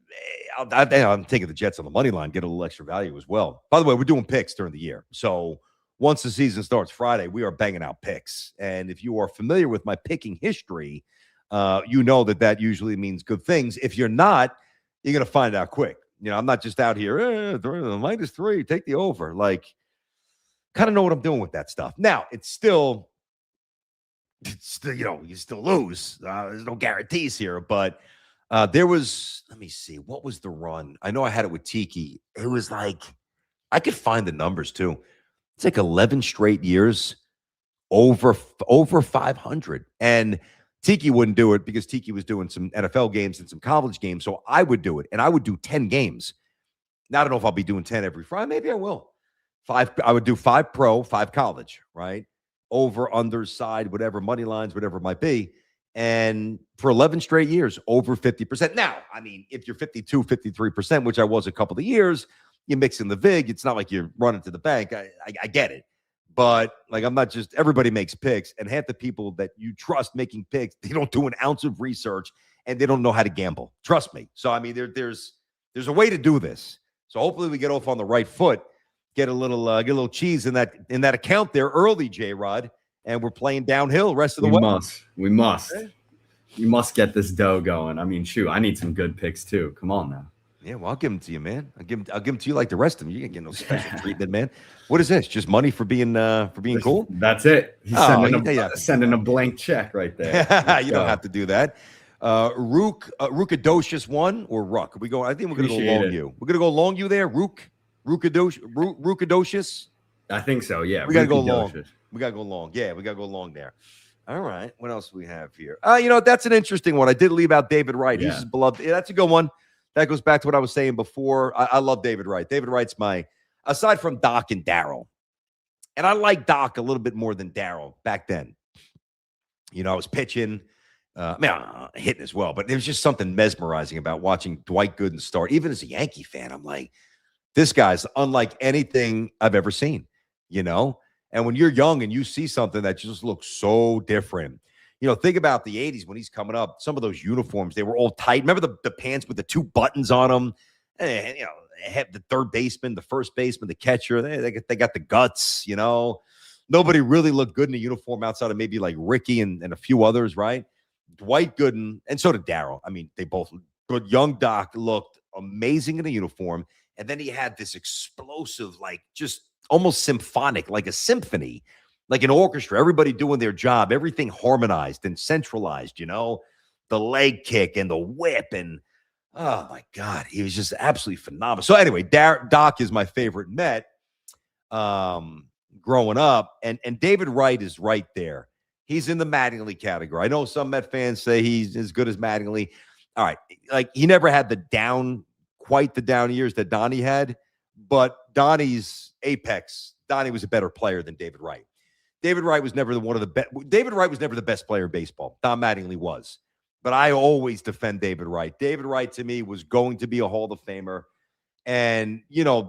I'm taking the Jets on the money line, get a little extra value as well. By the way, we're doing picks during the year. So once the season starts Friday, we are banging out picks. And if you are familiar with my picking history, you know that usually means good things. If you're not, you're going to find out quick. I'm not just out here, -3, take the over. Like, kind of know what I'm doing with that stuff. Now, it's still, you still lose. There's no guarantees here, but there was, let me see, what was the run? I know I had it with Tiki. It was like, I could find the numbers too. It's like 11 straight years over 500. And Tiki wouldn't do it because Tiki was doing some NFL games and some college games. So I would do it, and I would do 10 games. Now, I don't know if I'll be doing 10 every Friday. Maybe I will. I would do 5 pro, 5 college, right? Over, under, side, whatever, money lines, whatever it might be. And for 11 straight years, over 50%. Now, if you're 52, 53%, which I was a couple of years, you mix in the VIG. It's not like you're running to the bank. I get it. But, I'm not just, everybody makes picks. And half the people that you trust making picks, they don't do an ounce of research and they don't know how to gamble. Trust me. So, there's a way to do this. So hopefully we get off on the right foot, get a little cheese in that account there early, J-Rod. And we're playing downhill rest of the way. We must. Okay. You must get this dough going. I need some good picks too. Come on now. Yeah, well, I'll give them to you, man. I'll give them to you like the rest of them. You can't get no special treatment, man. What is this? Just money for being cool? That's it. He's sending a blank check right there. You don't have to do that. Rookadocious 1 or Ruck? We go. I think we're going to go long you. We're going to go long you there. Rookadocious. I think so. Yeah, we got to go long. We got to go long. Yeah, we got to go long there. All right. What else do we have here? That's an interesting one. I did leave out David Wright. He's just beloved. Yeah, that's a good one. That goes back to what I was saying before. I love David Wright. David Wright's aside from Doc and Darryl, and I like Doc a little bit more than Darryl back then. I was pitching, hitting as well, but there's just something mesmerizing about watching Dwight Gooden start. Even as a Yankee fan, I'm like, this guy's unlike anything I've ever seen, And when you're young and you see something that just looks so different, think about the 80s when he's coming up. Some of those uniforms, they were all tight. Remember the pants with the 2 buttons on them? And, have the third baseman, the first baseman, the catcher. They got the guts, Nobody really looked good in a uniform outside of maybe like Ricky and a few others, right? Dwight Gooden, and so did Darryl. They both. But young Doc looked amazing in a uniform. And then he had this explosive, just almost symphonic, like a symphony, like an orchestra, everybody doing their job, everything harmonized and centralized, the leg kick and the whip. And oh my God, he was just absolutely phenomenal. So anyway, Doc is my favorite Met. growing up. And David Wright is right there. He's in the Mattingly category. I know some Met fans say he's as good as Mattingly. All right. Like, he never had quite the down years that Donnie had, but Donnie's apex, Donnie was a better player than David Wright. David Wright was never David Wright was never the best player in baseball. Don Mattingly was. But I always defend David Wright. David Wright, to me, was going to be a Hall of Famer. And,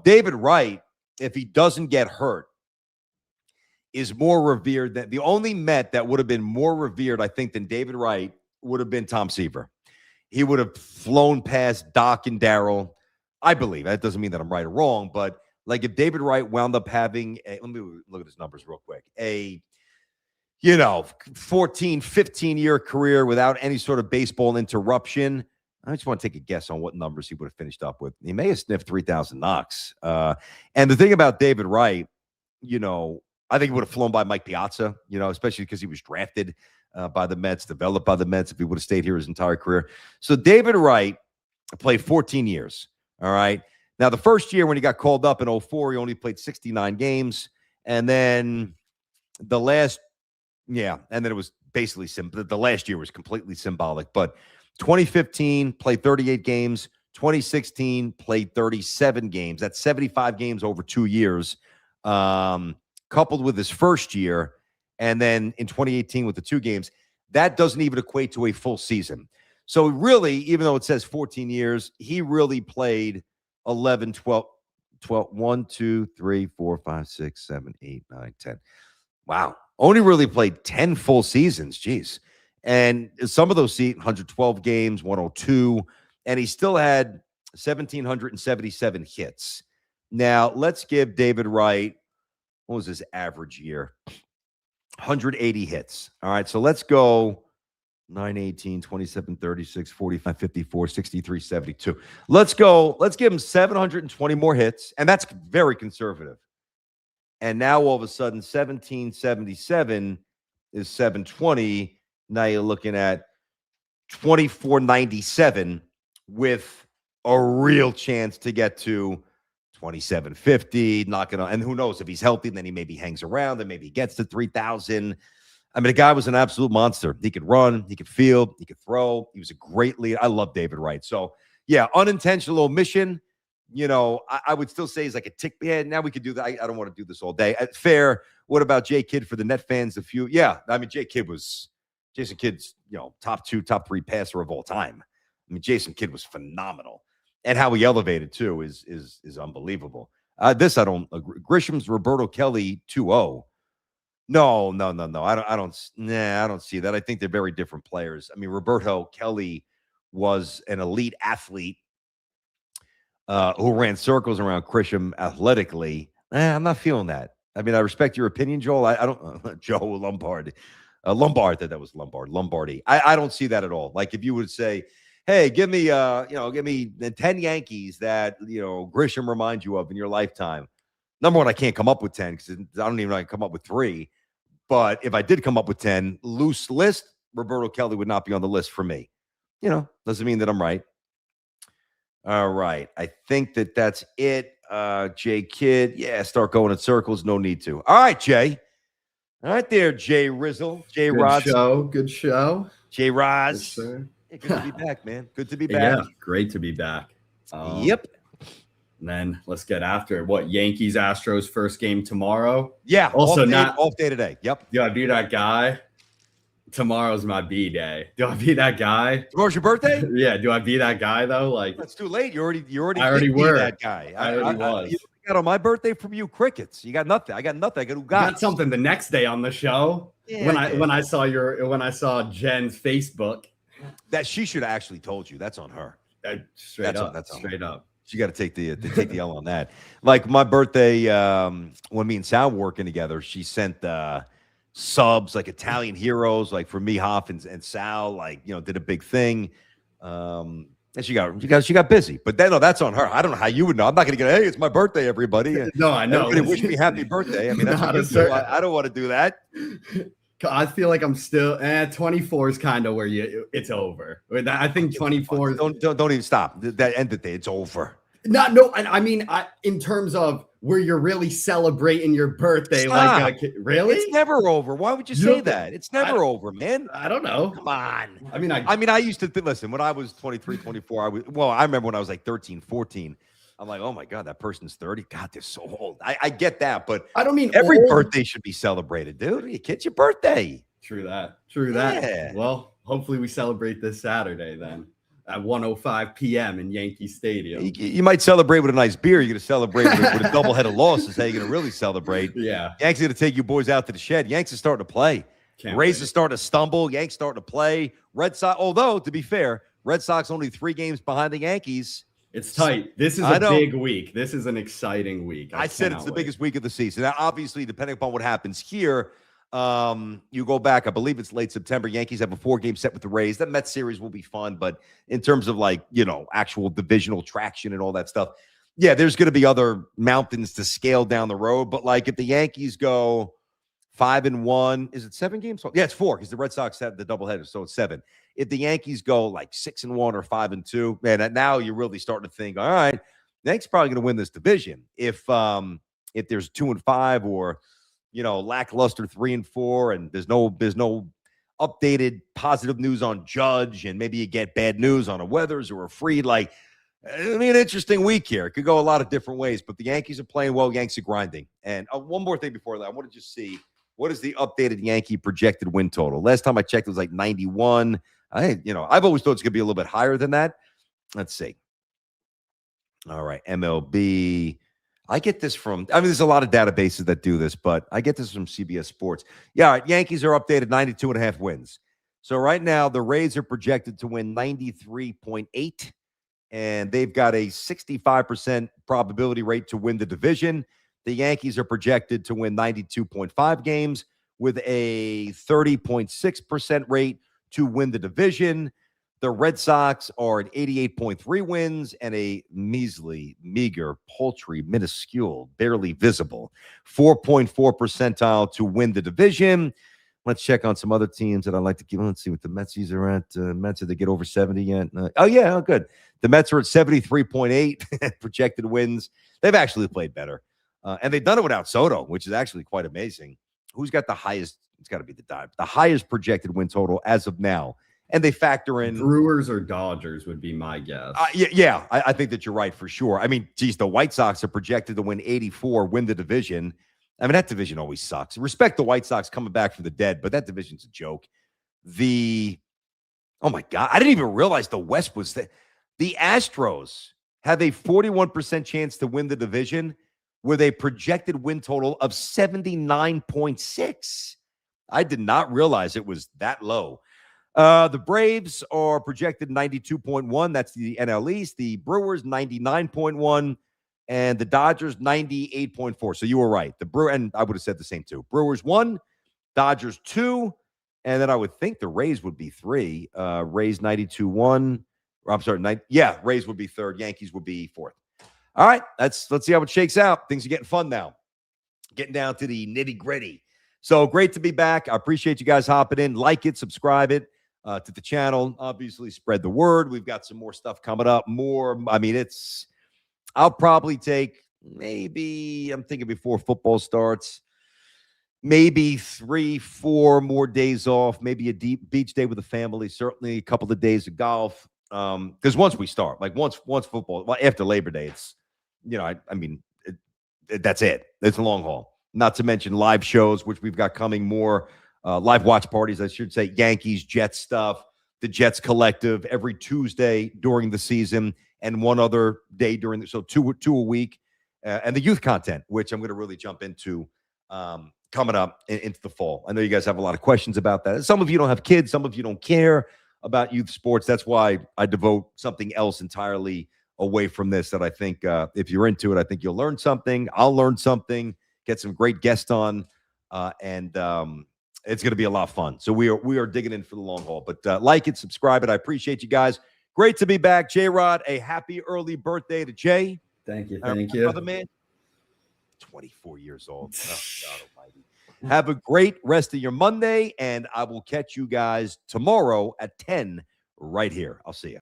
David Wright, if he doesn't get hurt, is more revered than the only Met that would have been more revered, I think, than David Wright would have been Tom Seaver. He would have flown past Doc and Darryl. I believe that doesn't mean that I'm right or wrong, but like if David Wright wound up having let me look at his numbers real quick. 14, 15-year career without any sort of baseball interruption. I just want to take a guess on what numbers he would have finished up with. He may have sniffed 3,000 knocks. And the thing about David Wright, I think he would have flown by Mike Piazza, especially because he was drafted by the Mets, developed by the Mets if he would have stayed here his entire career. So David Wright played 14 years. All right. Now, the first year when he got called up in 2004, he only played 69 games. And then and then it was basically the last year was completely symbolic. But 2015 played 38 games. 2016 played 37 games. That's 75 games over 2 years, coupled with his first year. And then in 2018 with the 2 games, that doesn't even equate to a full season. So really, even though it says 14 years, he really played 11, 12, 1, 2, 3, 4, 5, 6, 7, 8, 9, 10. Wow. Only really played 10 full seasons. Jeez. And some of those 112 games, 102, and he still had 1,777 hits. Now, let's give David Wright, what was his average year? 180 hits. All right, so let's go 9, 18, 27, 36, 45, 54, 63, 72. Let's give him 720 more hits, and that's very conservative. And now all of a sudden, 1777 is 720. Now you're looking at 2497 with a real chance to get to 2750, knocking on. And who knows, if he's healthy, then he maybe hangs around and maybe he gets to 3,000. I mean, the guy was an absolute monster. He could run, he could field, he could throw. He was a great leader. I love David Wright. So, yeah, unintentional omission. I would still say he's like a tick. Yeah, now we could do that. I don't want to do this all day. Fair. What about Jay Kidd for the Net fans? Yeah, I mean, Jason Kidd's, top 2, top 3 passer of all time. I mean, Jason Kidd was phenomenal. And how he elevated, too, is unbelievable. This I don't agree. Grisham's Roberto Kelly 2-0. No. I don't see that. I think they're very different players. I mean, Roberto Kelly was an elite athlete who ran circles around Grisham athletically. I'm not feeling that. I mean, I respect your opinion, Joel. I don't Joe Lombard. Lombard, that was Lombard. Lombardi. I don't see that at all. Like if you would say, hey, give me the 10 Yankees that, Grisham reminds you of in your lifetime. Number one, I can't come up with 10 because I don't even know I can come up with 3. But if I did come up with 10, loose list, Roberto Kelly would not be on the list for me. Doesn't mean that I'm right. All right. I think that's it. Jay Kidd. Yeah, start going in circles. No need to. All right, Jay. All right there, Jay Rizzle. Jay Roz. Good show. Jay Roz. Yes, sir. Hey, good to be back, man. Good to be back. Yeah, great to be back. Yep. And then let's get after it. What, Yankees Astros first game tomorrow? Yeah. Also off day today. Yep. Do I be that guy? Tomorrow's my B day. Do I be that guy? Tomorrow's your birthday? Yeah. Do I be that guy though? Like it's too late. You already I already were that guy. I already was. You got on my birthday from you crickets. You got nothing. I got nothing. I got got something the next day on the show. Yeah, when I saw Jen's Facebook. That she should have actually told you. That's on her. Straight up. She got to take the L on that. Like my birthday, when me and Sal were working together, she sent subs like Italian heroes, like for me, Hoff and Sal, like did a big thing. And she got busy. But then that's on her. I don't know how you would know. I'm not going to get, hey, it's my birthday, everybody. No, I know. Everybody wish me happy birthday. I mean, that's I don't want to do that. I feel like I'm still 24 is kind of where it's over. I think 24 don't even stop. That end of the day, it's over. No, I mean, in terms of where you're really celebrating your birthday. Stop. Like, really? It's never over. Why would you say that? It's never over, man. I don't know. Come on. I mean, I used to listen, when I was 23, 24, I remember when I was like 13, 14. I'm like, oh my God, that person's 30. God, they're so old. I get that, but I don't mean every old. birthday should be celebrated, dude. You kid's your birthday. True that. True that. Yeah. Well, hopefully we celebrate this Saturday then at 1:05 p.m. in Yankee Stadium. You might celebrate with a nice beer. You're going to celebrate with a doubleheaded loss. Is how you're going to really celebrate. Yeah. Yanks are going to take you boys out to the shed. Yanks are starting to play. Rays are starting to stumble. Yanks starting to play. Red Sox, although, to be fair, Red Sox only 3 games behind the Yankees. It's tight. This is a big week. This is an exciting week. I said it's the biggest week of the season. Now, obviously, depending upon what happens here, you go back, I believe it's late September. Yankees have a 4-game set with the Rays. That Mets series will be fun, but in terms of actual divisional traction and all that stuff, yeah, there's going to be other mountains to scale down the road. But if the Yankees go 5-1, is it 7 games? Yeah, it's 4 because the Red Sox have the doubleheader, so it's 7. If the Yankees go 6-1 or 5-2, man, now you're really starting to think, all right, the Yankees probably going to win this division. If there's 2-5 or lackluster 3-4, and there's no updated positive news on Judge, and maybe you get bad news on a Weathers or a Fried. An interesting week here. It could go a lot of different ways, but the Yankees are playing well. Yankees are grinding. And one more thing before that, I want to just see what is the updated Yankee projected win total. Last time I checked, it was 91. I've always thought it's going to be a little bit higher than that. Let's see. All right, MLB. I get this from, there's a lot of databases that do this, but I get this from CBS Sports. Yeah, all right, Yankees are updated 92.5 wins. So right now, the Rays are projected to win 93.8, and they've got a 65% probability rate to win the division. The Yankees are projected to win 92.5 games with a 30.6% rate to win the division. The Red Sox are at 88.3 wins and a meager, paltry, minuscule, barely visible 4.4 percentile to win the division. Let's check on some other teams that I like to keep. Let's see what the Metsies are at. Mets, did they get over 70 yet? Good. The Mets are at 73.8 projected wins. They've actually played better. And they've done it without Soto, which is actually quite amazing. Who's got the highest? It's got to be the Dive. The highest projected win total as of now. And they factor in Brewers or Dodgers would be my guess. I think that you're right for sure. The White Sox are projected to win 84, win the division. That division always sucks. Respect the White Sox coming back from the dead, but that division's a joke. Oh my God, I didn't even realize the West was the Astros have a 41% chance to win the division with a projected win total of 79.6. I did not realize it was that low. The Braves are projected 92.1. That's the NL East. The Brewers 99.1, and the Dodgers 98.4. So you were right. And I would have said the same too. Brewers 1, Dodgers 2, and then I would think the Rays would be 3. Rays 92.1. I'm sorry, Rays would be 3rd. Yankees would be 4th. All right, let's see how it shakes out. Things are getting fun now. Getting down to the nitty-gritty. So great to be back. I appreciate you guys hopping in. Like it, subscribe it to the channel. Obviously, spread the word. We've got some more stuff coming up. I'll probably take I'm thinking before football starts, maybe 3-4 more days off, maybe a deep beach day with the family, certainly a couple of days of golf. Because once we start, once football, after Labor Day, it's, that's it. It's a long haul. Not to mention live shows, which we've got coming, more live watch parties, I should say, Yankees, Jets stuff, the Jets Collective every Tuesday during the season, and one other day so two a week, and the youth content, which I'm going to really jump into coming up into the fall. I know you guys have a lot of questions about that. Some of you don't have kids. Some of you don't care about youth sports. That's why I devote something else entirely away from this, that I think if you're into it, I think you'll learn something. I'll learn something. Get some great guests on, and it's going to be a lot of fun. So we are digging in for the long haul. But like it, subscribe it. I appreciate you guys. Great to be back. J-Rod, a happy early birthday to Jay. Thank you. Brother man, 24 years old. Oh, God almighty. Have a great rest of your Monday, and I will catch you guys tomorrow at 10 right here. I'll see you.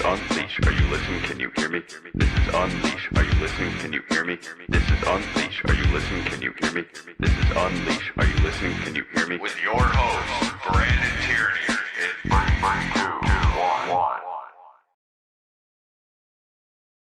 Unleash. Are you listening? Can you hear me? This is Unleash. Are you listening? Can you hear me? This is Unleash. Are you listening? Can you hear me? This is Unleash. Are you listening? Can you hear me? With your host, Brandon Tierney.